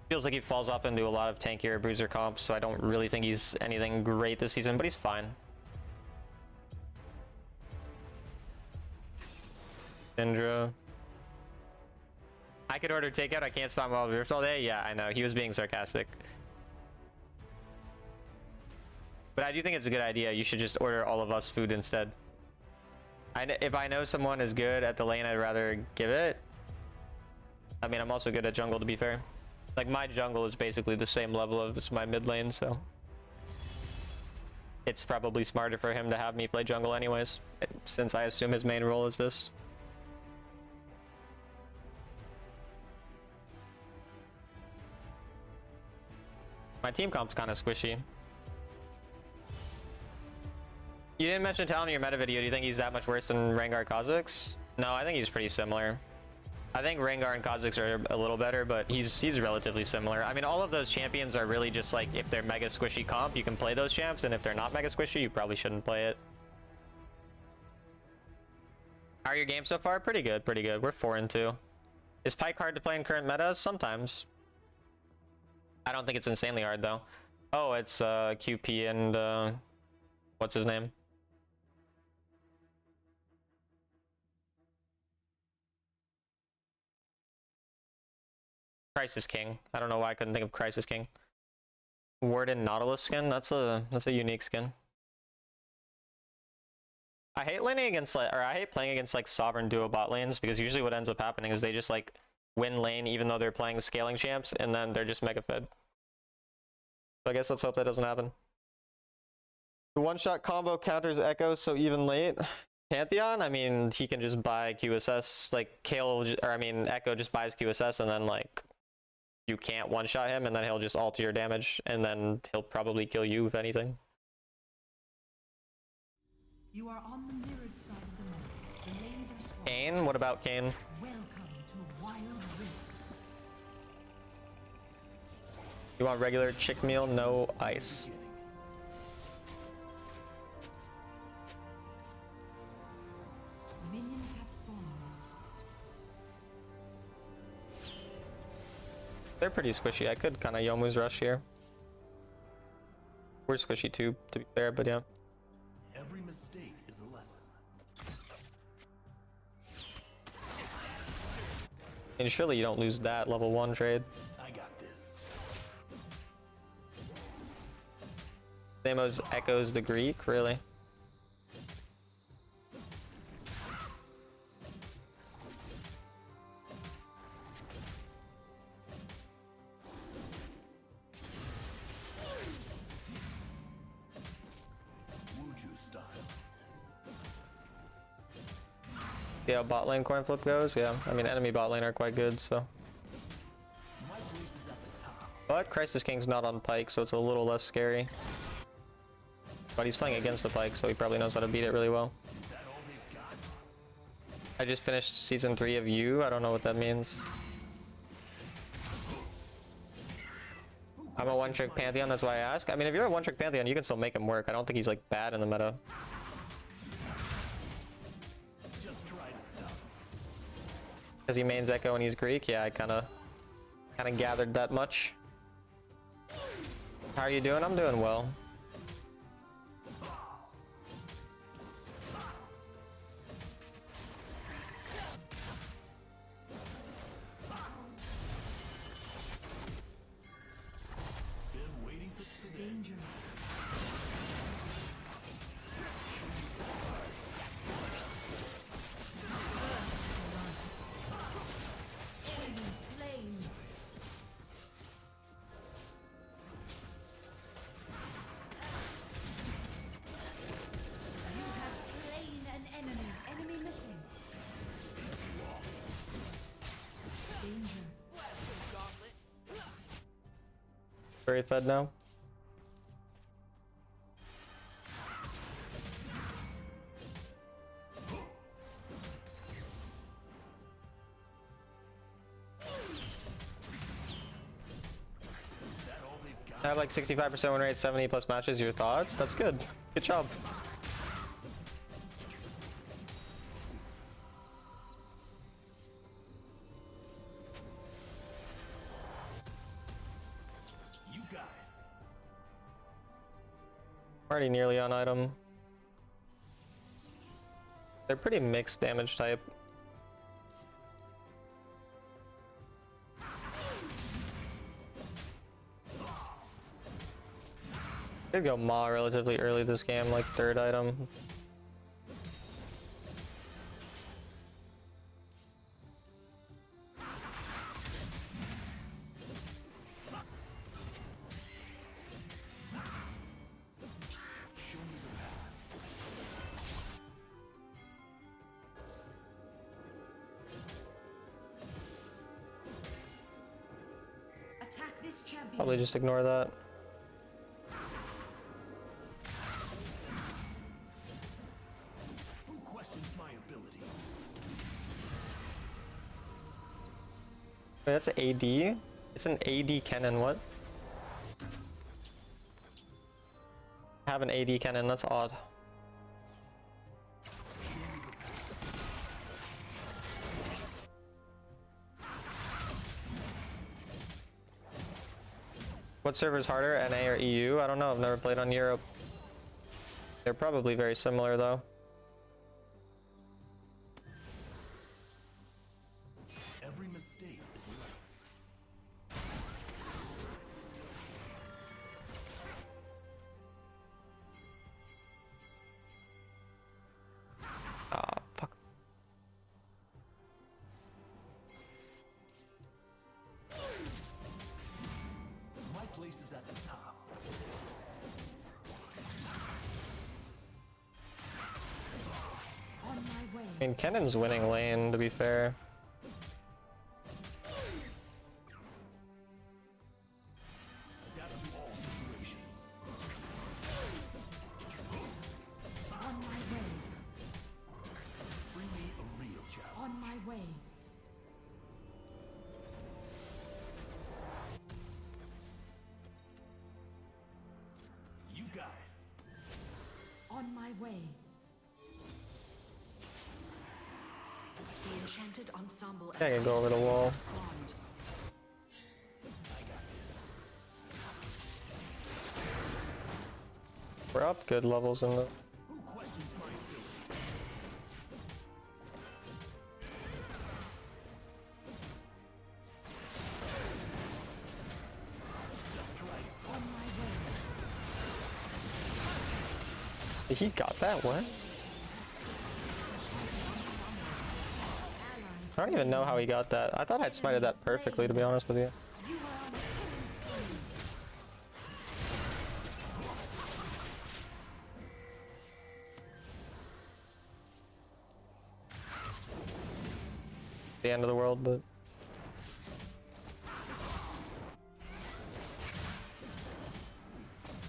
feels like he falls off into a lot of tankier bruiser comps, so I don't really think he's anything great this season, but he's fine. Syndra. I could order takeout, I can't spam Wild Rift all day? Yeah, I know, he was being sarcastic. But I do think it's a good idea. You should just order all of us food instead. If I know someone is good at the lane, I'd rather give it. I mean, I'm also good at jungle, to be fair. Like, my jungle is basically the same level as my mid lane, so it's probably smarter for him to have me play jungle anyways, since I assume his main role is this. My team comp's kind of squishy. You didn't mention Talon in your meta video. Do you think he's that much worse than Rengar Kha'Zix? No, I think he's pretty similar. I think Rengar and Kha'Zix are a little better, but he's relatively similar. I mean, all of those champions are really just like, if they're mega squishy comp, you can play those champs, and if they're not mega squishy, you probably shouldn't play it. How are your games so far? Pretty good, pretty good. We're 4-2. Is Pyke hard to play in current meta? Sometimes. I don't think it's insanely hard, though. Oh, it's QP and what's his name? Crisis King. I don't know why I couldn't think of Crisis King. Warden Nautilus skin. That's a unique skin. I hate laning against like, or I hate playing against like sovereign duo bot lanes, because usually what ends up happening is they just like win lane even though they're playing scaling champs, and then they're just mega fed. So I guess let's hope that doesn't happen. The one-shot combo counters Echo so even late. Pantheon, I mean, he can just buy QSS, like Kale, or I mean, Echo just buys QSS, and then like you can't one-shot him, and then he'll just alter your damage, and then he'll probably kill you if anything. You are on the mirrored side of the map. The lanes are swamped. Kayn? What about Kayn? Welcome to Wild Rift. You want regular chick meal, no ice. Minions have spawned. They're pretty squishy. I could kind of Yomu's rush here. We're squishy too, to be fair, but yeah. Every mistake is a lesson. And surely you don't lose that level 1 trade. I got this. Same as Echoes the Greek, really. Yeah, bot lane coin flip goes. Yeah, I mean, enemy bot lane are quite good, so. But Crisis King's not on Pyke, so it's a little less scary. But he's playing against a Pyke, so he probably knows how to beat it really well. I just finished season 3 of You. I don't know what that means. I'm a one-trick Pantheon, that's why I ask. I mean, if you're a one-trick Pantheon, you can still make him work. I don't think he's like bad in the meta. Because he mains Echo and he's Greek, yeah, I kind of gathered that much. How are you doing? I'm doing well. Danger. Very fed now. I have like 65% win rate, 70 plus matches. Your thoughts? That's good. Good job. Already nearly on item. They're pretty mixed damage type. Could go Ma relatively early this game, like 3rd item. Attack this champion. Probably just ignore that. Wait, that's AD? It's an AD cannon, what? I have an AD cannon, that's odd. What server's harder, NA or EU? I don't know, I've never played on Europe. They're probably very similar though. Every mistake is a lesson. Ah, fuck. My place is at the top. On my way. I mean, Kennon's winning lane, to be fair. Adapt to all situations. On my way. Bring me a real challenge. On my way. You got it. On my way. The enchanted ensemble Yeah, I can go over the wall. spawned. We're up good levels in the... Who questions my abilities? On my way. He got that, what? I don't even know how he got that. I thought I'd smited that perfectly, to be honest with you. You are on a killing spree. The end of the world, but...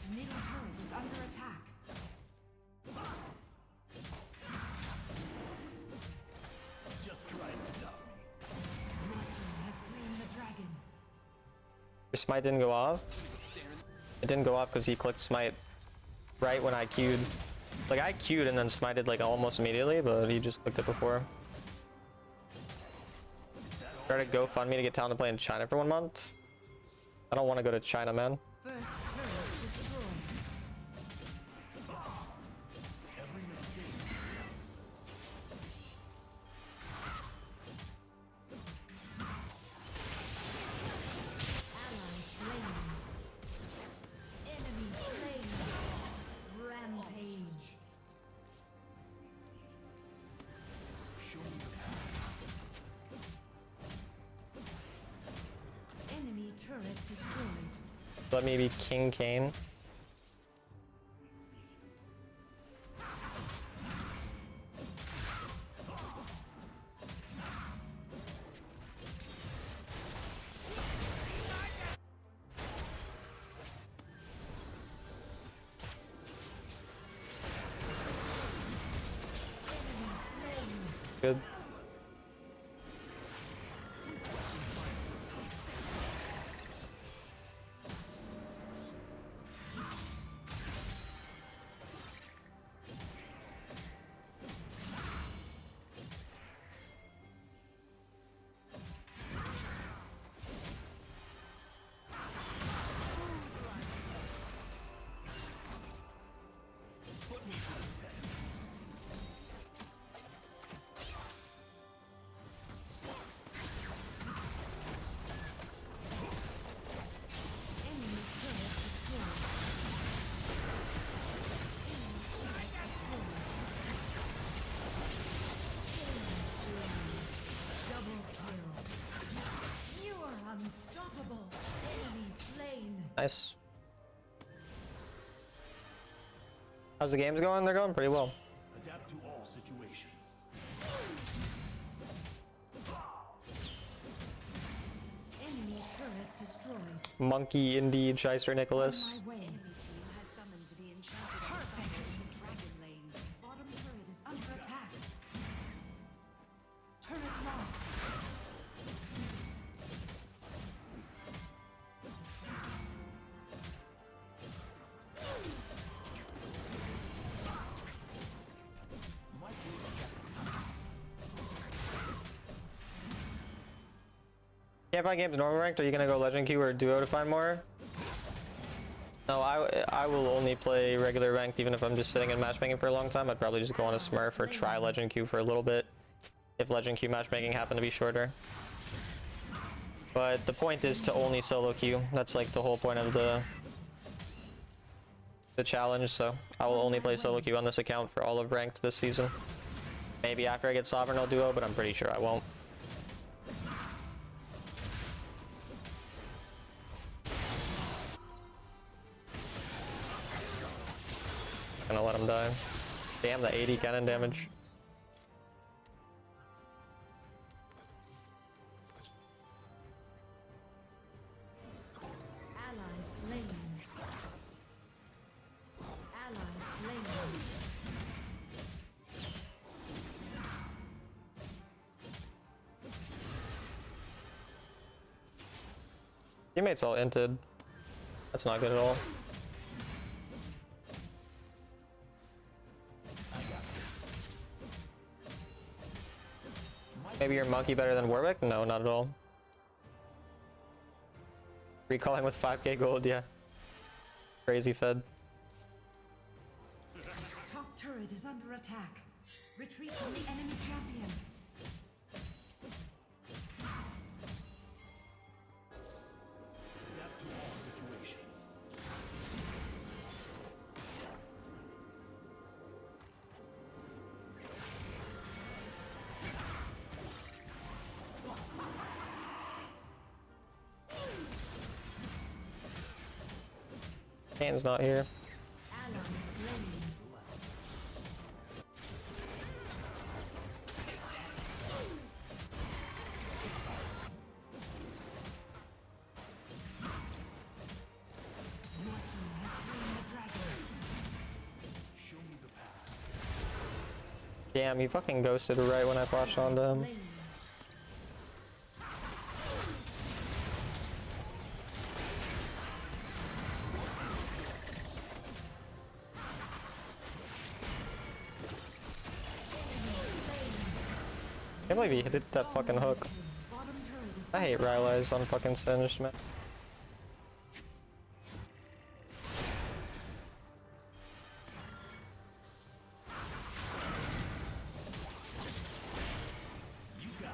Middle turret is under attack. Just try and stop me. Your team has slain the dragon. Your smite didn't go off? It didn't go off because he clicked smite right when I queued. Like, I queued and then smited like almost immediately, but he just clicked it before. Started GoFundMe to get talent to play in China for 1 month. I don't want to go to China, man. First turret destroyed. Every mistake is a lesson. Ally slain. Enemy slain. Rampage. Show me the path. Enemy turret destroyed. Let me be King Kane. Good. Put me to the test. Enemy turret destroyed. Double kill. You are unstoppable. Enemy slain. Nice. How's the games going? They're going pretty well. Adapt to all situations. Enemy turret destroyed. Monkey indeed, Shyster Nicholas. On my way. Enemy team has summoned the enchanted ensemble in dragon lane. Bottom turret is under attack. Turret lost. Can't find games normal ranked? Are you gonna go legend queue or duo to find more? No, I will only play regular ranked even if I'm just sitting in matchmaking for a long time. I'd probably just go on a smurf or try legend queue for a little bit if legend queue matchmaking happened to be shorter. But the point is to only solo queue. That's like the whole point of the challenge, so I will only play solo queue on this account for all of ranked this season. Maybe after I get sovereign I'll duo, but I'm pretty sure I won't. Gonna let him die. Damn, the 80 cannon damage. Ally slain. Ally slain. Teammates all inted. That's not good at all. Maybe you're monkey better than Warwick? No, not at all. Recalling with 5k gold, yeah. Crazy fed. Top turret is under attack. Retreat from the enemy champion. Adapt to all situations. Kane's not here. Ally slain. Your team has slain the dragon. Show me the path. Damn, he fucking ghosted right when I flashed onto him. Slain. I can't believe he hit that fucking hook. Bottom turret is I hate Rylai's on fucking Singed, man. You got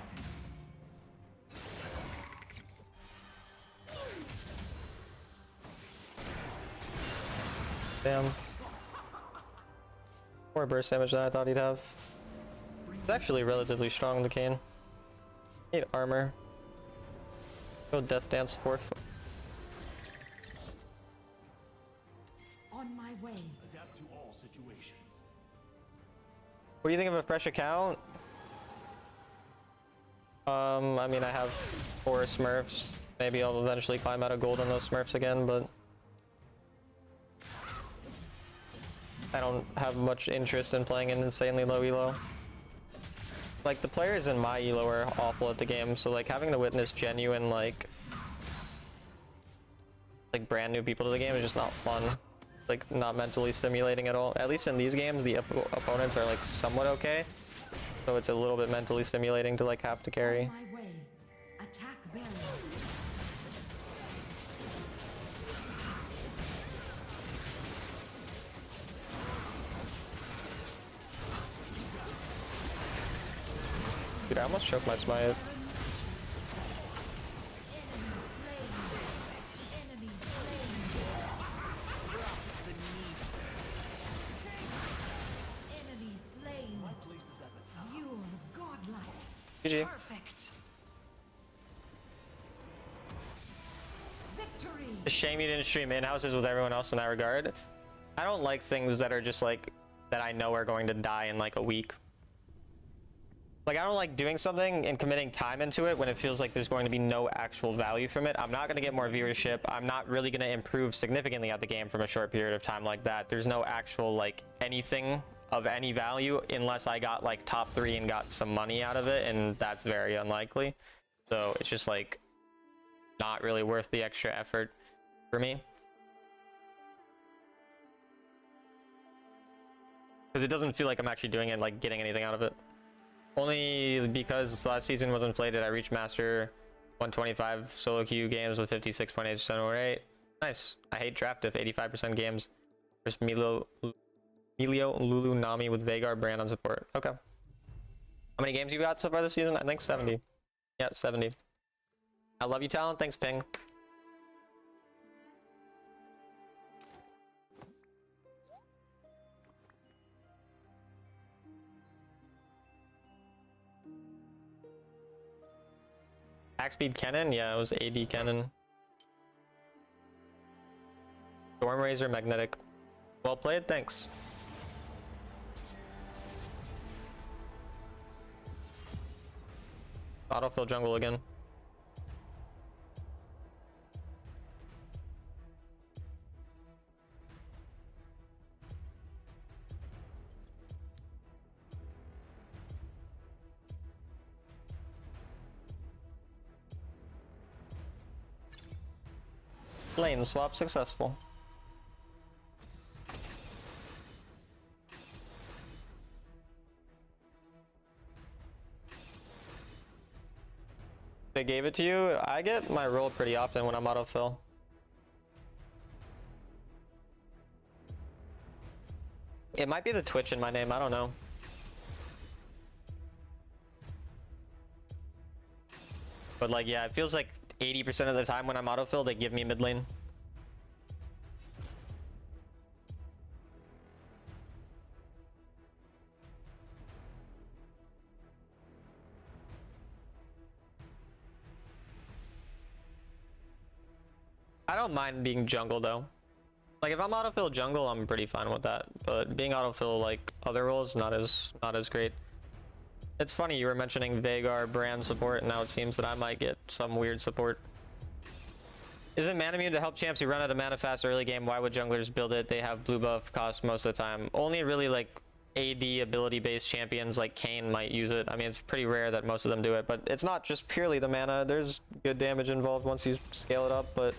it. Damn. More burst damage than I thought he'd have. He's actually relatively strong, the Kane. Need armor. Go Death Dance fourth. on my way. Adapt to all situations. What do you think of a fresh account? I mean, I have 4 Smurfs. Maybe I'll eventually climb out of gold on those Smurfs again, but I don't have much interest in playing an insanely low elo. Like, the players in my elo are awful at the game, so like having to witness genuine like brand new people to the game is just not fun. Like, not mentally stimulating at all. At least in these games, the opponents are like somewhat okay, so it's a little bit mentally stimulating to like have to carry. On my way. Attack barrier. Dude, I almost choked my smite. Enemy slain. Enemy slain. My place is at the top. You're godlike. GG. Perfect. Victory. It's a shame you didn't stream in-houses with everyone else in that regard. I don't like things that are just like, that I know are going to die in like a week. Like, I don't like doing something and committing time into it when it feels like there's going to be no actual value from it. I'm not going to get more viewership. I'm not really going to improve significantly at the game from a short period of time like that. There's no actual, like, anything of any value unless I got, like, top 3 and got some money out of it, and that's very unlikely. So it's just, like, not really worth the extra effort for me. Because it doesn't feel like I'm actually doing it, like, getting anything out of it. Only because last season was inflated, I reached Master 125 solo queue games with 56.8% win rate. Nice. I hate draft if 85% games. There's Milio Lulu Nami with Vagar brand on support. Okay. How many games you got so far this season? I think 70. Yeah, 70. I love you, Talon. Thanks, Ping. Attack speed Kennen? Yeah, it was AD Kennen. Storm Razor Magnetic. Well played, thanks. Autofill jungle again. Lane swap successful. They gave it to you. I get my roll pretty often when I'm autofill. It might be the Twitch in my name, I don't know. But like, yeah, it feels like 80% of the time when I'm autofill, they give me mid lane. I don't mind being jungle though. Like if I'm autofill jungle, I'm pretty fine with that. But being autofill like other roles, not as great. It's funny you were mentioning Vagar brand support, and now it seems that I might get some weird support. Isn't mana immune to help champs who run out of mana fast early game? Why would junglers build it? They have blue buff cost most of the time. Only really like AD ability based champions like Kayn might use it. I mean, it's pretty rare that most of them do it, but it's not just purely the mana. There's good damage involved once you scale it up, but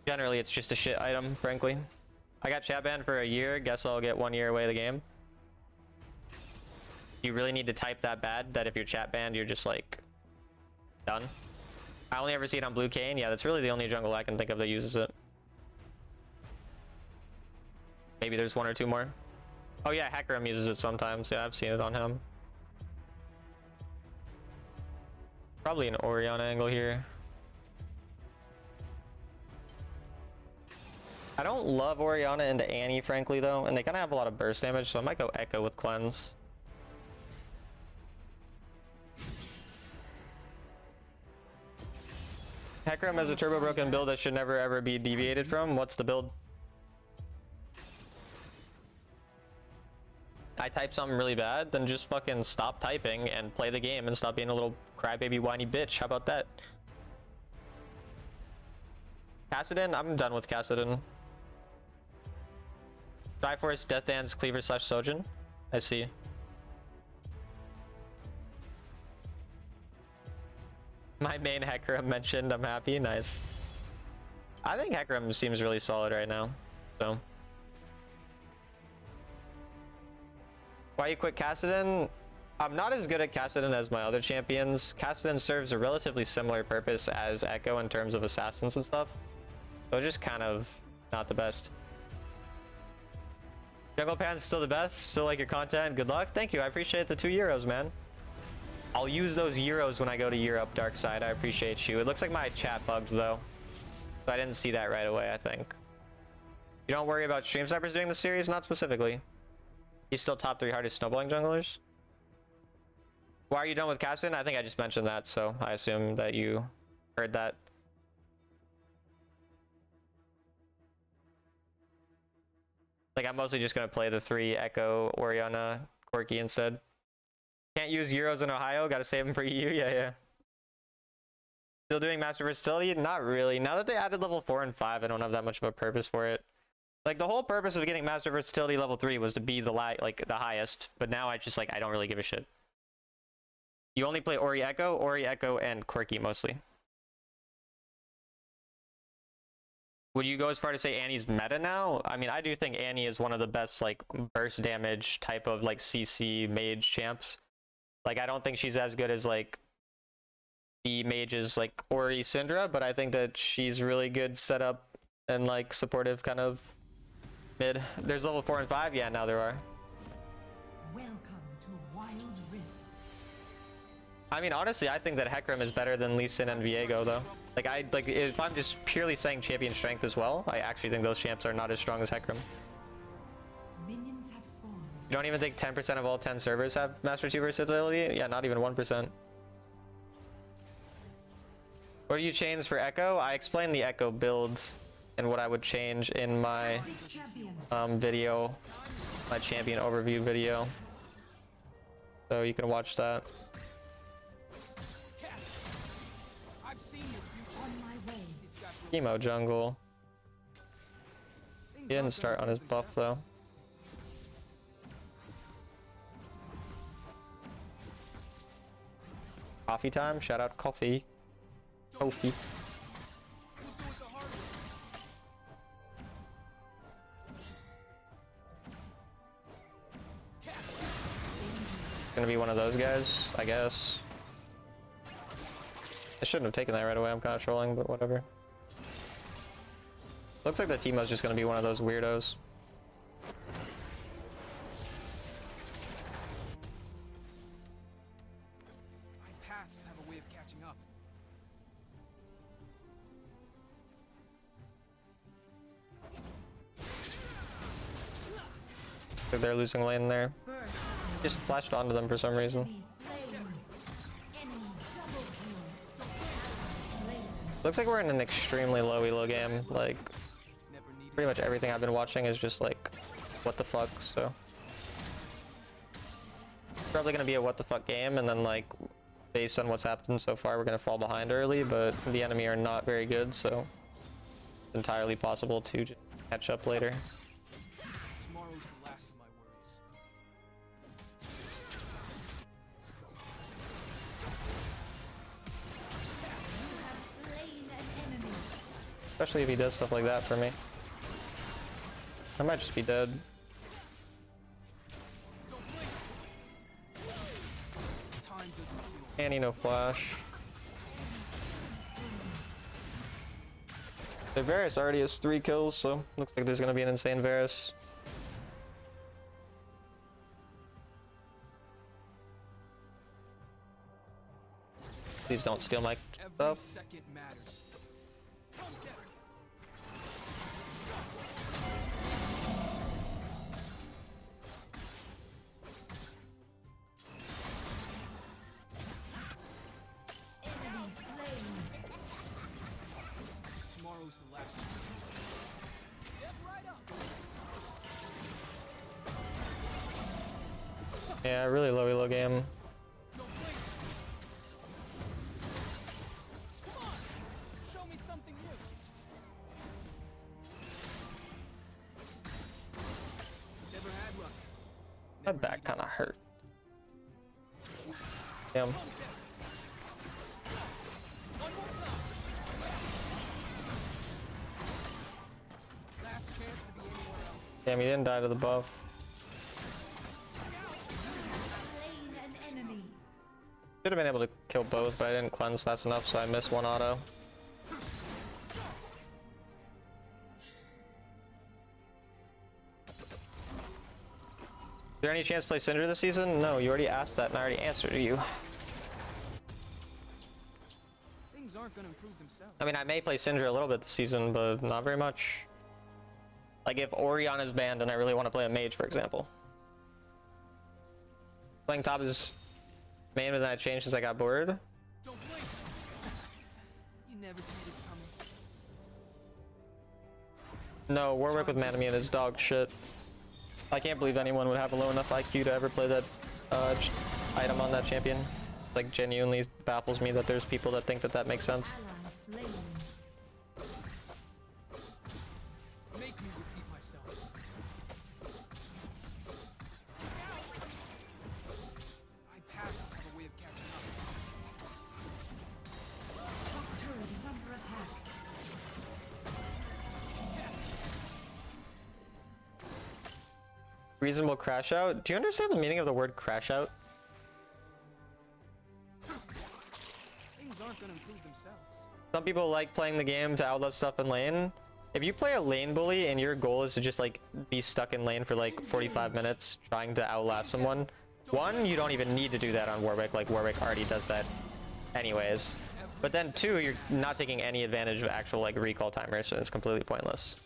generally it's just a shit item, frankly. I got chat banned for a year. Guess I'll get 1 year away of the game. You really need to type that bad that if you're chat banned, you're just like done. I only ever see it on Blue Kayn. Yeah, that's really the only jungle I can think of that uses it. Maybe there's 1 or 2 more. Oh yeah, Hecarim uses it sometimes. Yeah, I've seen it on him. Probably an Orianna angle here. I don't love Orianna into Annie, frankly, though, and they kind of have a lot of burst damage, so I might go Echo with Cleanse. Hecarim has a turbo broken build that should never ever be deviated from. What's the build? I type something really bad, then just fucking stop typing and play the game and stop being a little crybaby whiny bitch. How about that? Kassadin? I'm done with Kassadin. Triforce, Death Dance, Cleaver / Sojin. I see. My main Hecarim mentioned, I'm happy. Nice. I think Hecarim seems really solid right now. So. Why you quit Kassadin? I'm not as good at Kassadin as my other champions. Kassadin serves a relatively similar purpose as Echo in terms of assassins and stuff. So just kind of not the best. Jungle Pan's still the best. Still like your content. Good luck. Thank you. I appreciate the €2, man. I'll use those euros when I go to Europe, Darkside. I appreciate you. It looks like my chat bugged though. So I didn't see that right away, I think. You don't worry about stream snipers doing the series? Not specifically. He's still top 3 hardest snowballing junglers. Why are you done with Kassadin? I think I just mentioned that, so I assume that you heard that. Like, I'm mostly just going to play the 3 Echo, Orianna, Corki instead. Can't use euros in Ohio. Got to save them for EU. Yeah. Still doing Master Versatility? Not really. Now that they added level 4 and 5, I don't have that much of a purpose for it. Like, the whole purpose of getting Master Versatility level 3 was to be the highest. But now I just, like, I don't really give a shit. You only play Ori Echo, and Corki mostly. Would you go as far to say Annie's meta now? I mean, I do think Annie is one of the best, like, burst damage type of, like, CC mage champs. Like, I don't think she's as good as, like, the mages like Ori Syndra, but I think that she's really good setup and like supportive kind of mid. There's level 4 and 5, yeah, now there are. Welcome to Wild Rift. I mean, honestly, I think that Hecarim is better than Lee Sin and Viego, though. Like, if I'm just purely saying champion strength as well, I actually think those champs are not as strong as Hecarim. Minions have spawned. You don't even think 10% of all 10 servers have Master 2 versatility? Yeah, not even 1%. What do you change for Echo? I explained the Echo builds and what I would change in my video, my champion overview video. So you can watch that. I've seen your future. On my way. It's got Emo jungle. things He didn't aren't start gonna on his improve buff themselves. though. Coffee time? Shout out coffee. Kofi. We'll do it the hard way. Gonna be one of those guys, I guess. I shouldn't have taken that right away. I'm kind of trolling, but whatever. Looks like the Teemo's just gonna be one of those weirdos. My pasts have a way of catching up. If they're losing lane there. Just flashed onto them for some reason. Enemy slain. Enemy double kill. Slain. Looks like we're in an extremely low elo game. Like, Never needed. pretty much everything I've been watching is just like, what the fuck, so. It's probably gonna be a what the fuck game, and then like, based on what's happened so far, we're gonna fall behind early, but the enemy are not very good, so it's entirely possible to just catch up later. Tomorrow's the last of my worries. Slain an enemy. Especially if he does stuff like that for me. I might just be dead. Time doesn't feel. Annie, no flash. The Varus already has 3 kills, so looks like there's gonna be an insane Varus. Please don't steal my Every stuff. second matters. Enemy slain. Tomorrow's the last. Step right up. Yeah, really low elo game. Don't blink. Come on. Show me something new. Never had luck. My back kind of hurt. Damn. One more time. Last chance to be anywhere else. Damn, he didn't die to the buff. Slain an enemy. Should have been able to kill both, but I didn't cleanse fast enough, so I missed one auto. Is there any chance to play Syndra this season? No, you already asked that and I already answered you. Things aren't gonna improve themselves. I mean, I may play Syndra a little bit this season, but not very much. Like if Orion is banned and I really want to play a mage, for example. Playing top is main, but then I changed since I got bored. Don't blink. You never see this coming. No, Warwick with Manamune is dog shit. I can't believe anyone would have a low enough IQ to ever play that item on that champion. Like, genuinely baffles me that there's people that think that that makes sense. Ally slain. Make me repeat myself. My pasts have a way of catching up. Top turret is under attack. Reasonable crash out? Do you understand the meaning of the word crash out? Things aren't prove themselves. Some people like playing the game to outlast stuff in lane. If you play a lane bully and your goal is to just like be stuck in lane for like 45 minutes trying to outlast someone, one, you don't even need to do that on Warwick. Like Warwick already does that anyways. But then two, you're not taking any advantage of actual like recall timers, so it's completely pointless.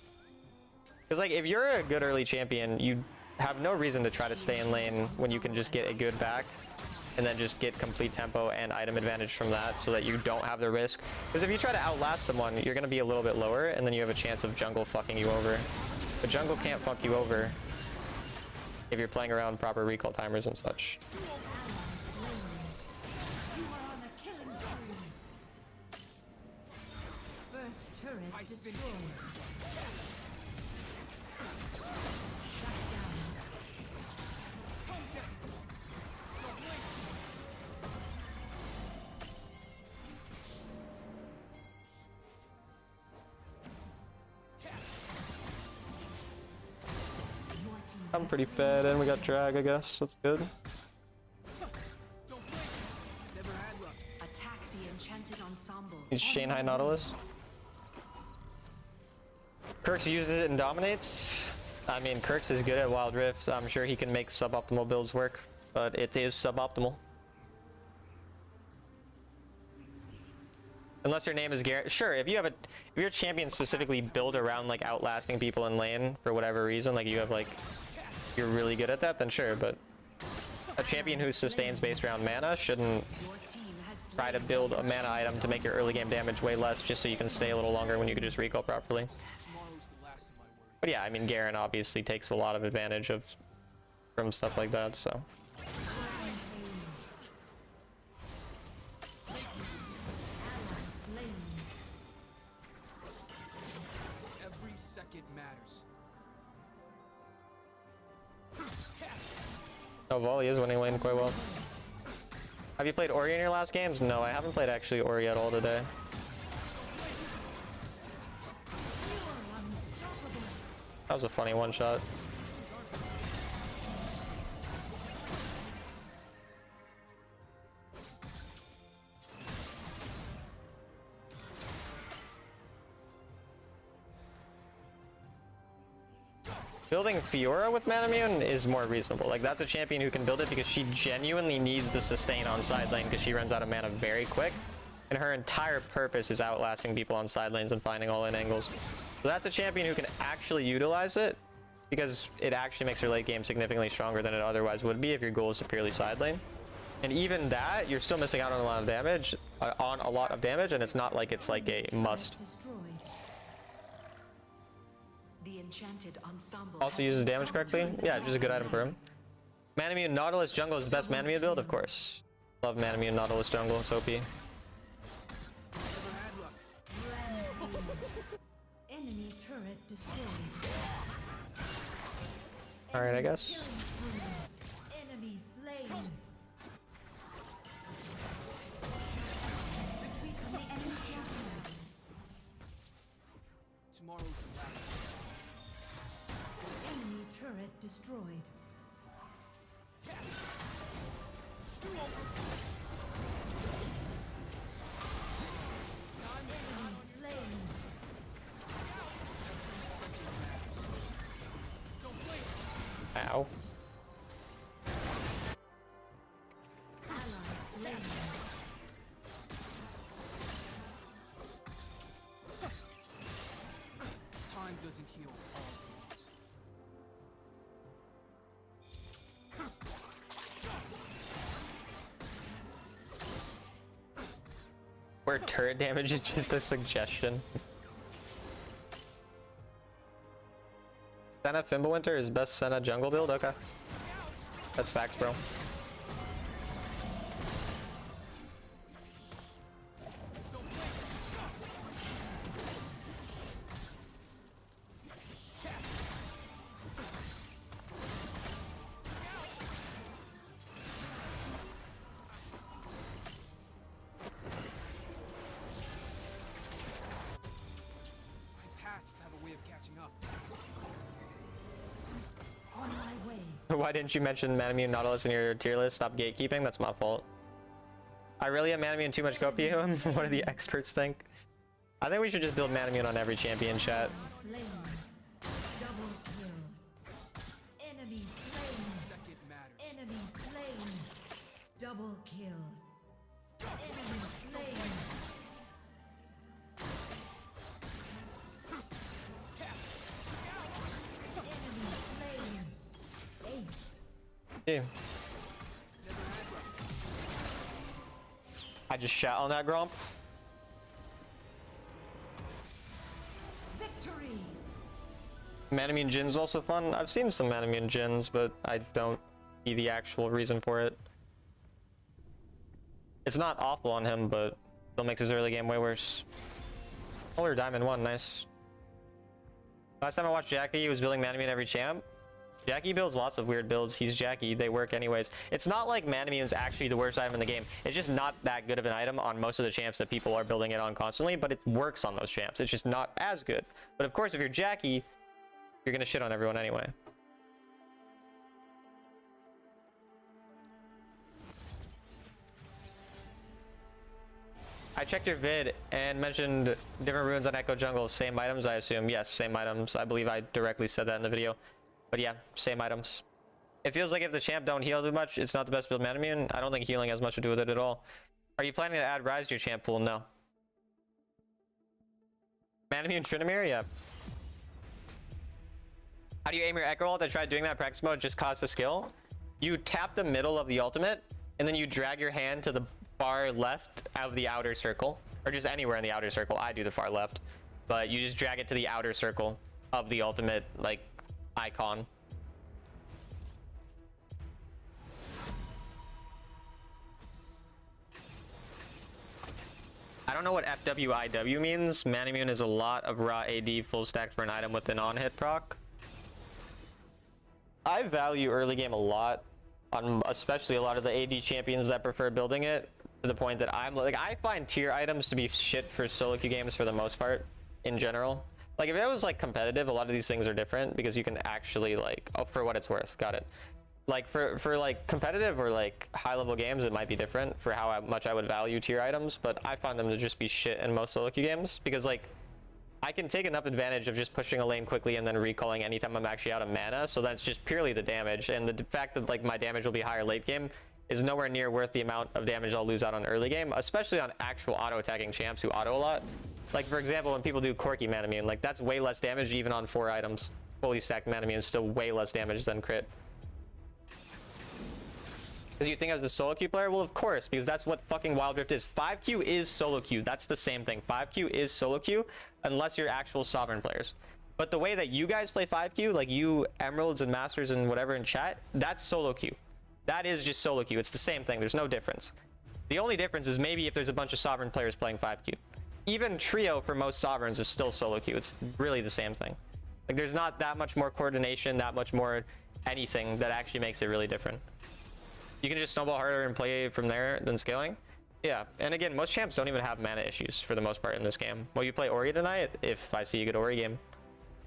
Because like if you're a good early champion, you have no reason to try to stay in lane when you can just get a good back and then just get complete tempo and item advantage from that so that you don't have the risk. Because if you try to outlast someone, you're going to be a little bit lower and then you have a chance of jungle fucking you over. But jungle can't fuck you over if you're playing around proper recall timers and such. You are on a killing spree. First turret destroyed. Shut down. I'm pretty fed and we got drag, I guess. That's good. Never had luck. Attack the enchanted ensemble. He's Shanghai Nautilus. Kirk's used it and dominates. I mean, Kirk's is good at Wild Rift. I'm sure he can make suboptimal builds work, but it is suboptimal. Unless your name is Garrett. Sure, if your champion specifically built around like outlasting people in lane for whatever reason, like you have like, you're really good at that, then sure, but a champion who sustains based around mana shouldn't try to build a mana item to make your early game damage way less just so you can stay a little longer when you can just recall properly. Tomorrow's the last of my worries. But yeah, I mean, Garen obviously takes a lot of advantage from stuff like that, so. Every second matters. Oh, Volley is winning lane quite well. Have you played Ori in your last games? No, I haven't played actually Ori at all today. That was a funny one shot. Building Fiora with Manamune is more reasonable. Like, that's a champion who can build it because she genuinely needs the sustain on side lane because she runs out of mana very quick. And her entire purpose is outlasting people on side lanes and finding all-in angles. So that's a champion who can actually utilize it because it actually makes her late game significantly stronger than it otherwise would be if your goal is to purely side lane. And even that, you're still missing out on a lot of damage, and it's not like it's like a must. The enchanted ensemble Also uses damage correctly. Yeah, just a good item for him. Manamune Nautilus jungle is the best Manamune build, of course. Love Manamune Nautilus jungle, it's OP. Never had luck. Enemy turret destroyed. Alright, I guess. Enemy slain. Retreat from the enemy champion. Tomorrow's the last. Enemy turret destroyed. Enemy slain. Ow. Ally slain. Time doesn't heal all wounds. Where turret damage is just a suggestion. Senna Fimbulwinter is best Senna jungle build? Okay. That's facts, bro. My pasts have a way of catching up. On my way. Why didn't you mention Manamune Nautilus in your tier list? Stop gatekeeping? That's my fault. I really am Manamune too much copium? What do the experts think? I think we should just build Manamune on every champion, chat. Slain. Double kill. Enemy slain. Second matters. Enemy slain. Double kill. Enemy slain. Enemy slain. Ace. Yeah. I just shat on that Gromp. Victory. Manamune Jin's also fun. I've seen some Manamune Jins, but I don't see the actual reason for it. It's not awful on him, but still makes his early game way worse. Polar Diamond 1, nice. Last time I watched Jackie, he was building Manamune every champ. Jackie builds lots of weird builds. He's Jackie. They work anyways. It's not like Manamune's actually the worst item in the game. It's just not that good of an item on most of the champs that people are building it on constantly, but it works on those champs. It's just not as good. But of course, if you're Jackie, you're gonna shit on everyone anyway. I checked your vid and mentioned different runes on Echo Jungle. Same items, I assume. Yes, same items. I believe I directly said that in the video. But yeah, same items. It feels like if the champ don't heal too much, it's not the best build Manamune. I don't think healing has much to do with it at all. Are you planning to add Rise to your champ pool? No. Manamune Trinamir? Yeah. How do you aim your Echo ult? I tried doing that in practice mode, just costs a skill. You tap the middle of the ultimate, and then you drag your hand to the far left of the outer circle. Or just anywhere in the outer circle. I do the far left. But you just drag it to the outer circle of the ultimate, like, icon. I don't know what FWIW means. Manamune is a lot of raw AD full stacked for an item with an on-hit proc. I value early game a lot on especially a lot of the AD champions that prefer building it, to the point that I'm like, I find tier items to be shit for solo queue games for the most part in general. Like if it was like competitive, a lot of these things are different because you can actually like, oh, for what it's worth, got it. Like for like competitive or like high level games, it might be different for how much I would value tier items, but I find them to just be shit in most solo queue games because like I can take enough advantage of just pushing a lane quickly and then recalling anytime I'm actually out of mana, so that's just purely the damage, and the fact that like my damage will be higher late game is nowhere near worth the amount of damage I'll lose out on early game, especially on actual auto attacking champs who auto a lot. Like for example, when people do Corki Manamune, like that's way less damage even on 4 items. Fully stacked Manamune is still way less damage than crit. Because you think as a solo queue player? Well, of course, because that's what fucking Wild Rift is. 5Q is solo queue. That's the same thing. 5Q is solo queue unless you're actual Sovereign players. But the way that you guys play 5Q, like you Emeralds and Masters and whatever in chat, that's solo queue. That is just solo queue. It's the same thing. There's no difference. The only difference is maybe if there's a bunch of Sovereign players playing 5Q. Even Trio for most Sovereigns is still solo queue. It's really the same thing. Like there's not that much more coordination, that much more anything that actually makes it really different. You can just snowball harder and play from there than scaling. Yeah, and again, most champs don't even have mana issues for the most part in this game. Will you play Ori tonight? If I see a good Ori game.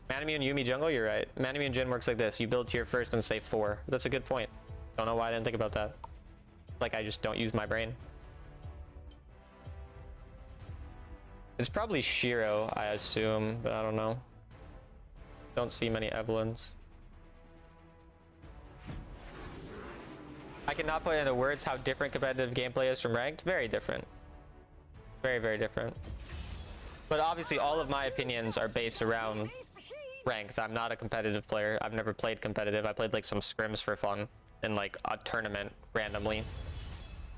Manamune Yuumi jungle, you're right. Manamune Jin works like this. You build tier first and say 4. That's a good point. Don't know why I didn't think about that. Like I just don't use my brain. It's probably Shiro, I assume, but I don't know. Don't see many Evelyns. I cannot put into words how different competitive gameplay is from ranked. Very different. Very, very different. But obviously all of my opinions are based around ranked. I'm not a competitive player. I've never played competitive. I played like some scrims for fun in like a tournament randomly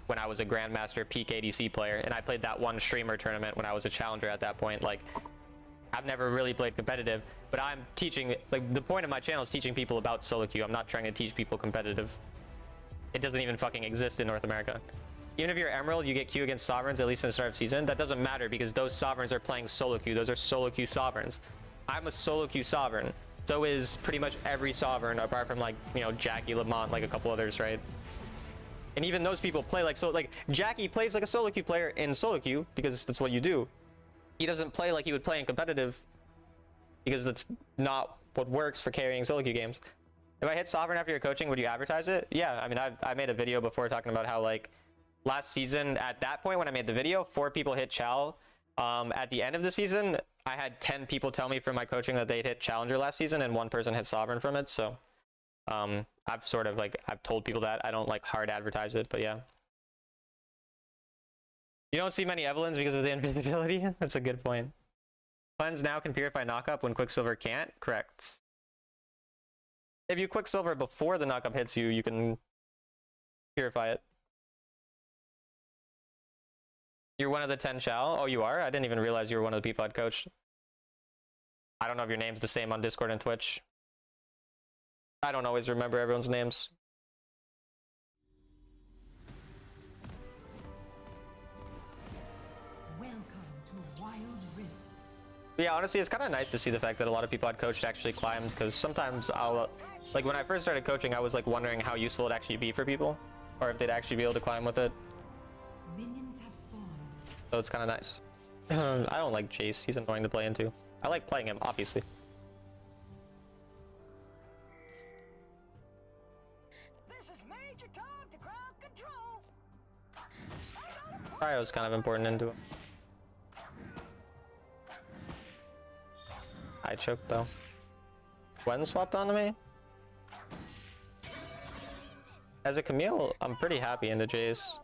when I was a Grandmaster peak ADC player, and I played that one streamer tournament when I was a challenger at that point. Like I've never really played competitive, but I'm teaching, like the point of my channel is teaching people about solo queue. I'm not trying to teach people competitive. It doesn't even fucking exist in North America. Even if you're Emerald, you get Q against Sovereigns, at least in the start of season. That doesn't matter because those Sovereigns are playing solo queue. Those are solo queue Sovereigns. I'm a solo queue Sovereign. So is pretty much every Sovereign, apart from like, you know, Jackie, Lamont, like a couple others, right? And even those people play like, so like Jackie plays like a solo queue player in solo queue because that's what you do. He doesn't play like he would play in competitive because that's not what works for carrying solo queue games. If I hit Sovereign after your coaching, would you advertise it? Yeah, I mean, I made a video before talking about how like last season, at that point when I made the video, 4 people hit Chal. At the end of the season, I had 10 people tell me from my coaching that they'd hit Challenger last season, and 1 person hit Sovereign from it. So I've sort of like, I've told people that. I don't like hard advertise it, but yeah. You don't see many Evelyns because of the invisibility? That's a good point. Cleanse now can purify knockup when Quicksilver can't? Correct. If you Quicksilver before the knockup hits you, you can purify it. You're one of the 10 Chal? Oh, you are? I didn't even realize you were one of the people I'd coached. I don't know if your name's the same on Discord and Twitch. I don't always remember everyone's names. Welcome to Wild Rift. Yeah, honestly, it's kind of nice to see the fact that a lot of people I'd coached actually climbed, because sometimes I'll, like when I first started coaching, I was like wondering how useful it'd actually be for people, or if they'd actually be able to climb with it. Minions have spawned. So it's kind of nice. I don't like Jace. He's annoying to play into. I like playing him, obviously. This is Major Tom to ground control. Cryo's kind of important into it. I choked though. Gwen swapped onto me? As a Camille, I'm pretty happy into Jace.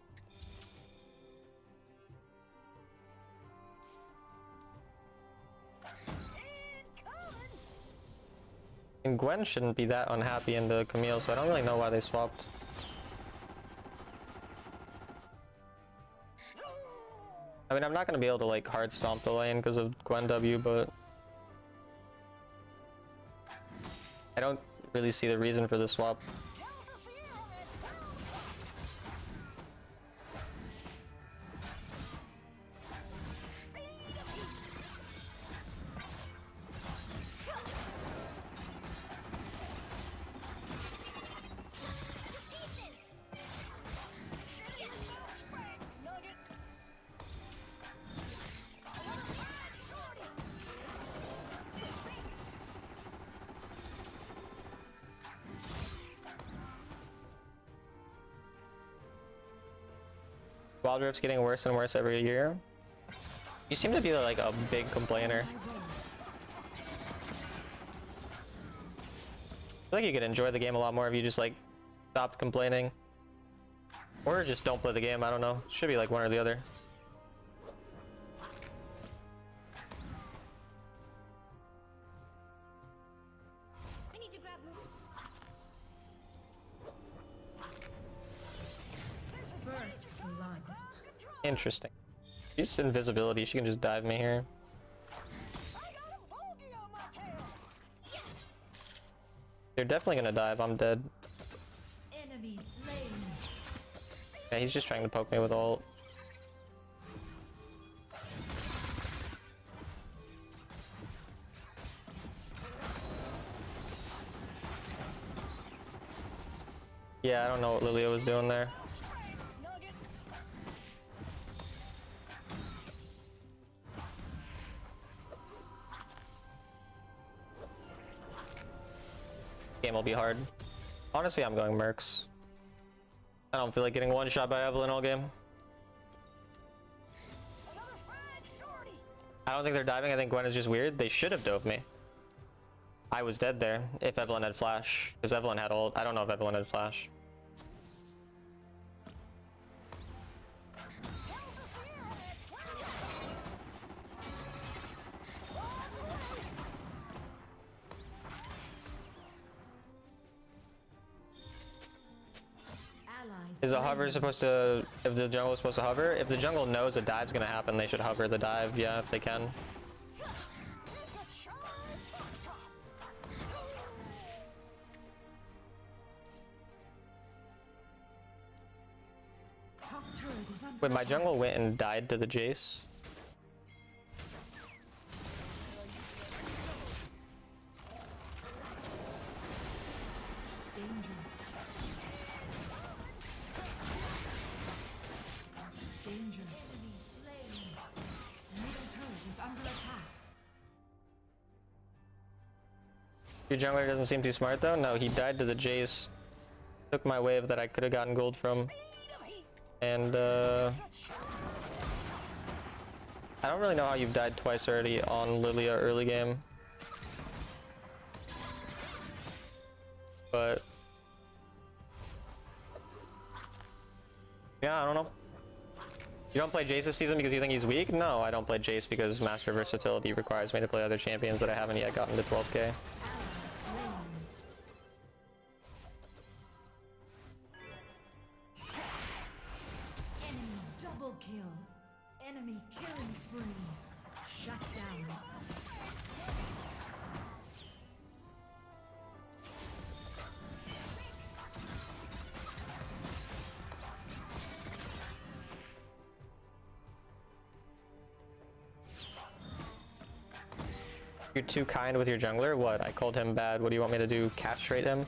And Gwen shouldn't be that unhappy into Camille, so I don't really know why they swapped. I mean, I'm not going to be able to like hard stomp the lane because of Gwen W, but I don't really see the reason for the swap. Wild Rift's getting worse and worse every year. You seem to be like a big complainer. I feel like you could enjoy the game a lot more if you just like stopped complaining. Or just don't play the game, I don't know. Should be like one or the other. I need to grab more. First blood. Interesting. She's invisibility, she can just dive me here. They're definitely gonna dive, I'm dead. Enemy slain. Yeah, he's just trying to poke me with ult. Yeah, I don't know what Lilia was doing there. Game will be hard. Honestly, I'm going Mercs. I don't feel like getting one shot by Evelyn all game. I don't think they're diving. I think Gwen is just weird. They should have dove me. I was dead there if Evelyn had flash, because Evelyn had ult. I don't know if Evelyn had flash. Is a hover supposed to, if the jungle is supposed to hover? If the jungle knows a dive's gonna happen, they should hover the dive, yeah, if they can. Wait, my jungle went and died to the Jace? Your jungler doesn't seem too smart though? No, he died to the Jace. Took my wave that I could have gotten gold from. And I don't really know how you've died twice already on Lilia early game. But yeah, I don't know. You don't play Jace this season because you think he's weak? No, I don't play Jace because Master Versatility requires me to play other champions that I haven't yet gotten to 12k. Enemy double kill. Enemy killing spree. Shut down. You're too kind with your jungler? What? I called him bad. What do you want me to do? Castrate him?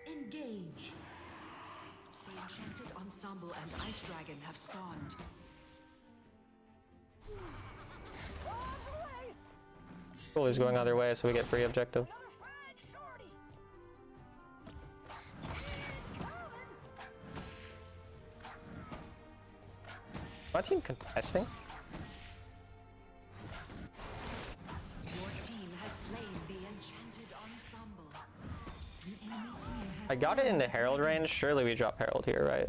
Engage. The enchanted ensemble and ice dragon have spawned. Cool, he's going other way, so we get free objective. My team contesting? Your team has slain the enchanted ensemble. The enemy team has I got it into Herald range. Surely we drop Herald here, right?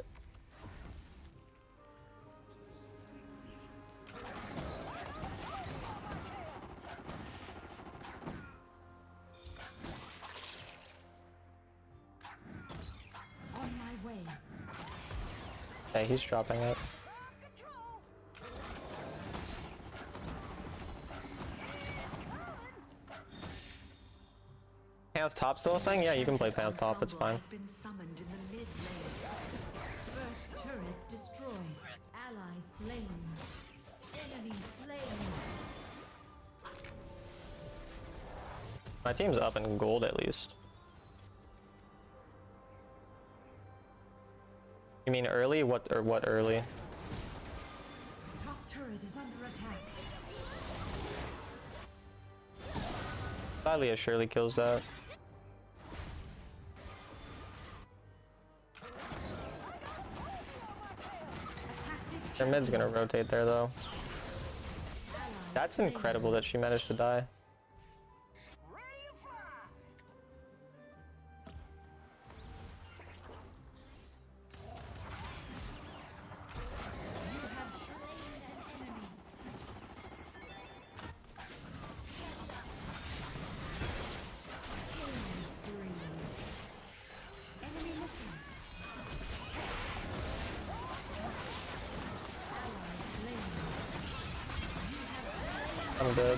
on my way. Hey, he's dropping it. Panth top still a thing? Yeah, you can play Panth top, it's fine. Has been summoned in the mid lane. First turret destroyed. Ally slain. Enemy slain. My team's up in gold at least. You mean early? What early? Top turret is under attack. Thalia surely kills that. Their mid's gonna rotate there though. That's incredible that she managed to die. I'm dead.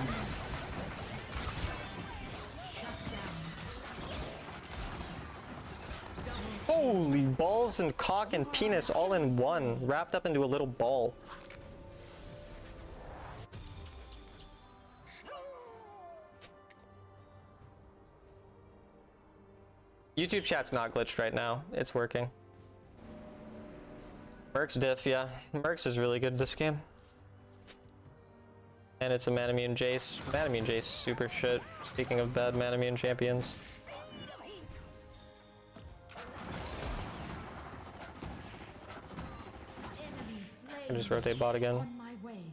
Holy balls and cock and penis all in one, wrapped up into a little ball. YouTube chat's not glitched right now. It's working. Merc's diff, yeah. Merc's is really good this game. And it's a Manamune Jace. Manamune Jace super shit. Speaking of bad Manamune champions. Enemy slain. I just rotate bot again. On my way.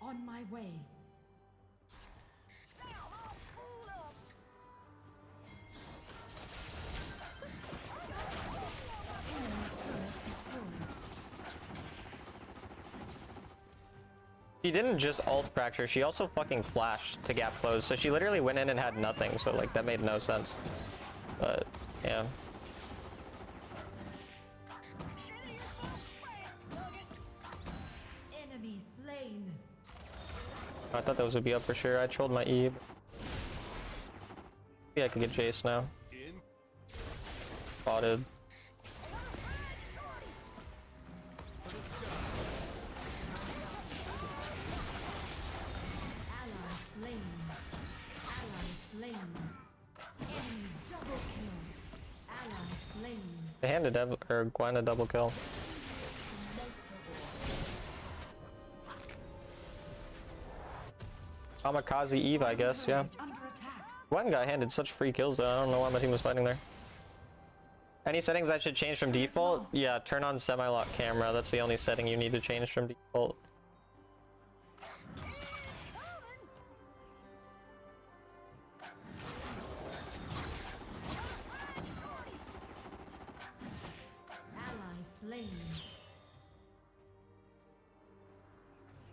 On my way. She didn't just ult fracture, she also fucking flashed to gap close. So she literally went in and had nothing, so like that made no sense. But yeah. Enemy slain. I thought those would be up for sure. I trolled my E. Yeah, I could get Jace now. Spotted. Ally slain. Ally slain. Enemy double kill. Ally slain. They handed Gwen a double kill. Kamikaze Eve, I guess, yeah. Is under attack. One guy handed such free kills though. I don't know why my team was fighting there. Any settings I should change from default? Yeah, turn on semi-lock camera. That's the only setting you need to change from default.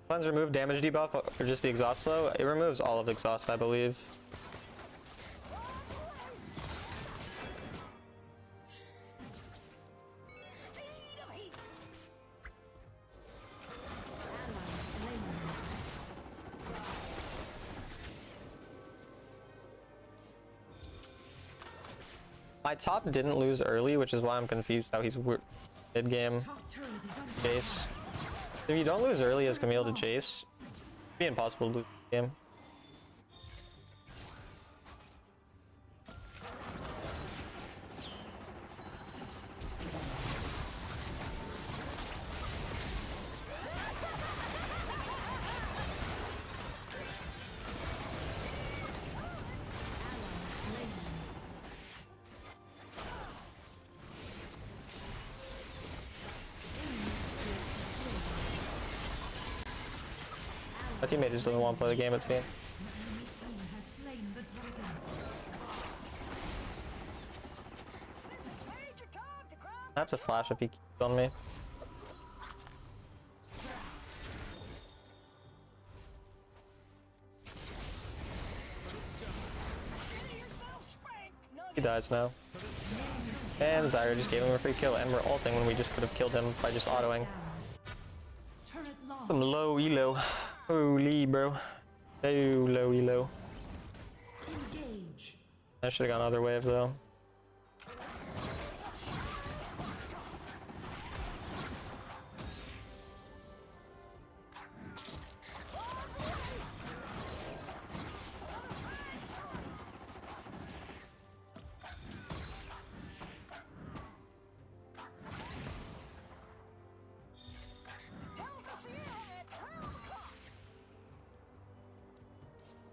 Cleanse remove damage debuff or just the exhaust slow? It removes all of exhaust, I believe. My top didn't lose early, which is why I'm confused how he's mid-game Chase. If you don't lose early as Camille to Chase, it'd be impossible to lose the game. My teammate just doesn't want to play the game, it seems. I have to flash if he keeps on me. He dies now. And Zyra just gave him a free kill, and we're ulting when we just could have killed him by just autoing. Some low elo. Holy bro. So low elo. I should have gone other wave though.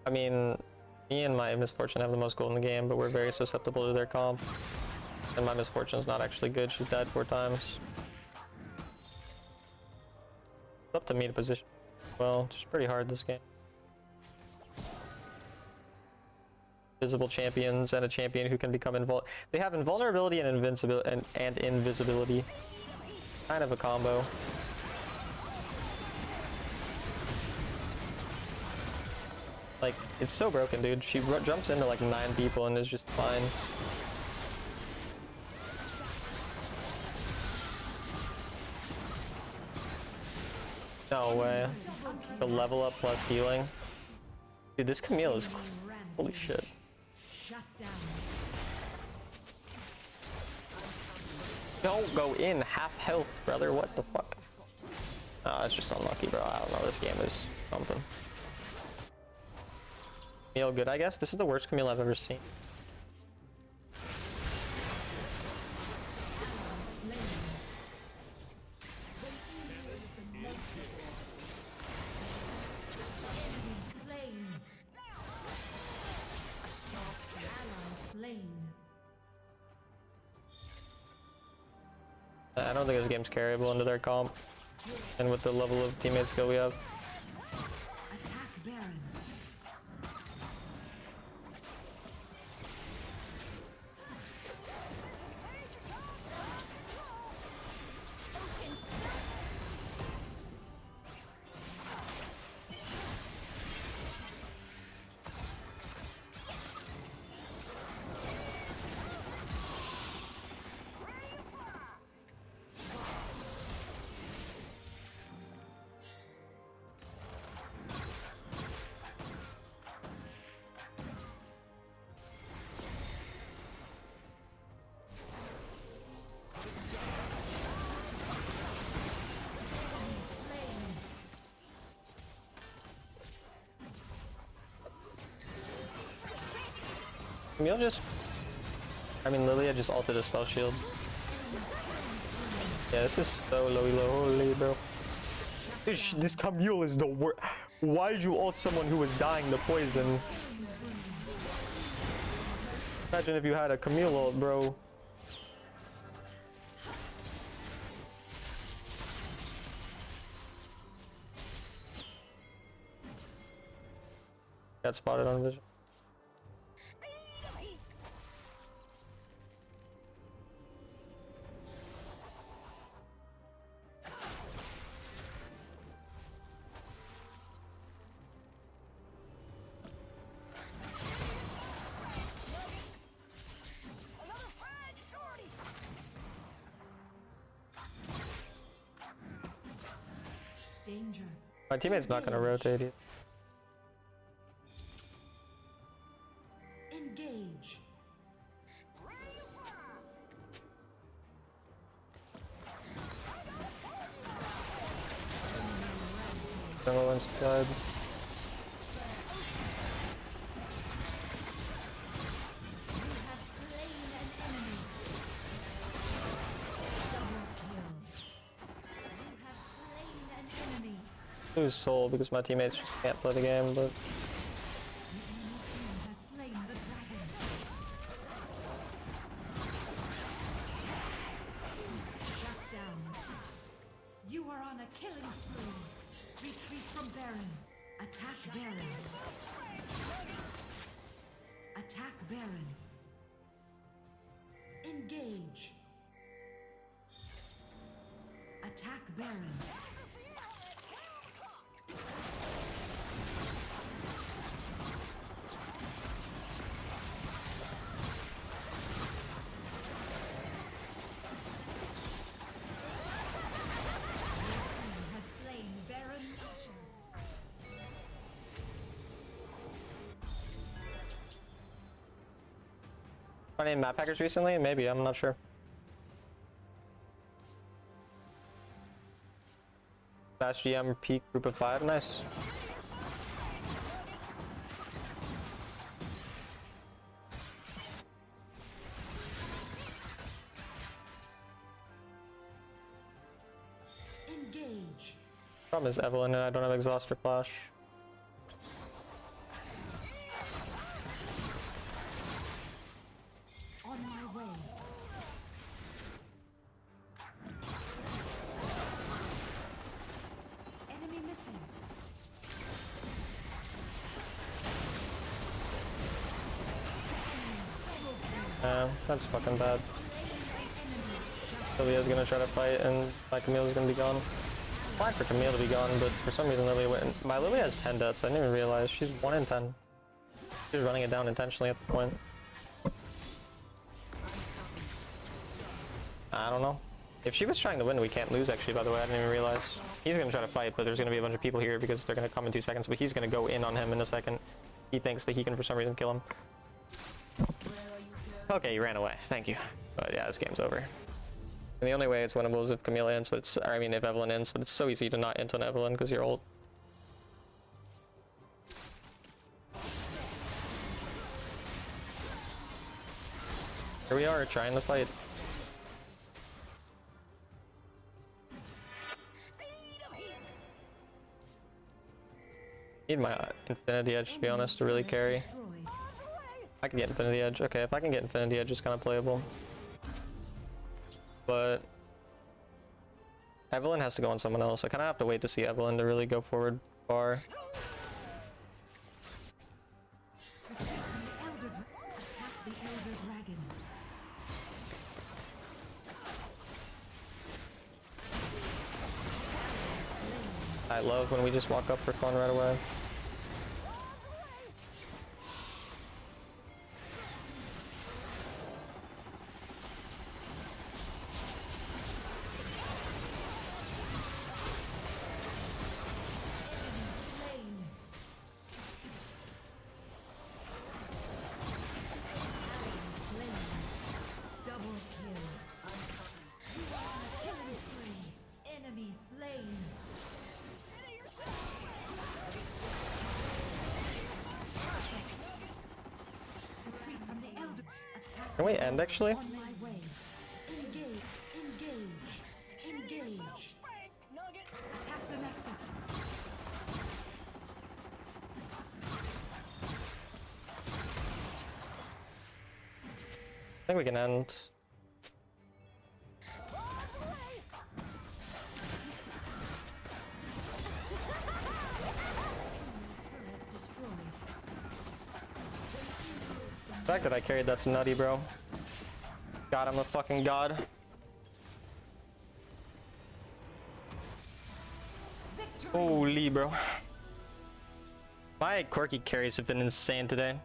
I mean, me and my misfortune have the most gold in the game, but we're very susceptible to their comp. And my misfortune's not actually good. She's died 4 times. It's up to me to position well. It's pretty hard this game. Visible champions and a champion who can become they have invulnerability and invincibility and invisibility. Kind of a combo. Like, it's so broken, dude. She jumps into like 9 people and is just fine. No way. The level up plus healing. Dude, this Camille is... Holy shit. Don't go in half health, brother. What the fuck? Oh, it's just unlucky, bro. I don't know. This game is something. Camille good, I guess. This is the worst Camille I've ever seen. I don't think this game's carryable into their comp, and with the level of teammate skill we have. Camille just... I mean, Lilia just ulted a spell shield. Yeah, this is so holy, bro. Dude, this Camille is the worst. Why did you ult someone who was dying to poison? Imagine if you had a Camille ult, bro. Got spotted on vision. Another fine sortie. Danger. My teammate's not gonna rotate it. Engage. Ready to fire. Jungle one's died. Lose soul because my teammates just can't play the game, but Has slain the dragon. Shut down. You are on a killing spree. Retreat from Baron. Attack Baron. Attack Baron. Engage. Attack Baron. Has slain Baron Nashor. any map hackers recently? Maybe, I'm not sure. Fast GM peak group of 5, nice. Engage. Problem is Evelyn and I don't have exhaust or flash. On my way. Enemy missing. That's fucking bad. Sylvia's gonna try to fight and my Camille's gonna be gone. Fine for Camille to be gone, but for some reason Lily went. My Lily has 10 deaths, I didn't even realize. She's 1 in 10. She's running it down intentionally at the point. I don't know. If she was trying to win, we can't lose actually, by the way, I didn't even realize. He's gonna try to fight, but there's gonna be a bunch of people here because they're gonna come in 2 seconds, but he's gonna go in on him in a second. He thinks that he can for some reason kill him. Okay, he ran away, thank you. But yeah, this game's over. And the only way it's winnable is if Camille ends, but it's, or I mean if Evelyn ends, but it's so easy to not int on Evelyn because you're old. Here we are, trying to fight. Need my Infinity Edge, to be honest, to really carry. Destroyed. I can get Infinity Edge. Okay, if I can get Infinity Edge, it's kind of playable. But Evelyn has to go on someone else. I kind of have to wait to see Evelyn to really go forward far. Attack the Elder Dragon. I love when we just walk up for fun right away. Slain. Slain. Double kill. Killing spree. Enemy slain. Retreat from the Elder. Attack. Can we end actually? On my way. Engage. Engage. Engage. Attack the Nexus. think we can end. The fact that I carried that's nutty, bro. God, I'm a fucking god. Holy, bro. My quirky carries have been insane today.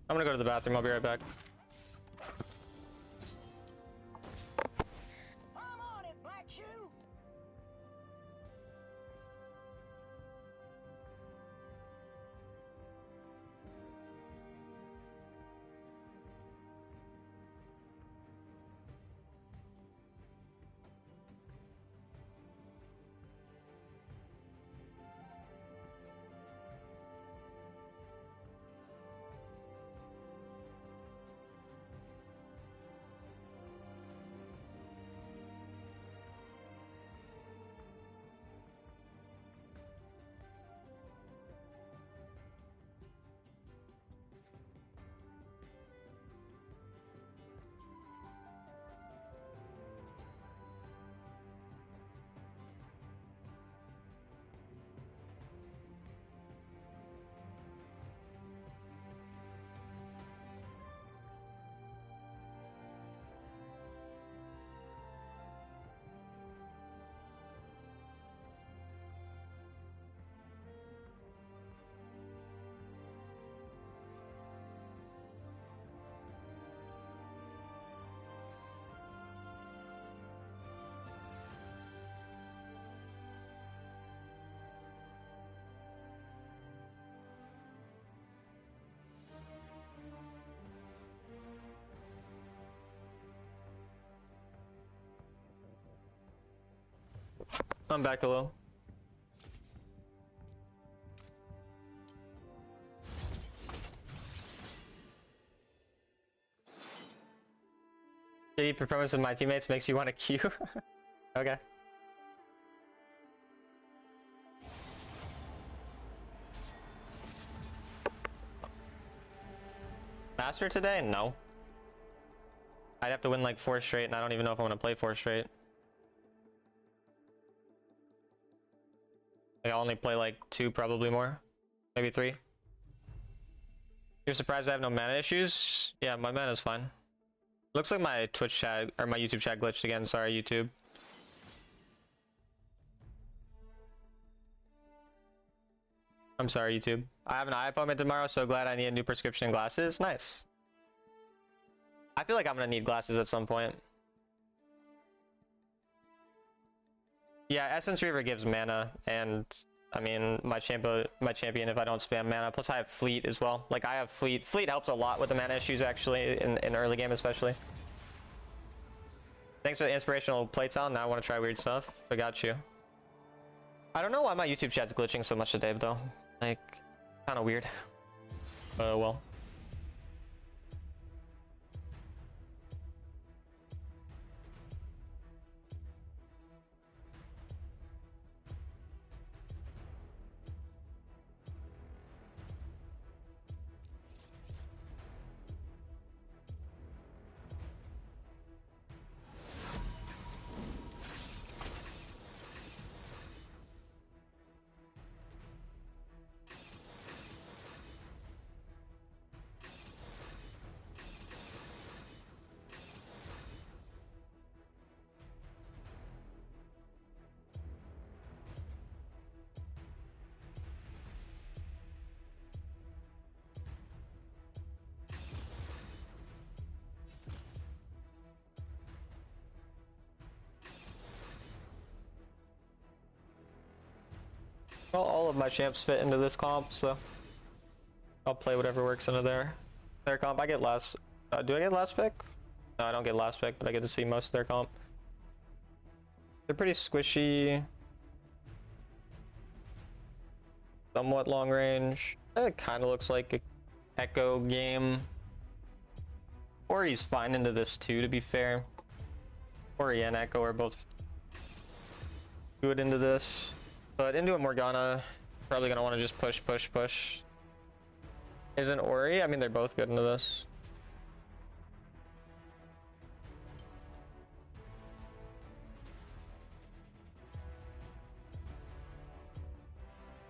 I'm gonna go to the bathroom. I'll be right back. I'm on it, Black Shoe. I'm back below. Shitty performance of my teammates makes you want to queue. Okay. Master today? No. I'd have to win like 4 straight, and I don't even know if I want to play 4 straight. Like, I'll only play like 2, probably more. Maybe 3. You're surprised I have no mana issues? Yeah, my mana's fine. Looks like my Twitch chat, or my YouTube chat glitched again. Sorry, YouTube. I'm sorry, YouTube. I have an eye appointment tomorrow, so glad I need a new prescription and glasses. Nice. I feel like I'm gonna need glasses at some point. Yeah, Essence Reaver gives mana, and I mean my champion if I don't spam mana. Plus I have Fleet as well. Like I have Fleet. Fleet helps a lot with the mana issues actually in early game especially. Thanks for the inspirational playtime. Now I want to try weird stuff. I got you. I don't know why my YouTube chat's glitching so much today though. Like, kind of weird. Well. Well, all of my champs fit into this comp, so I'll play whatever works into their comp. I get last. Do I get last pick? No, I don't get last pick, but I get to see most of their comp. They're pretty squishy, somewhat long range. It kind of looks like a Echo game. Ori's fine into this too, to be fair. Ori and Echo are both good into this. But into a Morgana, probably gonna want to just push. Isn't Ori? I mean, they're both good into this.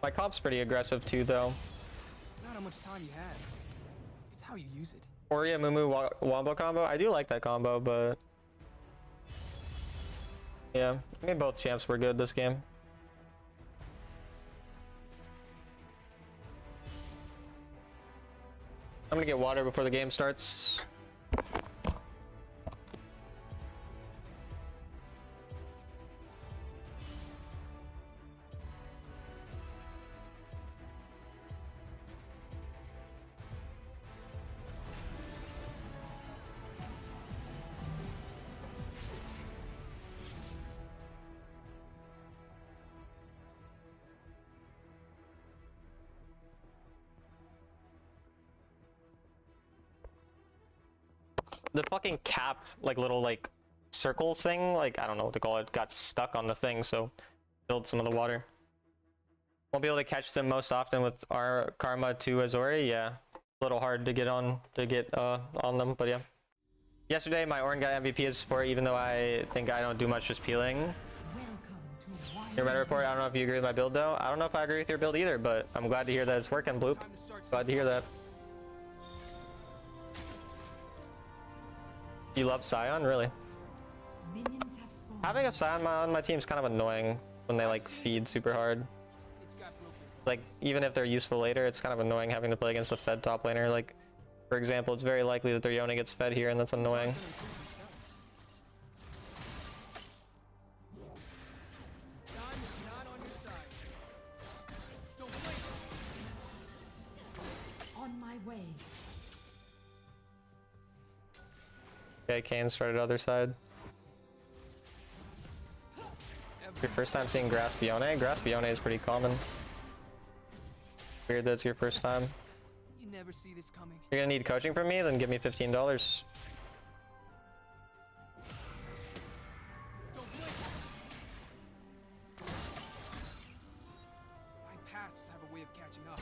My comp's pretty aggressive too, though. It's not how much time you have. It's how you use it. Ori Mumu Wombo combo. I do like that combo, but yeah, I mean both champs were good this game. I'm gonna get water before the game starts. The fucking cap, like little like circle thing, like I don't know what to call it, got stuck on the thing, so filled some of the water. Won't be able to catch them most often with our Karma to Azori. Yeah, a little hard to get on them, but yeah. Yesterday my Orin got MVP as support, even though I think I don't do much just peeling. Your meta report, I don't know if you agree with my build though. I don't know if I agree with your build either, but I'm glad to hear that it's working, Bloop. Glad to hear that. You love Scion? Really? Minions have spawned. Having a Scion on my team is kind of annoying when they like feed super hard. It's got broken. Like, even if they're useful later, it's kind of annoying having to play against a fed top laner. Like, for example, it's very likely that their Yone gets fed here, and that's annoying. Time is not on your side. Don't wait. On my way. Okay, Kane started other side. Your first time seeing Grasp Yone? Grasp Yone is pretty common. Weird that's your first time. You never see this coming. You're gonna need coaching from me? Then give me $15. Don't wait. My pasts have a way of catching up.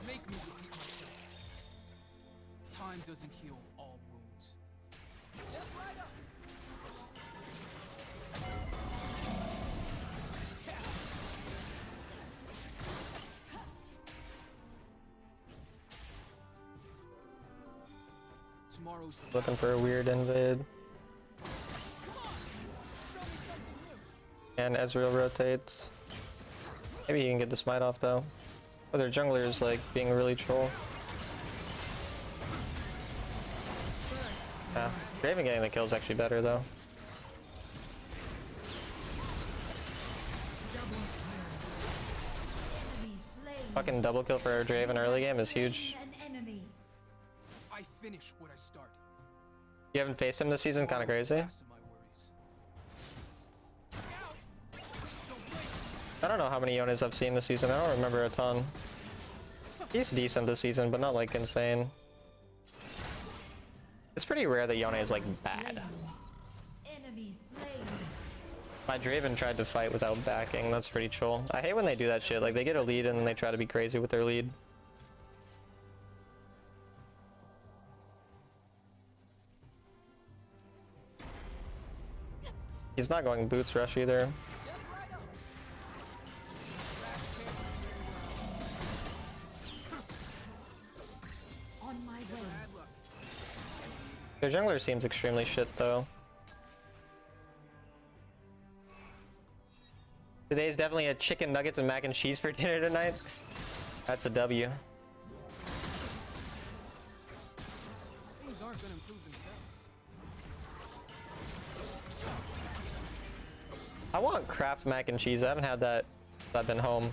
Make me repeat myself. Time doesn't heal all wounds. Just right up. Tomorrow's the Looking for a weird invade. And Ezreal rotates. Maybe he can get the smite off though. Oh, their jungler is like being really troll. Yeah, Draven getting the kill is actually better though. Enemy slain. Fucking double kill for Draven early game is huge. An enemy. I finish what I start. You haven't faced him this season? Kind of Tomorrow's the crazy. last of my worries. I don't know how many Yones I've seen this season. I don't remember a ton. He's decent this season, but not like insane. It's pretty rare that Yone is like bad. Enemy slain. My Draven tried to fight without backing. That's pretty chill. I hate when they do that shit. Like they get a lead and then they try to be crazy with their lead. He's not going boots rush either. On my way. Bad luck. Their jungler seems extremely shit though. Today's definitely a chicken nuggets and mac and cheese for dinner tonight. That's a W. Things aren't gonna improve themselves. I want Kraft mac and cheese. I haven't had that since I've been home.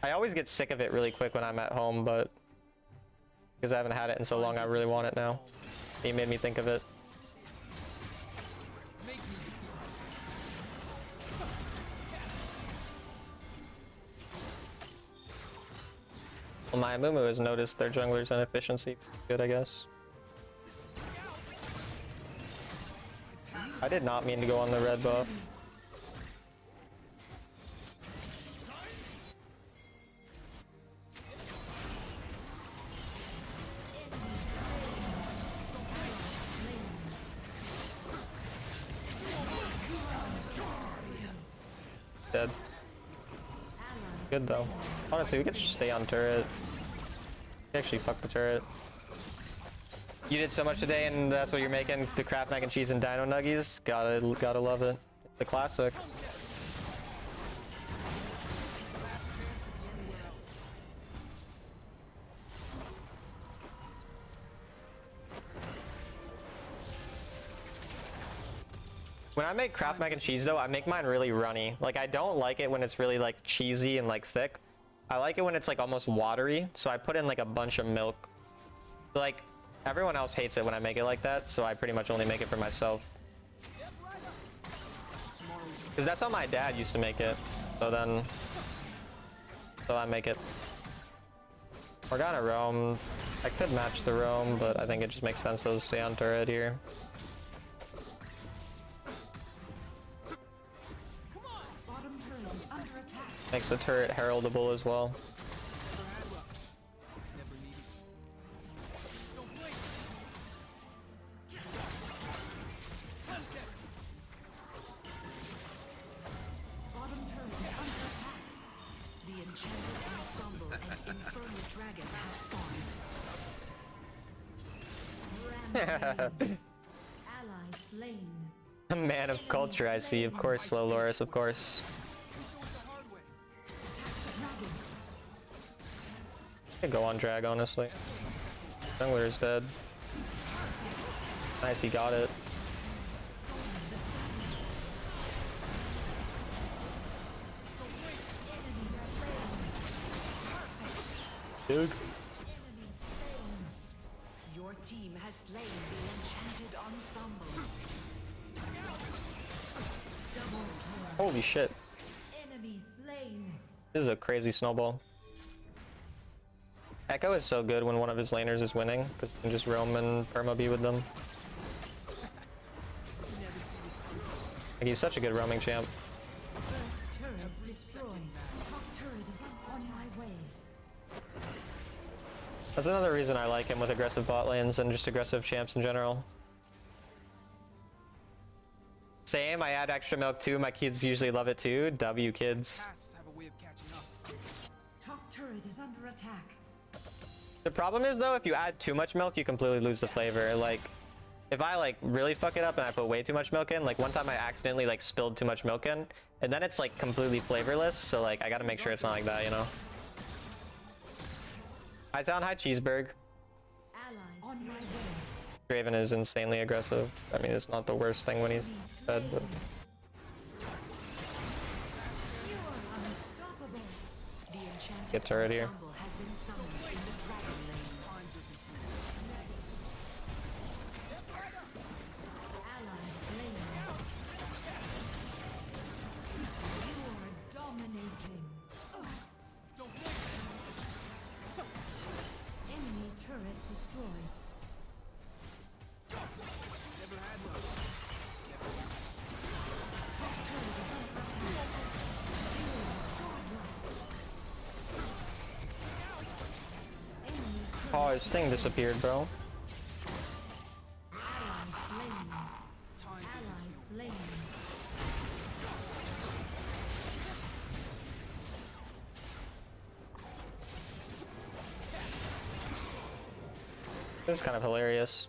I always get sick of it really quick when I'm at home, but because I haven't had it in so long, I really want it now. He made me think of it. Make me repeat myself. Well, my Amumu has noticed their jungler's inefficiency. Good, I guess. I did not mean to go on the red buff. Dead. Good though. Honestly, we could just stay on turret. Actually, fuck the turret. You did so much today, and that's what you're making? The Kraft mac and cheese and dino nuggies? Gotta love it. The classic. When I make Kraft mac and cheese though, I make mine really runny. Like, I don't like it when it's really like cheesy and like thick. I like it when it's like almost watery, so I put in like a bunch of milk. Like, everyone else hates it when I make it like that, so I pretty much only make it for myself. Because that's how my dad used to make it. So I make it. Morgana roam. I could match the roam, but I think it just makes sense to stay on turret here. Makes the turret heraldable as well. Bottom turret is under attack. The enchanted ensemble and infernal dragon have spawned. Ally slain. A man of culture, I see. Of course, Slow Loris, of course. I could go on drag, honestly. Jungler is dead. Nice, he got it. Dude. Your team has slain the enchanted ensemble. Double kill. Holy shit. Enemy slain. This is a crazy snowball. Echo is so good when one of his laners is winning, because you can just roam and perma B with them. Like, he's such a good roaming champ. First turret destroyed. Top turret is on my way. That's another reason I like him with aggressive bot lanes and just aggressive champs in general. Same, I add extra milk too. My kids usually love it too. W kids. Pasts have a way of catching up. Top turret is under attack. The problem is though, if you add too much milk, you completely lose the flavor. Like, if I like really fuck it up and I put way too much milk in, like one time I accidentally like spilled too much milk in, and then it's like completely flavorless. So like, I gotta make sure it's not like that, you know? Hi Town, hi Cheeseburg. Allies on my way. Draven is insanely aggressive. I mean, it's not the worst thing when he's dead, but... You are unstoppable. The enchanted Get turret here. ensemble has been summoned in the dragon lane. Time doesn't Ally slain. You are dominating. Enemy turret destroyed. Oh, his thing disappeared, bro. This is kind of hilarious.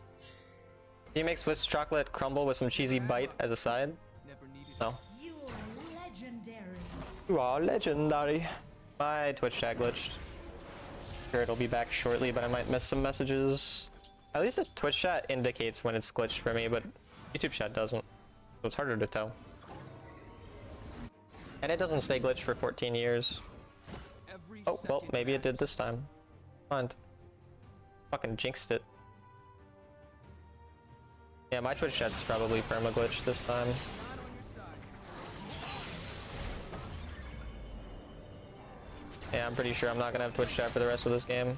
Do you make Swiss chocolate crumble with some cheesy bite as a side? never needed. No. You are legendary. You are legendary. My Twitch chat glitched. Sure, it'll be back shortly, but I might miss some messages. At least the Twitch chat indicates when it's glitched for me, but YouTube chat doesn't. So it's harder to tell. And it doesn't stay glitched for 14 years. Every Oh, well, second maybe it did matters. this time. Mind. Fucking jinxed it. Yeah, my Twitch chat's probably perma glitched this time. Not on your side. Yeah, I'm pretty sure I'm not gonna have Twitch chat for the rest of this game.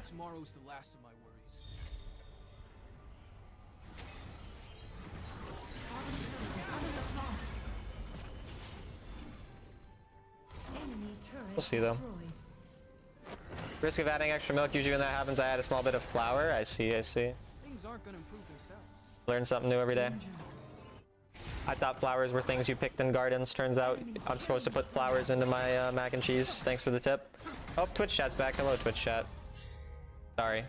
Tomorrow's the last of my worries. turret We'll see though. destroyed. Risk of adding extra milk. Usually when that happens, I add a small bit of flour. I see, I see. Things aren't gonna improve themselves. Learn something new every day. I thought flowers were things you picked in gardens. Turns out I'm supposed to put flowers into my mac and cheese. Thanks for the tip. Oh, Twitch chat's back. Hello, Twitch chat. Sorry.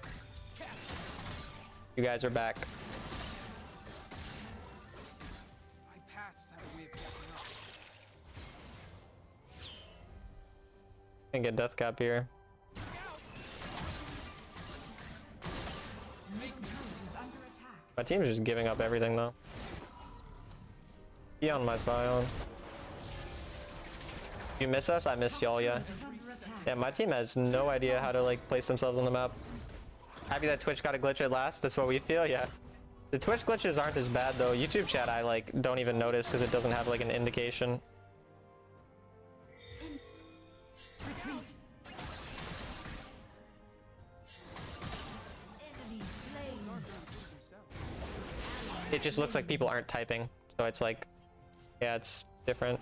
You guys are back. My pasts have a way of catching up. Can get death cap here. My team's just giving up everything though. Be on my side. You miss us? I missed y'all, yeah. Yeah, my team has no idea how to like place themselves on the map. Happy that Twitch got a glitch at last. That's what we feel, yeah. The Twitch glitches aren't as bad though. YouTube chat I like don't even notice because it doesn't have like an indication. It just looks like people aren't typing, so it's like, yeah, it's different.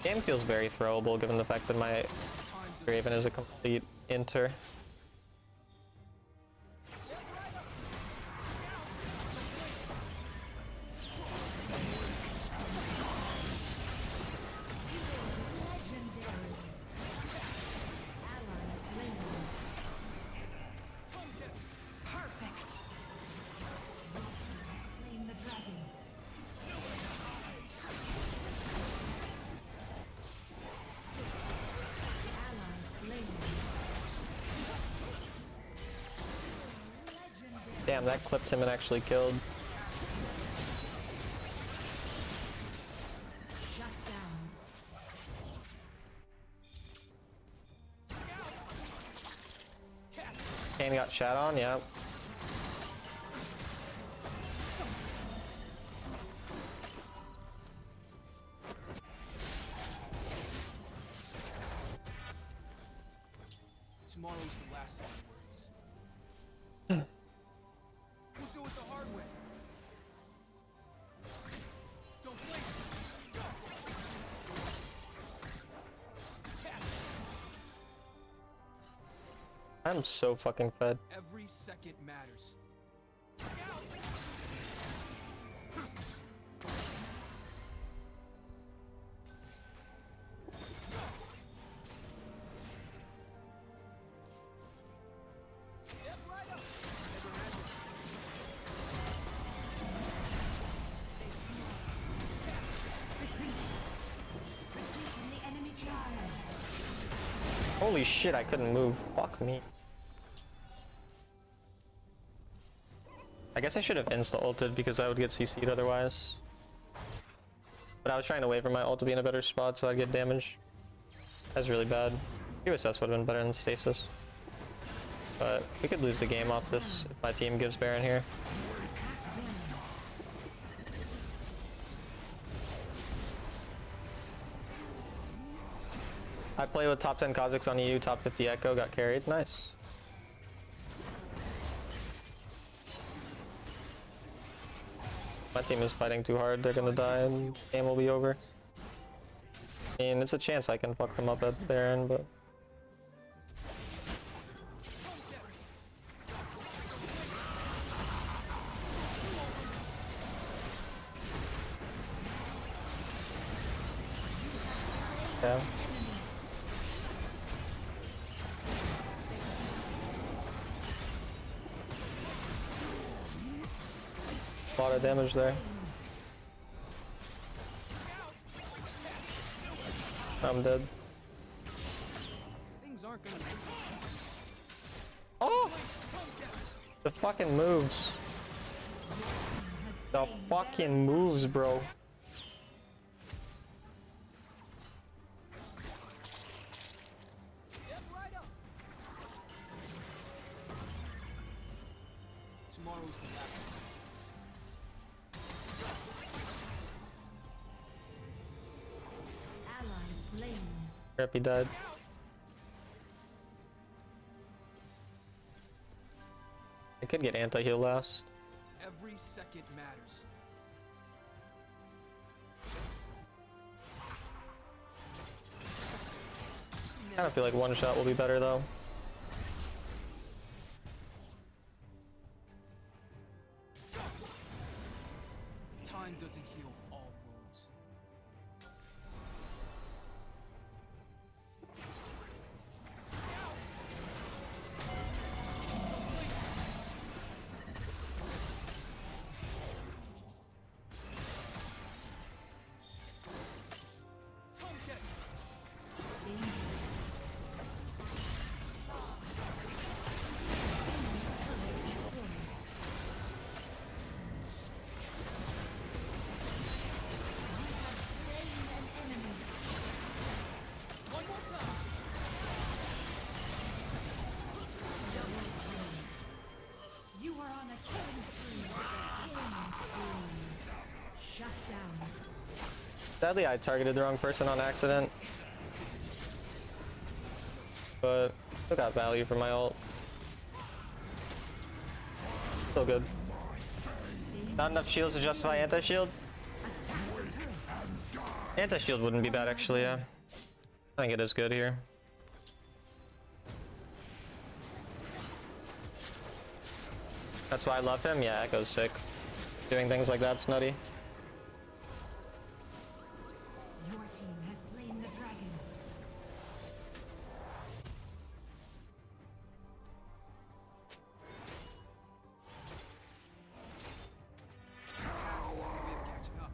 Game feels very throwable given the fact that my Raven is a complete inter. Damn, that clipped him and actually killed. Kane got shot on, yeah. Tomorrow's the last of my worries. We'll do it the hard way. Don't blink. I'm so fucking fed. Every second matters. Holy shit, I couldn't move. Fuck me. I guess I should have insta-ulted because I would get CC'd otherwise. But I was trying to wait for my ult to be in a better spot so I'd get damage. That's really bad. QSS would have been better than stasis. But we could lose the game off this if my team gives Baron here. I play with top 10 Kazakhs on EU, top 50 Echo, got carried. Nice. My team is fighting too hard, they're gonna die and the game will be over. I mean, it's a chance I can fuck them up at Baron, but... yeah. A lot of damage there. I'm dead. Things aren't gonna. Oh! The fucking moves. The fucking moves, bro. Tomorrow's the last. Rip, he died. I could get anti-heal last. Every second matters. kind of feel like one shot will be better though. Time doesn't heal all wounds. You are on a killing spree. Killing spree. Shut down. Sadly, I targeted the wrong person on accident. But still got value for my ult. Still good. Not enough shields to justify anti-shield? Anti-shield wouldn't be bad actually, yeah. I think it is good here. That's why I love him? Yeah, Echo's sick. Doing things like that's nutty. Your team has slain the dragon. Past has a way of catching up.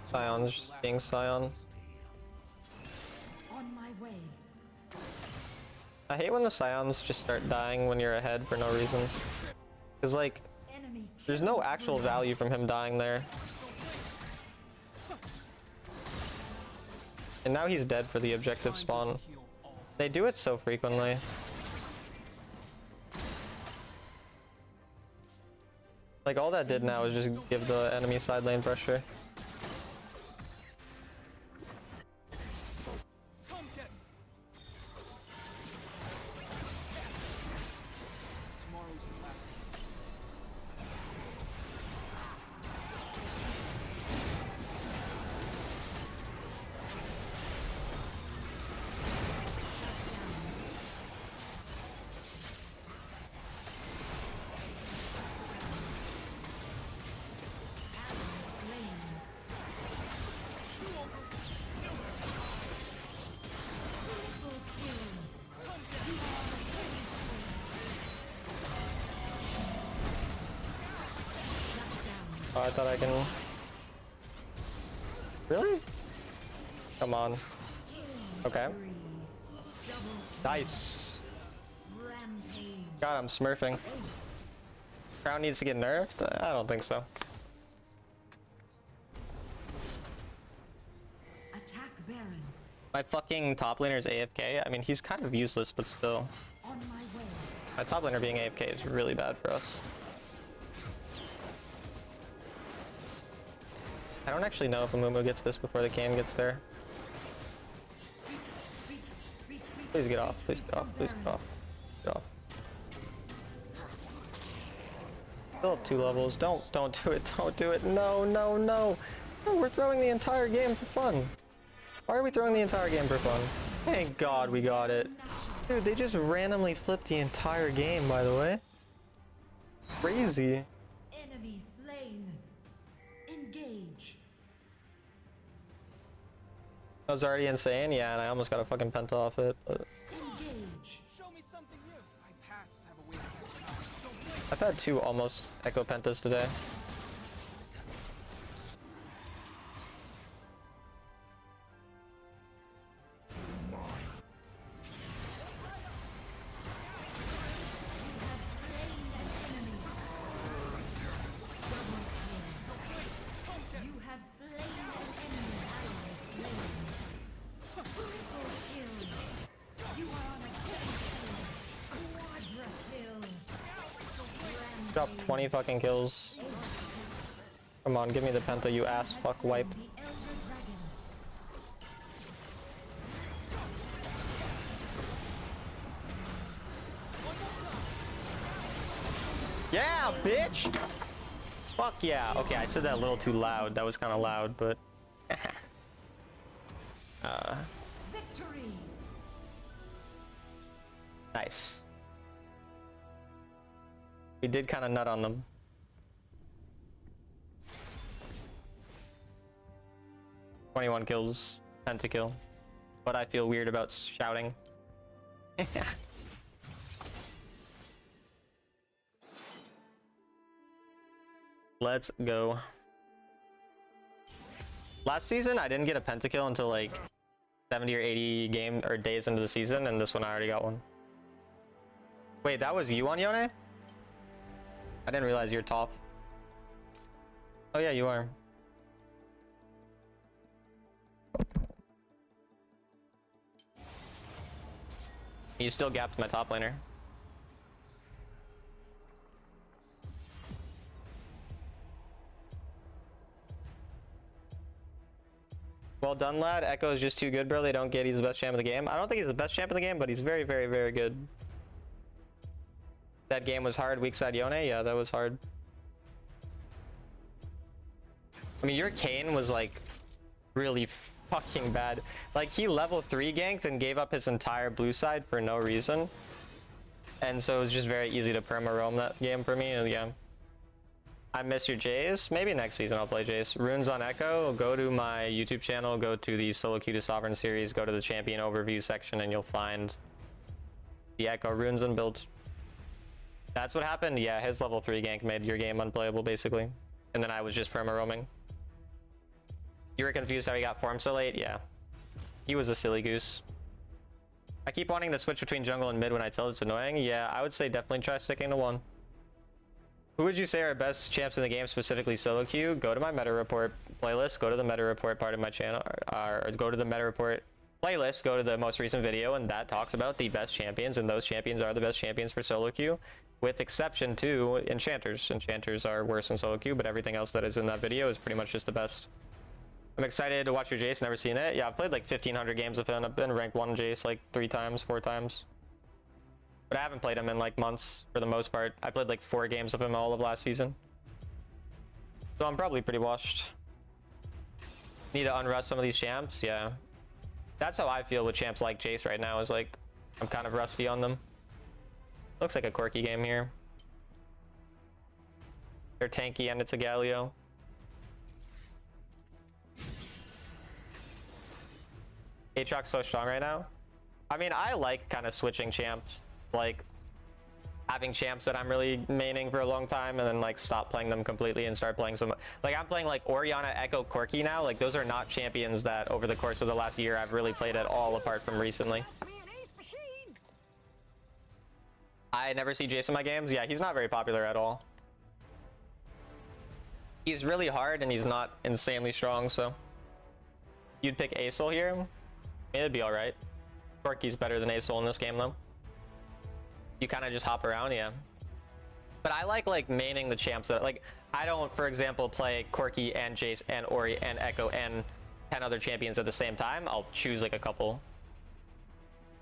Scion's just being Scion. On my way. I hate when the Scions just start dying when you're ahead for no reason. Cause like, Enemy there's no actual value from him dying there. And now he's dead for the objective spawn. They do it so frequently. Like all that did now is just give the enemy side lane pressure. Tomorrow's the last. Oh, I thought I can... Really? Come on. Okay. Nice. rampage. God, I'm smurfing. Crown needs to get nerfed? I don't think so. Attack Baron. My fucking top laner is AFK. I mean, he's kind of useless, but still. On my way. My top laner being AFK is really bad for us. I don't actually know if Amumu gets this before the can gets there. Please get off, please get off, please get off. Get off. Still up 2 levels. Don't do it, don't do it. No, no, no. No, we're throwing the entire game for fun. Why are we throwing the entire game for fun? Thank God we got it. Dude, they just randomly flipped the entire game, by the way. Crazy. Enemy slain. Engage. That was already insane, yeah, and I almost got a fucking penta off it. But Engage. Show me something new. My pasts have a way of catching up. Don't blink. I've had 2 almost echo pentas today. You have slain an enemy ally slain. Triple kill. You are on a killing spree. Quadra kill. Dropped 20 fucking kills. Come on, give me the penta, you ass fuck wipe. The Elder Dragon. down, bitch! Fuck yeah. Okay, I said that a little too loud. That was kind of loud, but... Victory. Nice. We did kind of nut on them. "21 kills, Penta-kill. But I feel weird about shouting. Let's go. Last season, I didn't get a Penta-kill until like 70 or 80 days into the season, and this one I already got one. Wait, that was you on Yone? I didn't realize you're Toph. Oh yeah, you are. You still gapped my top laner. Well done, lad. Echo is just too good, bro. They don't get he's the best champ in the game. I don't think he's the best champ in the game, but he's very, very, very good. That game was hard. Weak side Yone? Yeah, that was hard. I mean, your Kayn was like really fucking bad. Like, he level 3 ganked and gave up his entire blue side for no reason. And so it was just very easy to perma roam that game for me. And yeah. I miss your Jace. Maybe next season I'll play Jace. Runes on Echo. Go to my YouTube channel. Go to the Solo Queue to Sovereign series. Go to the champion overview section and you'll find the Echo runes and build. That's what happened. Yeah, his level 3 gank made your game unplayable basically. And then I was just perma roaming. You were confused how he got form so late? Yeah. He was a silly goose. I keep wanting to switch between jungle and mid when I tell it's annoying. Yeah, I would say definitely try sticking to one. Who would you say are best champs in the game, specifically solo queue? Go to my meta report playlist, go to the meta report part of my channel, or go to the meta report playlist, go to the most recent video, and that talks about the best champions, and those champions are the best champions for solo queue, with exception to enchanters. Enchanters are worse than solo queue, but everything else that is in that video is pretty much just the best. I'm excited to watch your Jace, never seen it. Yeah, I've played like 1,500 games of him. I've been ranked 1 Jace like 3 times, 4 times. But I haven't played him in like months for the most part. I played like 4 games of him all of last season. So I'm probably pretty washed. Need to unrust some of these champs, yeah. That's how I feel with champs like Jace right now, is like, I'm kind of rusty on them. Looks like a quirky game here. They're tanky and it's a Galio. Aatrox's so strong right now. I mean, I like kind of switching champs. Like, having champs that I'm really maining for a long time and then like stop playing them completely and start playing some... Like, I'm playing like Orianna, Echo, Corki now. Like, those are not champions that over the course of the last year I've really played at all, apart from recently. I never see Jace in my games. Yeah, he's not very popular at all. He's really hard and he's not insanely strong, so... You'd pick Asol here? It'd be alright. Corki's better than Asol in this game, though. You kind of just hop around, yeah. But I like maining the champs that, like, I don't, for example, play Corki and Jace and Ori and Echo and 10 other champions at the same time. I'll choose like a couple.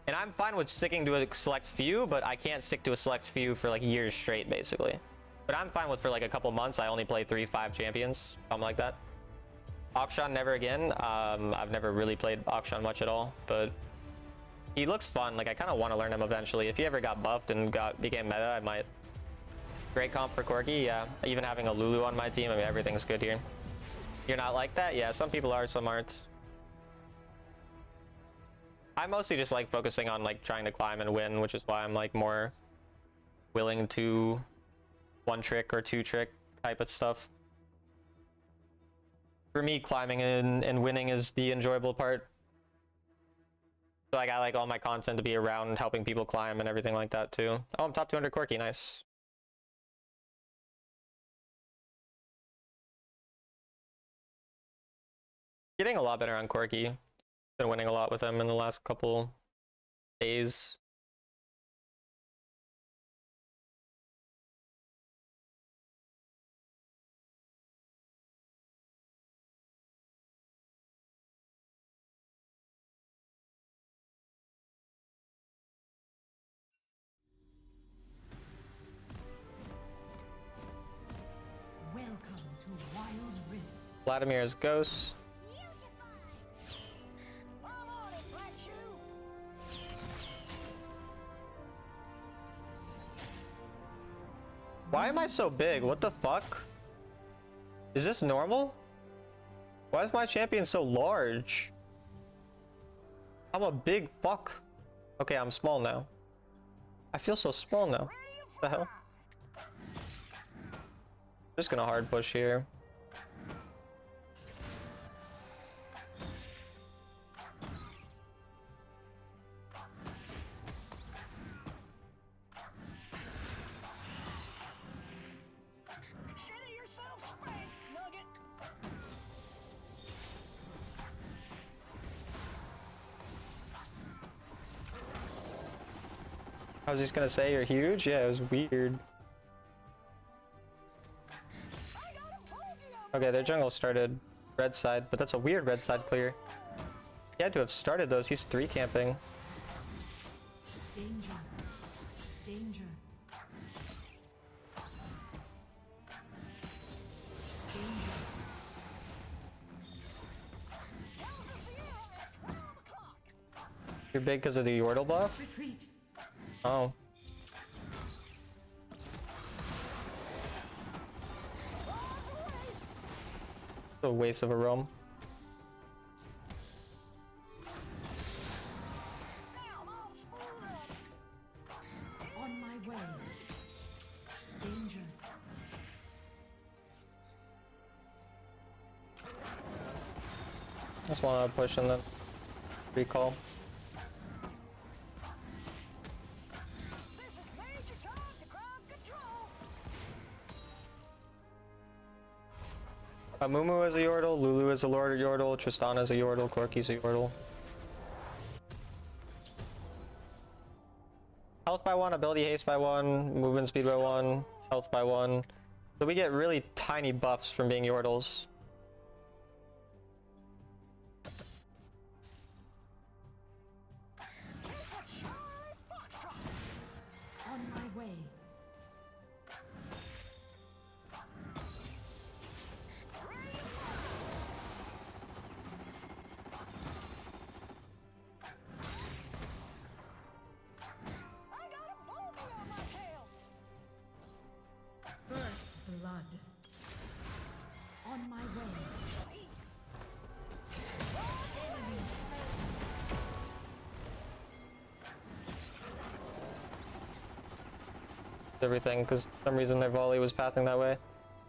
And I'm fine with sticking to a select few, but I can't stick to a select few for like years straight, basically. But I'm fine with, for like a couple months, I only play 3-5 champions, something like that. Akshan never again. I've never really played Akshan much at all, but he looks fun. Like, I kind of want to learn him eventually. If he ever got buffed and became meta, I might. Great comp for Corki, yeah. Even having a Lulu on my team, I mean, everything's good here. You're not like that? Yeah, some people are, some aren't. I mostly just like focusing on like trying to climb and win, which is why I'm like more willing to 1-trick or 2-trick type of stuff. For me, climbing and winning is the enjoyable part. So like, I like all my content to be around helping people climb and everything like that too. Oh, I'm top 200 Corki, nice. Getting a lot better on Corki. Been winning a lot with him in the last couple days. Vladimir's ghost. I'm on it, Black Shoe. Why am I so big? What the fuck? Is this normal? Why is my champion so large? I'm a big fuck. Okay, I'm small now. I feel so small now. What the hell? Just gonna hard push here. Consider yourself spanked, Nugget. I was just gonna say you're huge. Yeah, it was weird. Okay, their jungle started red side, but that's a weird red side clear. He had to have started those. He's 3 camping. Danger. Danger. Danger. You're big because of the Yordle buff? Retreat. Oh. A waste of a roam. On my way. Danger. Just want to push and then recall. This is major time to grab control. Mumu is a Yordle, Lulu is a Lord Yordle, Tristana is a Yordle, Corki's a Yordle. Health by 1, ability haste by 1, movement speed by 1, health by 1. So we get really tiny buffs from being Yordles. On my way. I got a bogey on my tail. First blood. On my way. Everything, because for some reason their volley was pathing that way.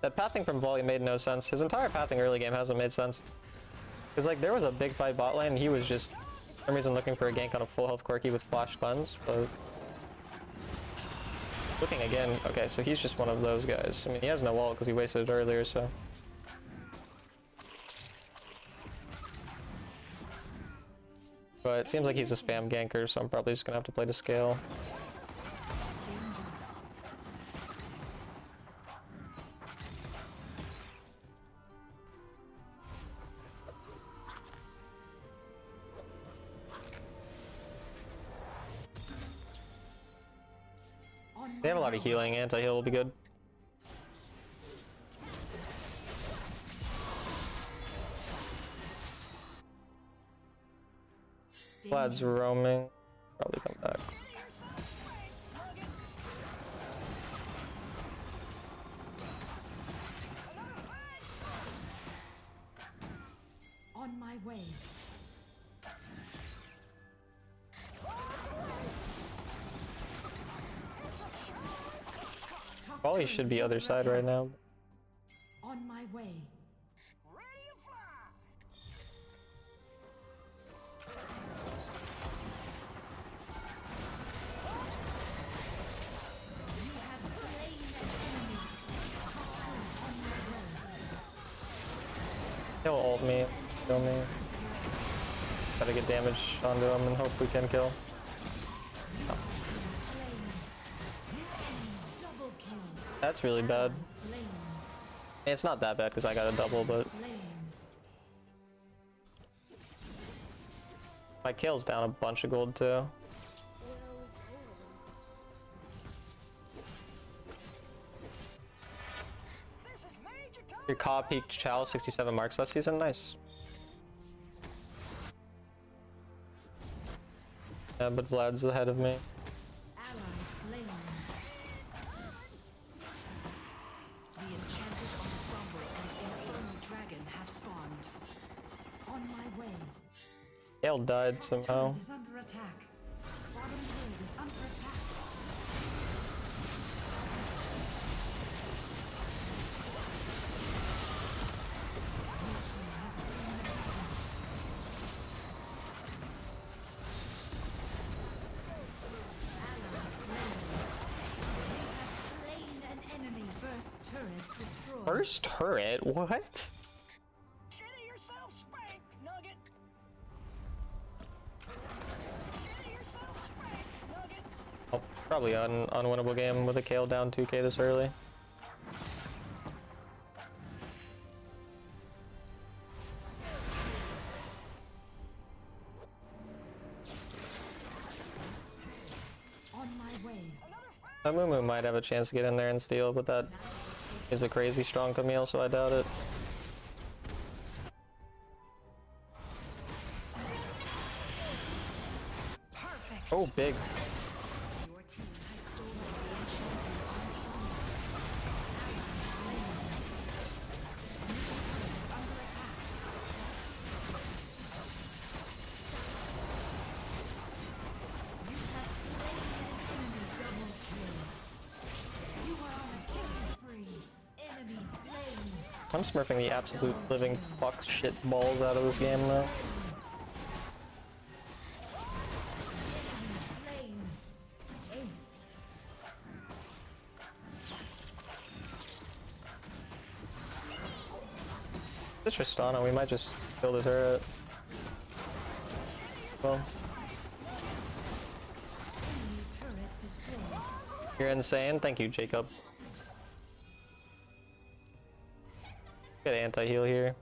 That pathing from volley made no sense. His entire pathing early game hasn't made sense. Because like there was a big fight bot lane, and he was just for some reason looking for a gank on a full health Corki with flash cleanse, but looking again, okay, so he's just one of those guys. I mean, he has no wall because he wasted it earlier, so. But it seems like he's a spam ganker, so I'm probably just gonna have to play to scale. They have a lot of healing, anti-heal will be good. Vlad's roaming. Probably come back. On my way. Volley should be other side right now. On my way. Ready to fly. You have slain an enemy. On my way. He'll ult me, kill me. Gotta get damage onto him and hope we can kill. Double kill. That's really bad. Slain. It's not that bad because I got a double, but Slain. my kill's down a bunch of gold too. This is major time Your Ka peaked Chow 67 marks last season. Nice. Yeah, but Vlad's ahead of me. Ally slain. The enchanted ensemble and infernal dragon have spawned. On my way. Gale died somehow. Turret is under attack. Bottom turret is under attack. Your team has slain the dragon. Ally slain. You have slain an enemy. First turret destroyed. First turret? What? Shitty yourself, spank, Nugget. Shitty yourself, spank, Nugget. Oh, probably an unwinnable game with a Kale down 2k this early. On my way. Mumu might have a chance to get in there and steal, but that is a crazy strong Camille, so I doubt it. Perfect. Oh, big. Your team has stolen the enchanted ensemble. Ally slain. New turret is under attack. You have slain an enemy. Double kill. You are on a killing spree. Enemy slain. I'm smurfing the absolute living fuck shit balls out of this game now. Slain. Ace. This Tristana, we might just kill the turret. Well, Enemy turret destroyed. you're insane. Thank you, Jacob. Get anti-heal here.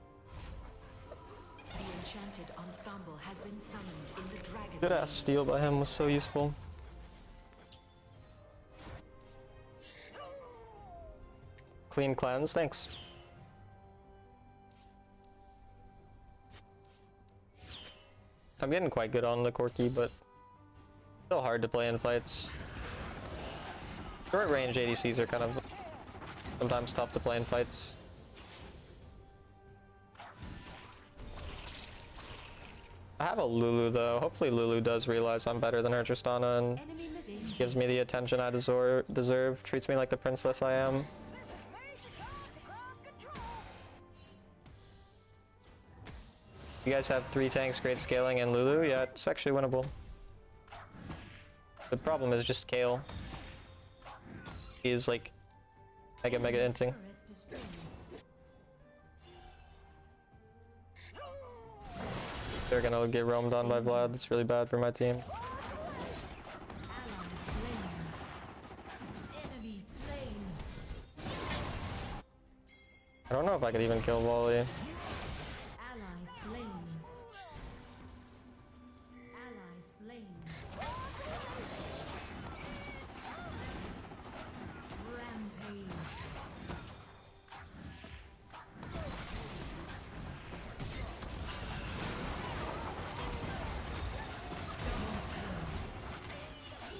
The enchanted ensemble has been summoned in the dragon. Good ass steal by him was so useful. Clean cleanse, thanks. I'm getting quite good on the Corki, but still hard to play in fights. Short range ADCs are kind of sometimes tough to play in fights. I have a Lulu though. Hopefully Lulu does realize I'm better than her Tristana and Enemy missing. gives me the attention I deserve, treats me like the princess I am. This is Major Tom to ground control. You guys have 3 tanks, great scaling, and Lulu? Yeah, it's actually winnable. The problem is just Kale. He is like mega inting. Turret destroyed. They're gonna get roamed on by Vlad. It's really bad for my team. Ally slain. Enemy slain. I don't know if I could even kill Wally. Ally slain. Ally slain. Rampage.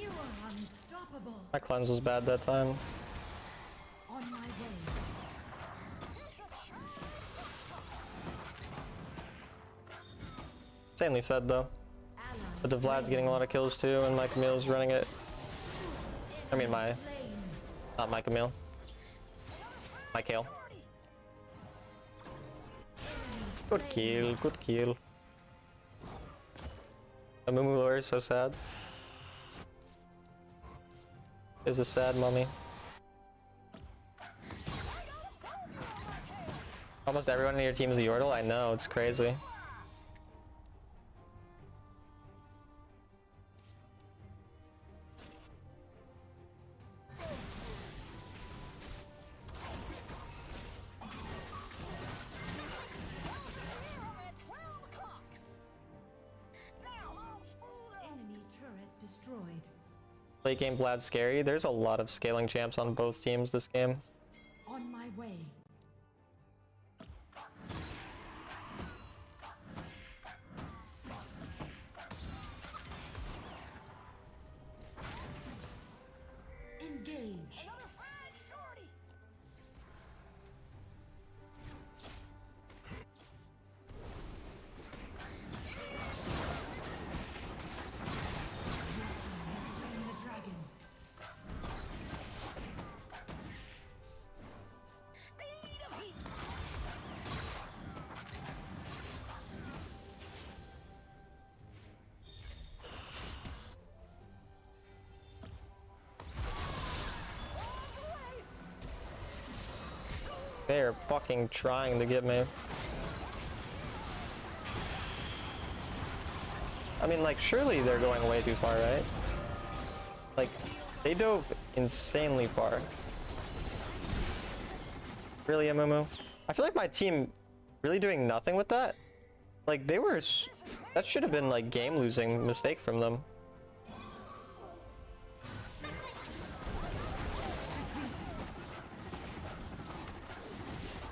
You are unstoppable. My cleanse was bad that time. On my way. Insanely fed though. Ally But the Vlad's getting a lot of kills too, and my Camille's running it. I mean my, slain. not my Camille. My Kale. Good kill, good kill. The Mumu lore is so sad. Is a sad mummy. Almost everyone in your team is a Yordle? I know, it's crazy. Enemy turret destroyed. Late game Vlad's scary. There's a lot of scaling champs on both teams this game. On my way. They are fucking trying to get me. I mean, like, surely they're going way too far, right? Like, they dove insanely far. Really, Amumu? I feel like my team really doing nothing with that. Like, they were... That should have been, like, game-losing mistake from them.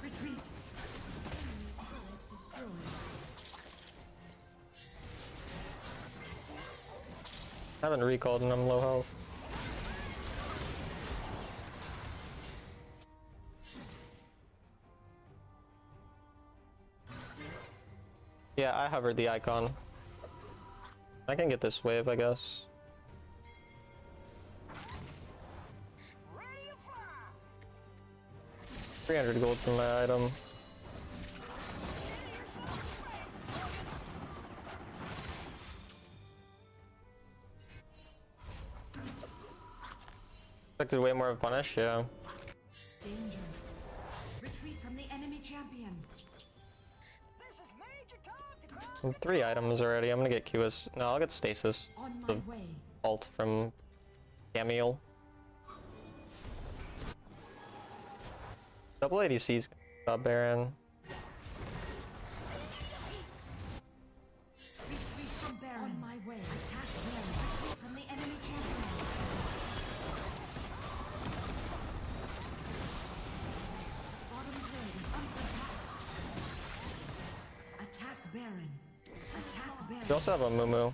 Retreat. I haven't recalled and I'm low health. Yeah, I hovered the icon. I can get this wave, I guess. Ready to fly. 300 gold from my item. Expected way more of a punish, yeah. Danger. Retreat from the enemy champion. This is Major Tom to ground. 3 items already. I'm gonna get QS. No, I'll get stasis. On my The way. ult from Camille. Double ADC's got Baron. Retreat from Baron. On my way. Attack Baron. Retreat from the enemy champion. Bottom turret is under attack. Attack Baron. Attack Baron. You also have a Mumu.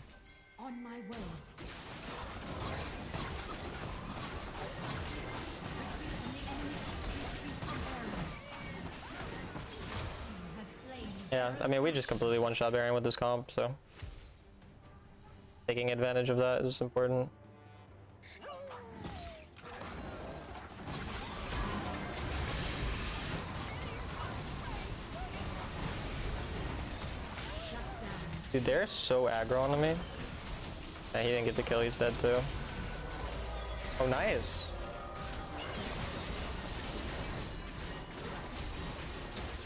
On my way. Yeah, I mean, we just completely one-shot Baron with this comp, so taking advantage of that is important. Dude, they're so aggro onto me. Yeah, he didn't get the kill, he's dead too. Oh, nice.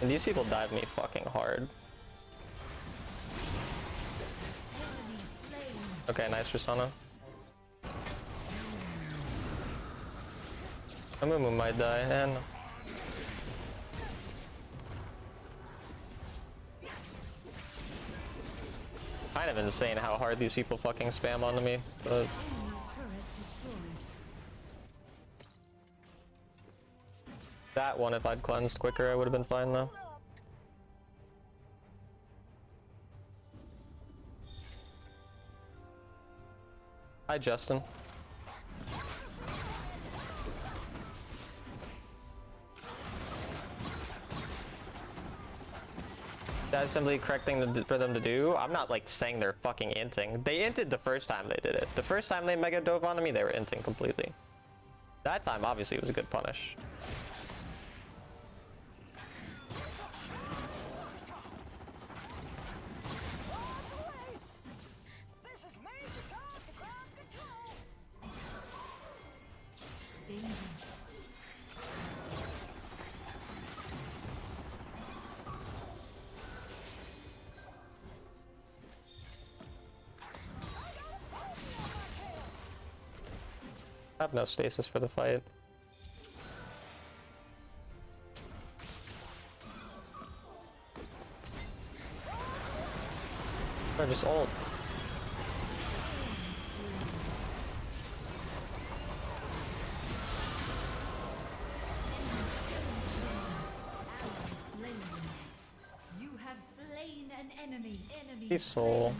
And these people dive me fucking hard. Okay, nice Rasana. Amumu might die, and kind of insane how hard these people fucking spam onto me, but Enemy turret destroyed. that one, if I'd cleansed quicker, I would have been fine though. Hi, Justin. That's simply the correct thing for them to do. I'm not like saying they're fucking inting. They inted the first time they did it. The first time they mega dove onto me, they were inting completely. That time, obviously, it was a good punish. This is Major Tom to ground control. Danger. I have no stasis for the fight. Or just ult. You have slain an enemy. He's soul.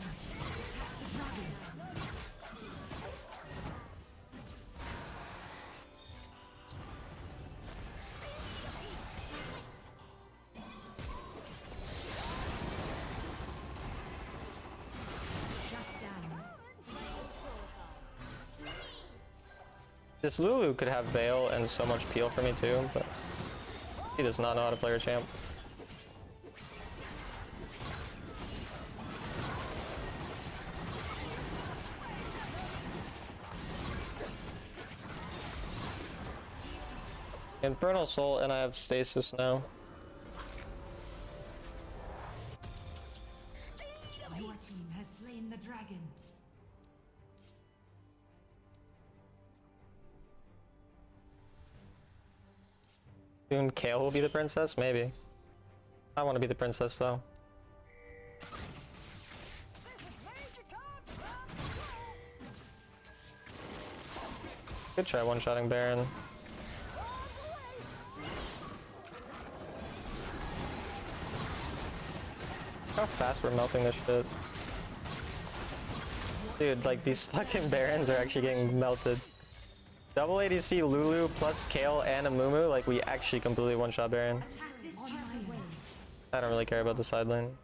This Lulu could have Veil and so much peel for me too, but he does not know how to play her champ. Infernal Soul, and I have stasis now. Your team has slain the dragon. Soon Kale will be the princess? Maybe. I want to be the princess though. This is Major Tom from Control. Could try one-shotting Baron. How fast we're melting this shit. Dude, like these fucking Barons are actually getting melted. Double ADC Lulu plus Kale and a Mumu, like we actually completely one-shot Baron. Attack this on my way. I don't really care about the side lane.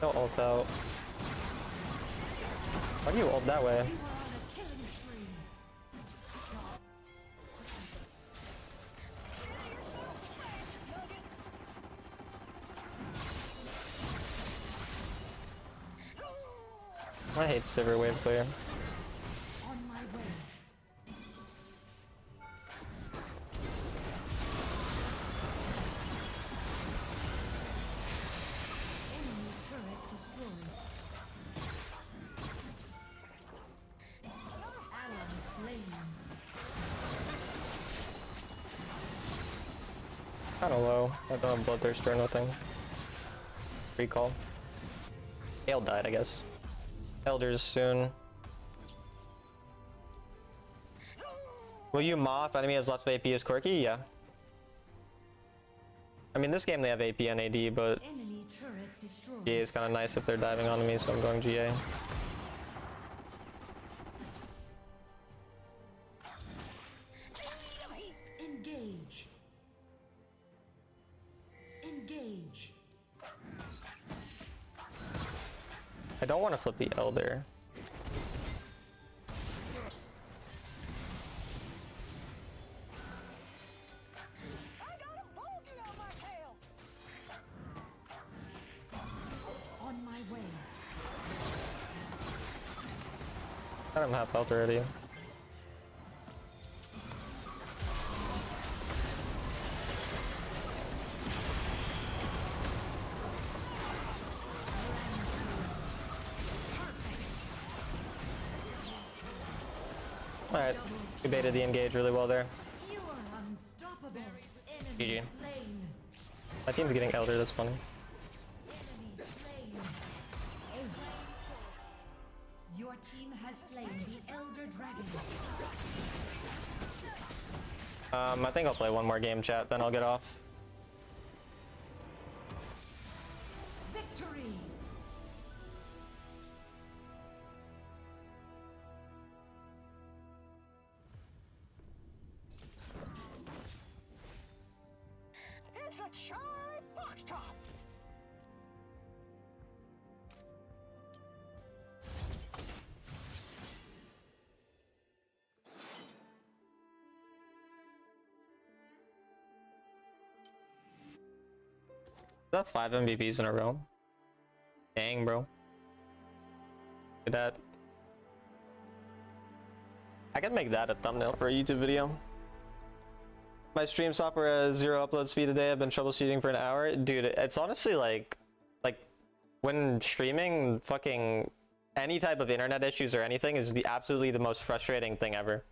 No ult out. Why do you ult that way? You are on a killing spree. I hate Sivir wave clear. On my way. Enemy turret destroyed. Ally slain. Kinda low. I don't have Bloodthirster or nothing. Recall. Kale died, I guess. Elders soon. Will you maw if enemy has lots of AP as Quirky? Yeah. I mean, this game they have AP and AD, but Enemy turret destroyed. GA is kind of nice if they're diving onto me, so I'm going GA. Engage. Engage. I don't want to flip the Elder. I got a bogey on my tail. On my way. I don't have health already. Alright, we baited the engage really well there. You are unstoppable. Enemy GG. slain. My team's getting Elder, that's funny. Enemy slain. Your team has slain the Elder Dragon. I think I'll play one more game, chat, then I'll get off. Victory. It's a Charlie Foxtrot. Is that 5 MVPs in a row? Dang, bro. Look at that. I can make that a thumbnail for a YouTube video. My stream software has 0 upload speed today. I've been troubleshooting for an hour. Dude, it's honestly like when streaming, fucking any type of internet issues or anything is absolutely the most frustrating thing ever.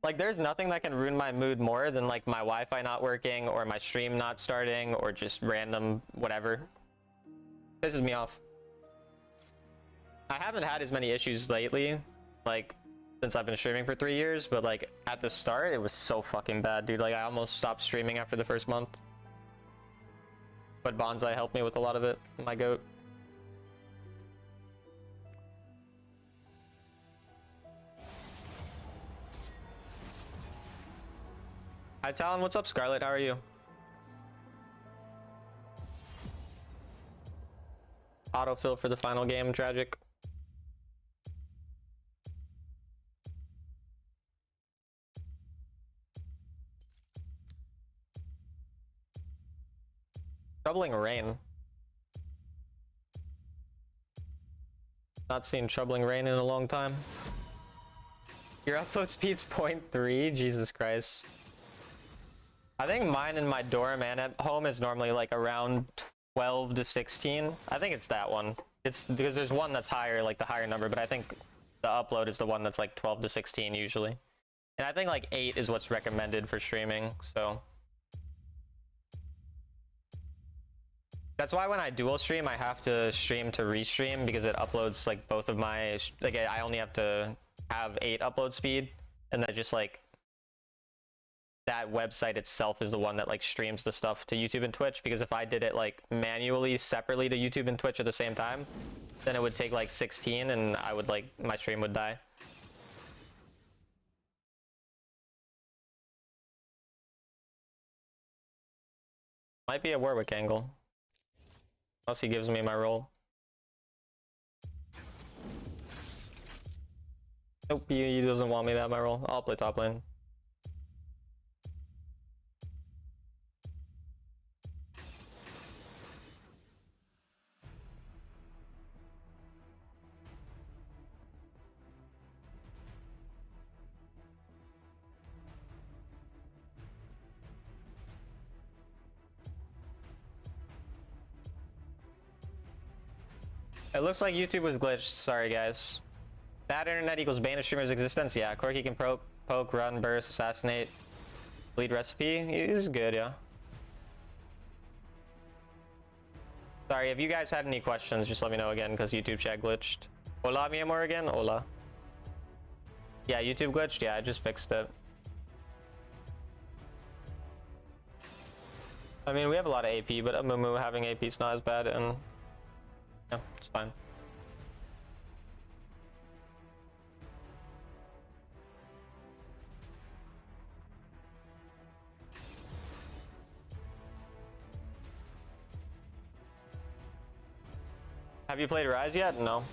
Like, there's nothing that can ruin my mood more than like my Wi-Fi not working or my stream not starting or just random whatever. Pisses me off. I haven't had as many issues lately, like since I've been streaming for 3 years, but like at the start it was so fucking bad, dude. Like I almost stopped streaming after the first month. But Bonsai helped me with a lot of it, my goat. Hi Talon, what's up Scarlet? How are you? Autofill for the final game, tragic. Troubling rain. Not seen troubling rain in a long time. Your upload speed's 0.3? Jesus Christ. I think mine in my dorm and at home is normally like around 12 to 16. I think it's that one. It's because there's one that's higher, like the higher number, but I think the upload is the one that's like 12 to 16 usually. And I think like 8 is what's recommended for streaming, so. That's why when I dual stream, I have to stream to restream because it uploads like both of my, like I only have to have 8 upload speed, and then just like that website itself is the one that like streams the stuff to YouTube and Twitch, because if I did it like manually separately to YouTube and Twitch at the same time, then it would take like 16 and I would like, my stream would die. Might be a Warwick angle. Unless he gives me my role. Nope, he doesn't want me to have my role. I'll play top lane. It looks like YouTube was glitched. Sorry, guys. Bad internet equals bane of streamer's existence. Yeah, Corki can poke, run, burst, assassinate, bleed recipe. He's good, yeah. Sorry, if you guys had any questions, just let me know again, because YouTube chat glitched. Hola, mi amor, again? Hola. Yeah, YouTube glitched? Yeah, I just fixed it. I mean, we have a lot of AP, but Amumu having AP is not as bad, and yeah, it's fine. Have you played Rise yet? No.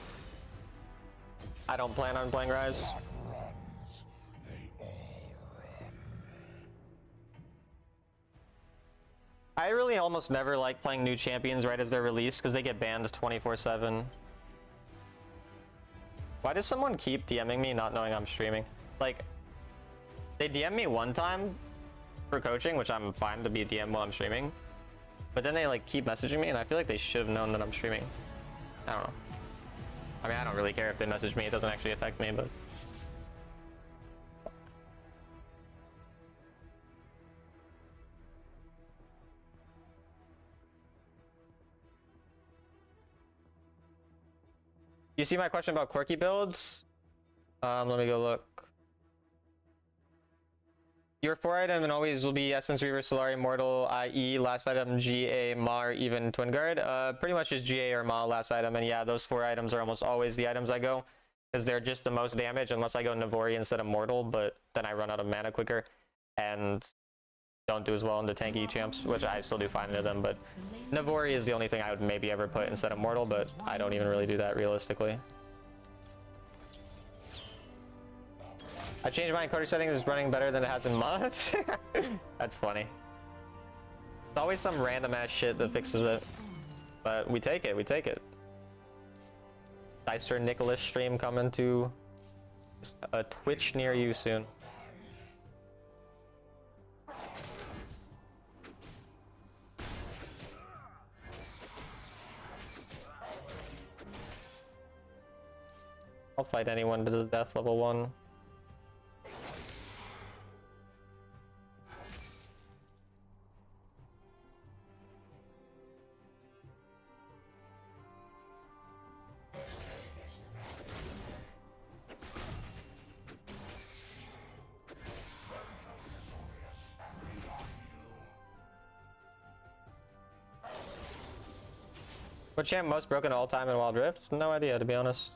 I don't plan on playing Rise. I really almost never like playing new champions right as they're released because they get banned 24/7. Why does someone keep DMing me not knowing I'm streaming? Like, they DM me one time for coaching, which I'm fine to be DM while I'm streaming. But then they like keep messaging me and I feel like they should have known that I'm streaming. I don't know. I mean, I don't really care if they message me. It doesn't actually affect me, but... You see my question about quirky builds? Let me go look. Your 4 item and always will be Essence, Reaver, Solari, Mortal, IE, last item, GA, Ma, or even Twin Guard. Pretty much just GA or Ma last item, and yeah, those 4 items are almost always the items I go, because they're just the most damage unless I go Navori instead of Mortal, but then I run out of mana quicker, and don't do as well in the tanky champs, which I still do fine into them, but Navori is the only thing I would maybe ever put instead of Mortal, but I don't even really do that realistically. I changed my encoder settings, it's running better than it has in mods. That's funny. There's always some random ass shit that fixes it. But we take it, we take it. Dicer Nicholas stream coming to a Twitch near you soon. I'll fight anyone to the death level 1. What champ most broken all time in Wild Rift? No idea, to be honest.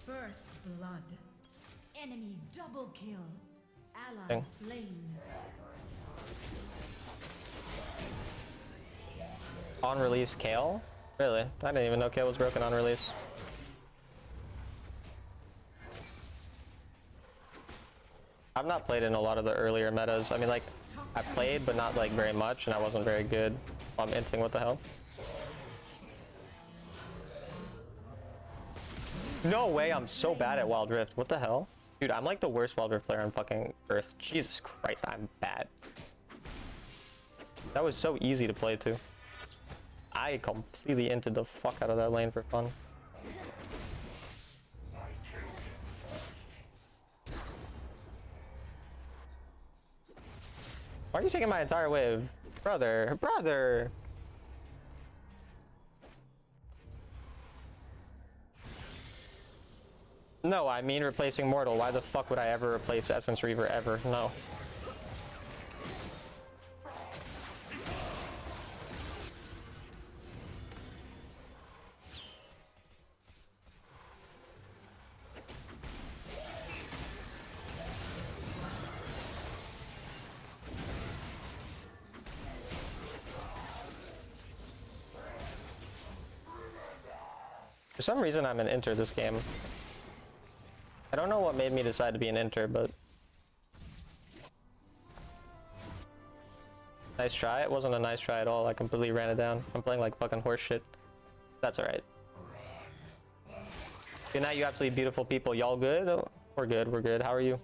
First blood. Enemy double kill. Ally Dang. slain. On release Kale? Really? I didn't even know Kayle was broken on release. I've not played in a lot of the earlier metas. I mean, like, I played, but not like very much, and I wasn't very good. I'm inting, what the hell? No way, I'm so bad at Wild Rift. What the hell? Dude, I'm like the worst Wild Rift player on fucking Earth. Jesus Christ, I'm bad. That was so easy to play too. I completely inted the fuck out of that lane for fun. Why are you taking my entire wave? Brother, brother! No, I mean replacing Mortal. Why the fuck would I ever replace Essence Reaver ever? No. For some reason, I'm an Inter this game. I don't know what made me decide to be an Inter, but... Nice try? It wasn't a nice try at all. I completely ran it down. I'm playing like fucking horse shit. That's alright. Good night, you absolutely beautiful people. Y'all good? Oh, we're good, we're good. How are you?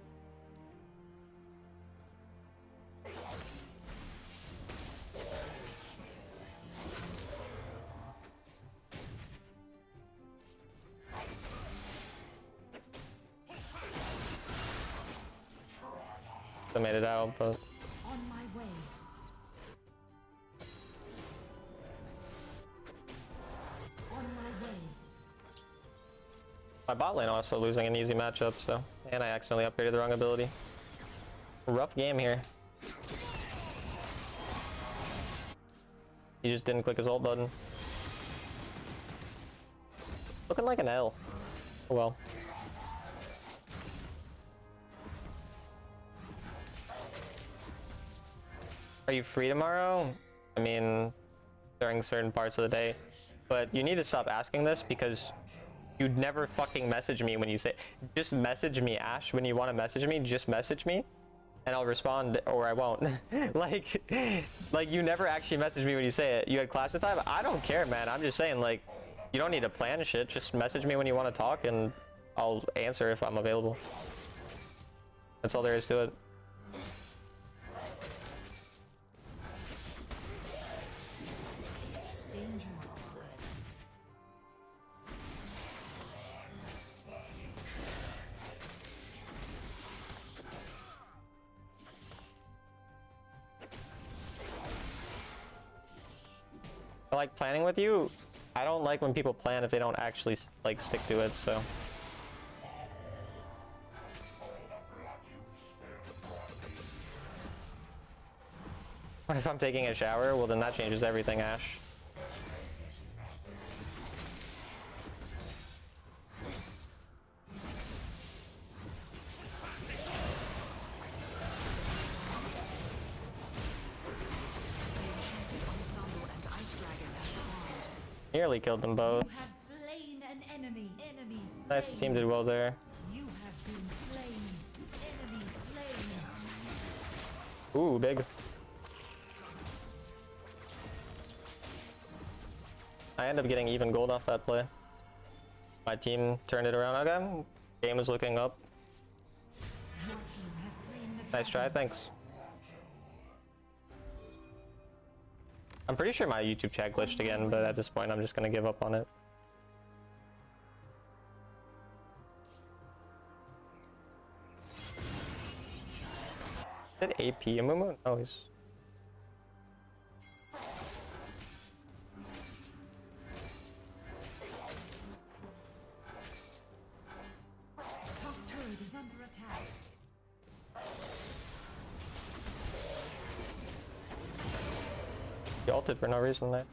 I made it out, but On my way. On my way. my bot lane also losing an easy matchup, so... And I accidentally upgraded the wrong ability. Rough game here. He just didn't click his ult button. Looking like an L. Oh well. Are you free tomorrow? I mean, during certain parts of the day. But you need to stop asking this because you'd never fucking message me when you say, just message me, Ash, when you want to message me, just message me and I'll respond or I won't. like you never actually message me when you say it. You had class at time? I don't care, man. I'm just saying, like, you don't need to plan shit. Just message me when you want to talk and I'll answer if I'm available. That's all there is to it. I like planning with you. I don't like when people plan if they don't actually like stick to it, so. What if I'm taking a shower? Well, then that changes everything, Ash. Nearly killed them You both. have slain an enemy. Enemy slain. Nice, team did well there. You have been slain. Enemy slain. Ooh, big. I end up getting even gold off that play. My team turned it around. Okay, game is looking up. Your team has slain the Nice try, thanks. I'm pretty sure my YouTube chat glitched again, but at this point I'm just gonna give up on it. Did AP Amumu? Oh, he's... top turret is under attack. He ulted for no reason there.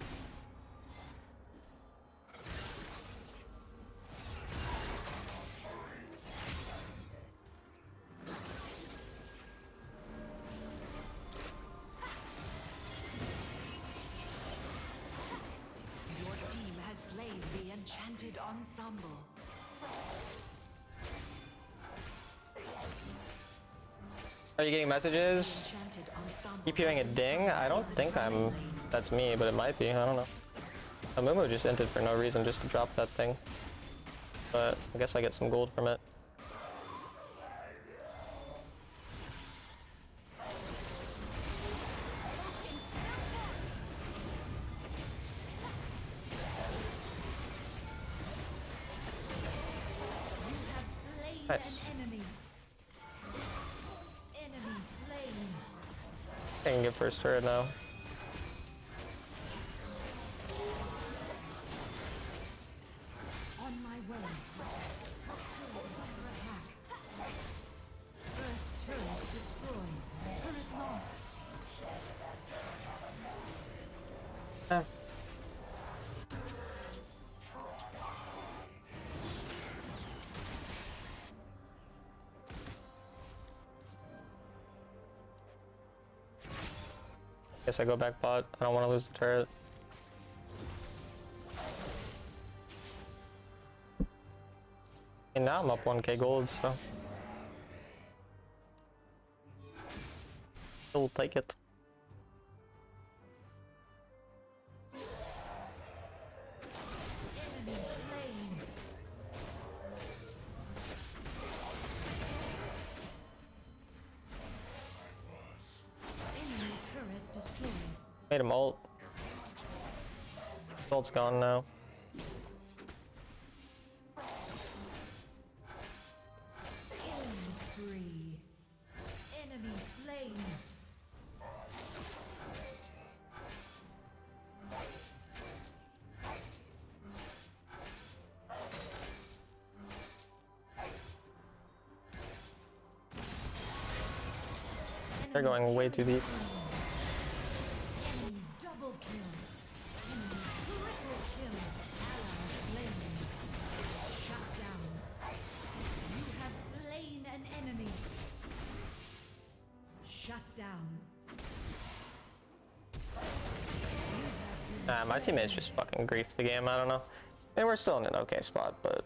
Your team ensemble. Are you getting messages? Enchanted ensemble. Keep hearing a ding? I don't think that's me, but it might be. I don't know. Amumu just entered for no reason, just to drop that thing. But I guess I get some gold from it. You have slain Nice. an enemy. Enemy slain. I can get first turret now. On my way. Top turret is under attack. First turret destroyed. Turret lost. Guess I go back bot. I don't want to lose the turret. And now I'm up 1k gold, so we'll take it. Enemy slain. Enemy turret destroyed. Made him ult. Ult's gone now. Killing spree. Enemy slain. They're going way too deep. Enemy double kill. Enemy triple kill. Ally slain. Shut down. You have slain an enemy. Shut down. Nah, my teammates just fucking griefed the game. I don't know. And we're still in an okay spot, but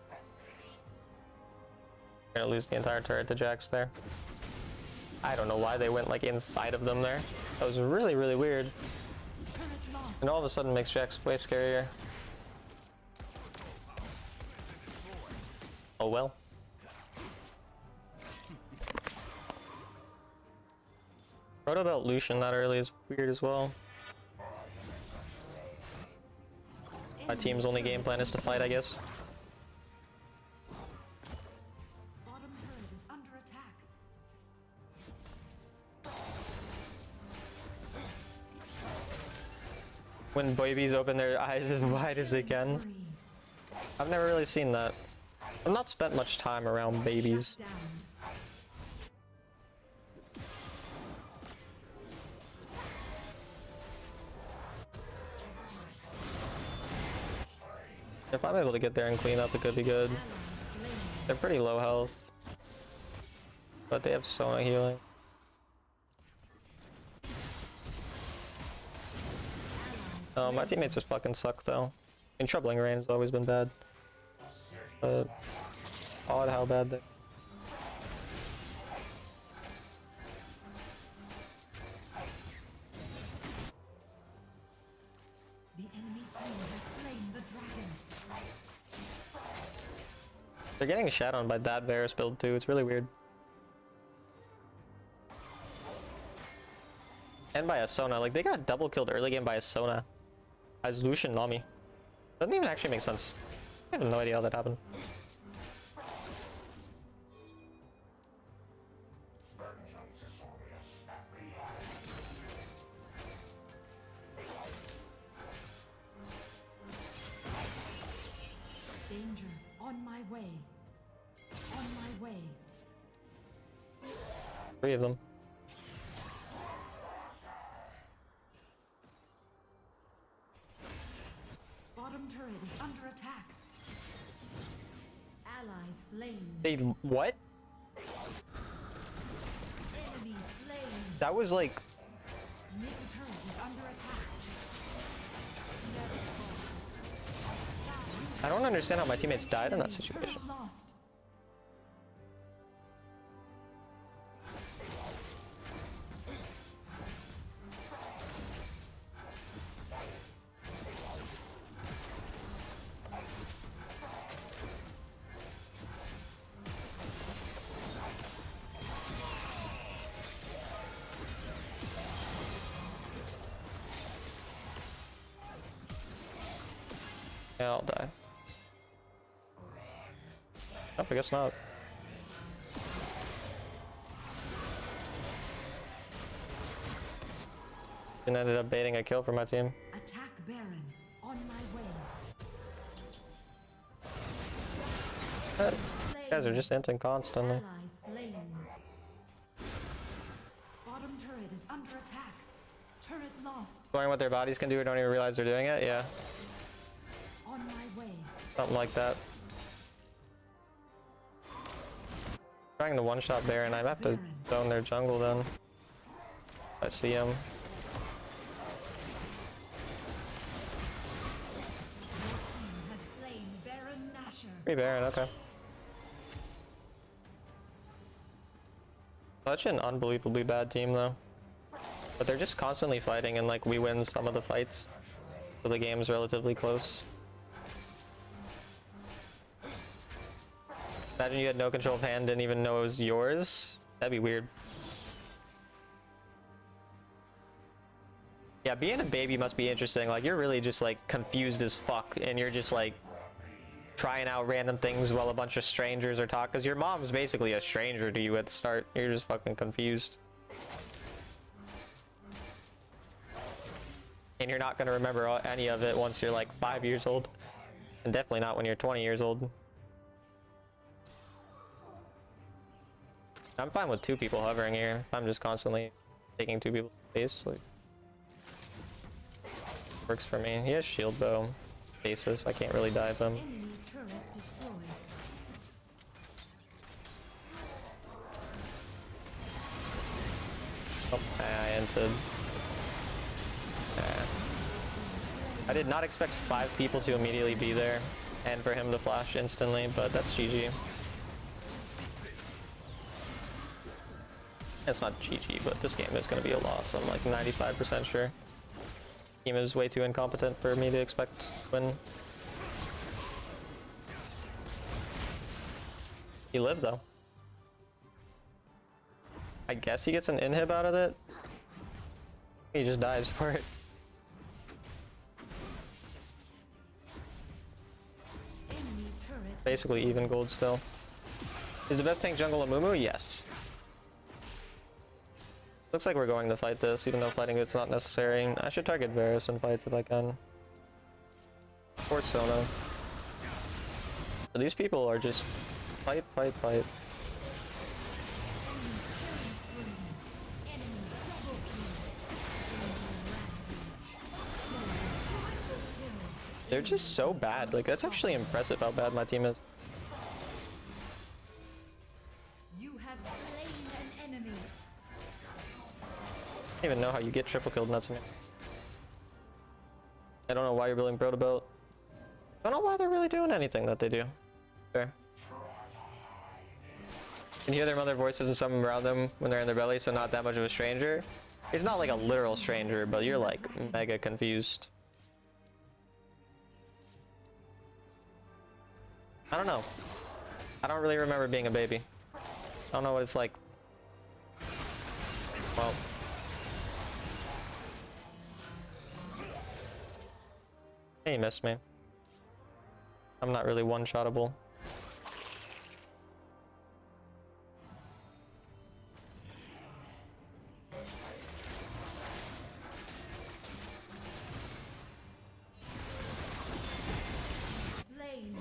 we're gonna lose the entire turret to Jax there. I don't know why they went like inside of them there. That was really, really weird. Turret lost. And all of a sudden makes Jax way scarier. Oh well. Proto Belt Lucian that early is weird as well. My team's only game plan is to fight, I guess. Bottom turret is under attack. When babies open their eyes as wide as they can. Free. I've never really seen that. I've not spent much time around babies. Down. If I'm able to get there and clean up, it could be good. They're pretty low health, but they have Sona healing. Oh, my teammates just fucking suck though. In troubling range has always been bad. But odd how bad they. The enemy team has slain the dragon. They're getting shadowed by that Varus build too. It's really weird. And by a Sona. Like they got double killed early game by a Sona. As Lucian Nami. Doesn't even actually make sense. I have no idea how that happened. Danger. On my way. On my way. 3 of them. Bottom turret is under attack. Ally slain. They what? Enemy slain. That was like Mid turret is under attack. I don't understand how my teammates died in that situation. Lost. Yeah, I'll die. Oh, I guess not. And ended up baiting a kill for my team. Attack Baron. On my way. You guys are just inting constantly. Ally slain. Bottom turret is under attack. Turret lost. Going what their bodies can do or don't even realize they're doing it? Yeah, On my way. something like that. Trying to one-shot Baron, I have to zone their jungle then. I see him. Has slain Baron Nashor. Free Baron, okay. Such an unbelievably bad team though. But they're just constantly fighting and like we win some of the fights. So the game's relatively close. Imagine you had no control of hand, didn't even know it was yours. That'd be weird. Yeah, being a baby must be interesting. Like you're really just like confused as fuck and you're just like trying out random things while a bunch of strangers are talking. Because your mom's basically a stranger to you at the start. You're just fucking confused. And you're not going to remember any of it once you're like 5 years old. And definitely not when you're 20 years old. I'm fine with 2 people hovering here. I'm just constantly taking 2 people's space. Like, works for me. He has shield bow. Basis. I can't really dive him. Enemy turret destroyed. Oh, I entered. I did not expect 5 people to immediately be there and for him to flash instantly, but that's GG. It's not GG, but this game is going to be a loss. I'm like 95% sure. Team is way too incompetent for me to expect to win. He lived though. I guess he gets an inhib out of it. He just dies for it. Enemy turret. Basically even gold still. Is the best tank jungle a Mumu? Yes. Looks like we're going to fight this, even though fighting it's not necessary. I should target Varus in fights if I can. Or Sona. But these people are just fight, fight, fight. They're just so bad. Like, that's actually impressive how bad my team is. You have slain an enemy. I don't even know how you get triple killed in that scenario. I don't know why you're building Proto Boat. I don't know why they're really doing anything that they do. Fair. You can hear their mother voices of someone around them when they're in their belly, so not that much of a stranger. He's not like a literal stranger, but you're like mega confused. I don't know. I don't really remember being a baby. I don't know what it's like. Well. He missed me. I'm not really one-shottable. Slain.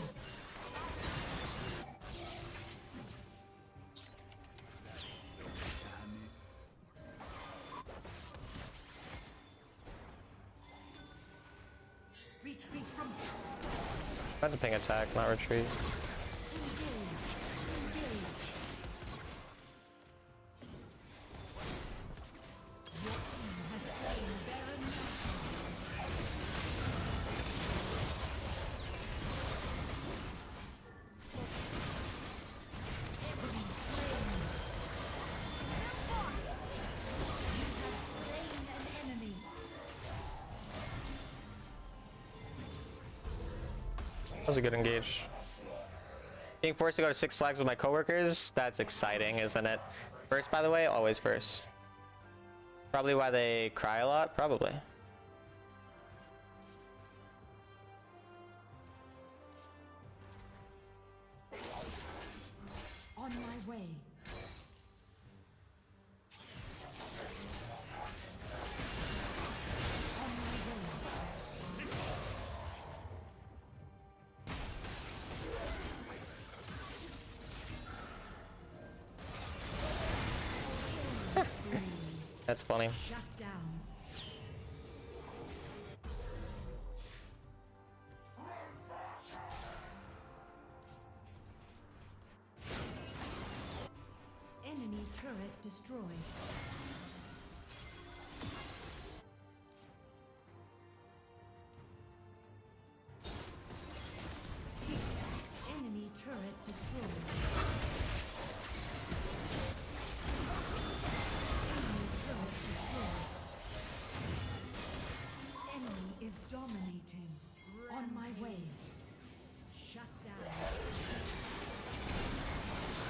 Retreat from I had to ping attack, not retreat. engage. Your team has slain Baron Nashor. That was a good engage. Being forced to go to Six Flags with my coworkers, that's exciting, isn't it? First, by the way, always first. Probably why they cry a lot, probably. On my way. On my way. That's funny. Shut down. Enemy turret destroyed. Enemy turret destroyed. Enemy turret destroyed. Enemy is dominating. On my way. Shut down.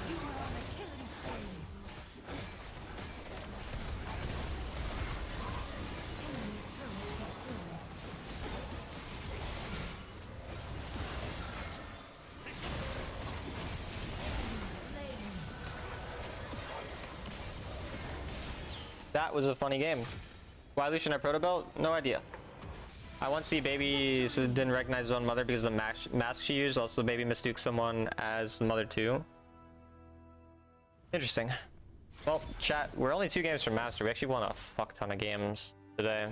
You are on a killing spree. Enemy turret destroyed. That was a funny game. Why Lucian had Proto Belt? No idea. I once see baby didn't recognize his own mother because of the mask she used. Also, baby mistook someone as mother too. Interesting. Well, chat, we're only 2 games from Master. We actually won a fuck ton of games today. I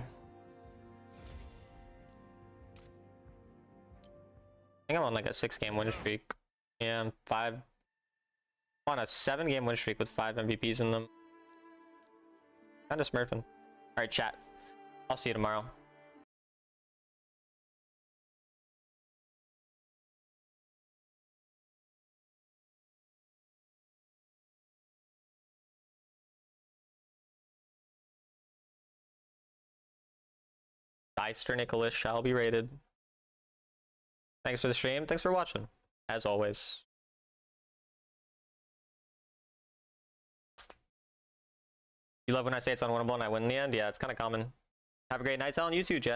think I'm on like a 6-game win streak. Yeah, I'm 5. I'm on a 7-game win streak with 5 MVPs in them. Kinda smurfing. Alright, chat. I'll see you tomorrow. Deister Nicholas shall be rated. Thanks for the stream. Thanks for watching. As always. You love when I say it's unwinnable and I win in the end? Yeah, it's kind of common. Have a great night, telling you too, Jet.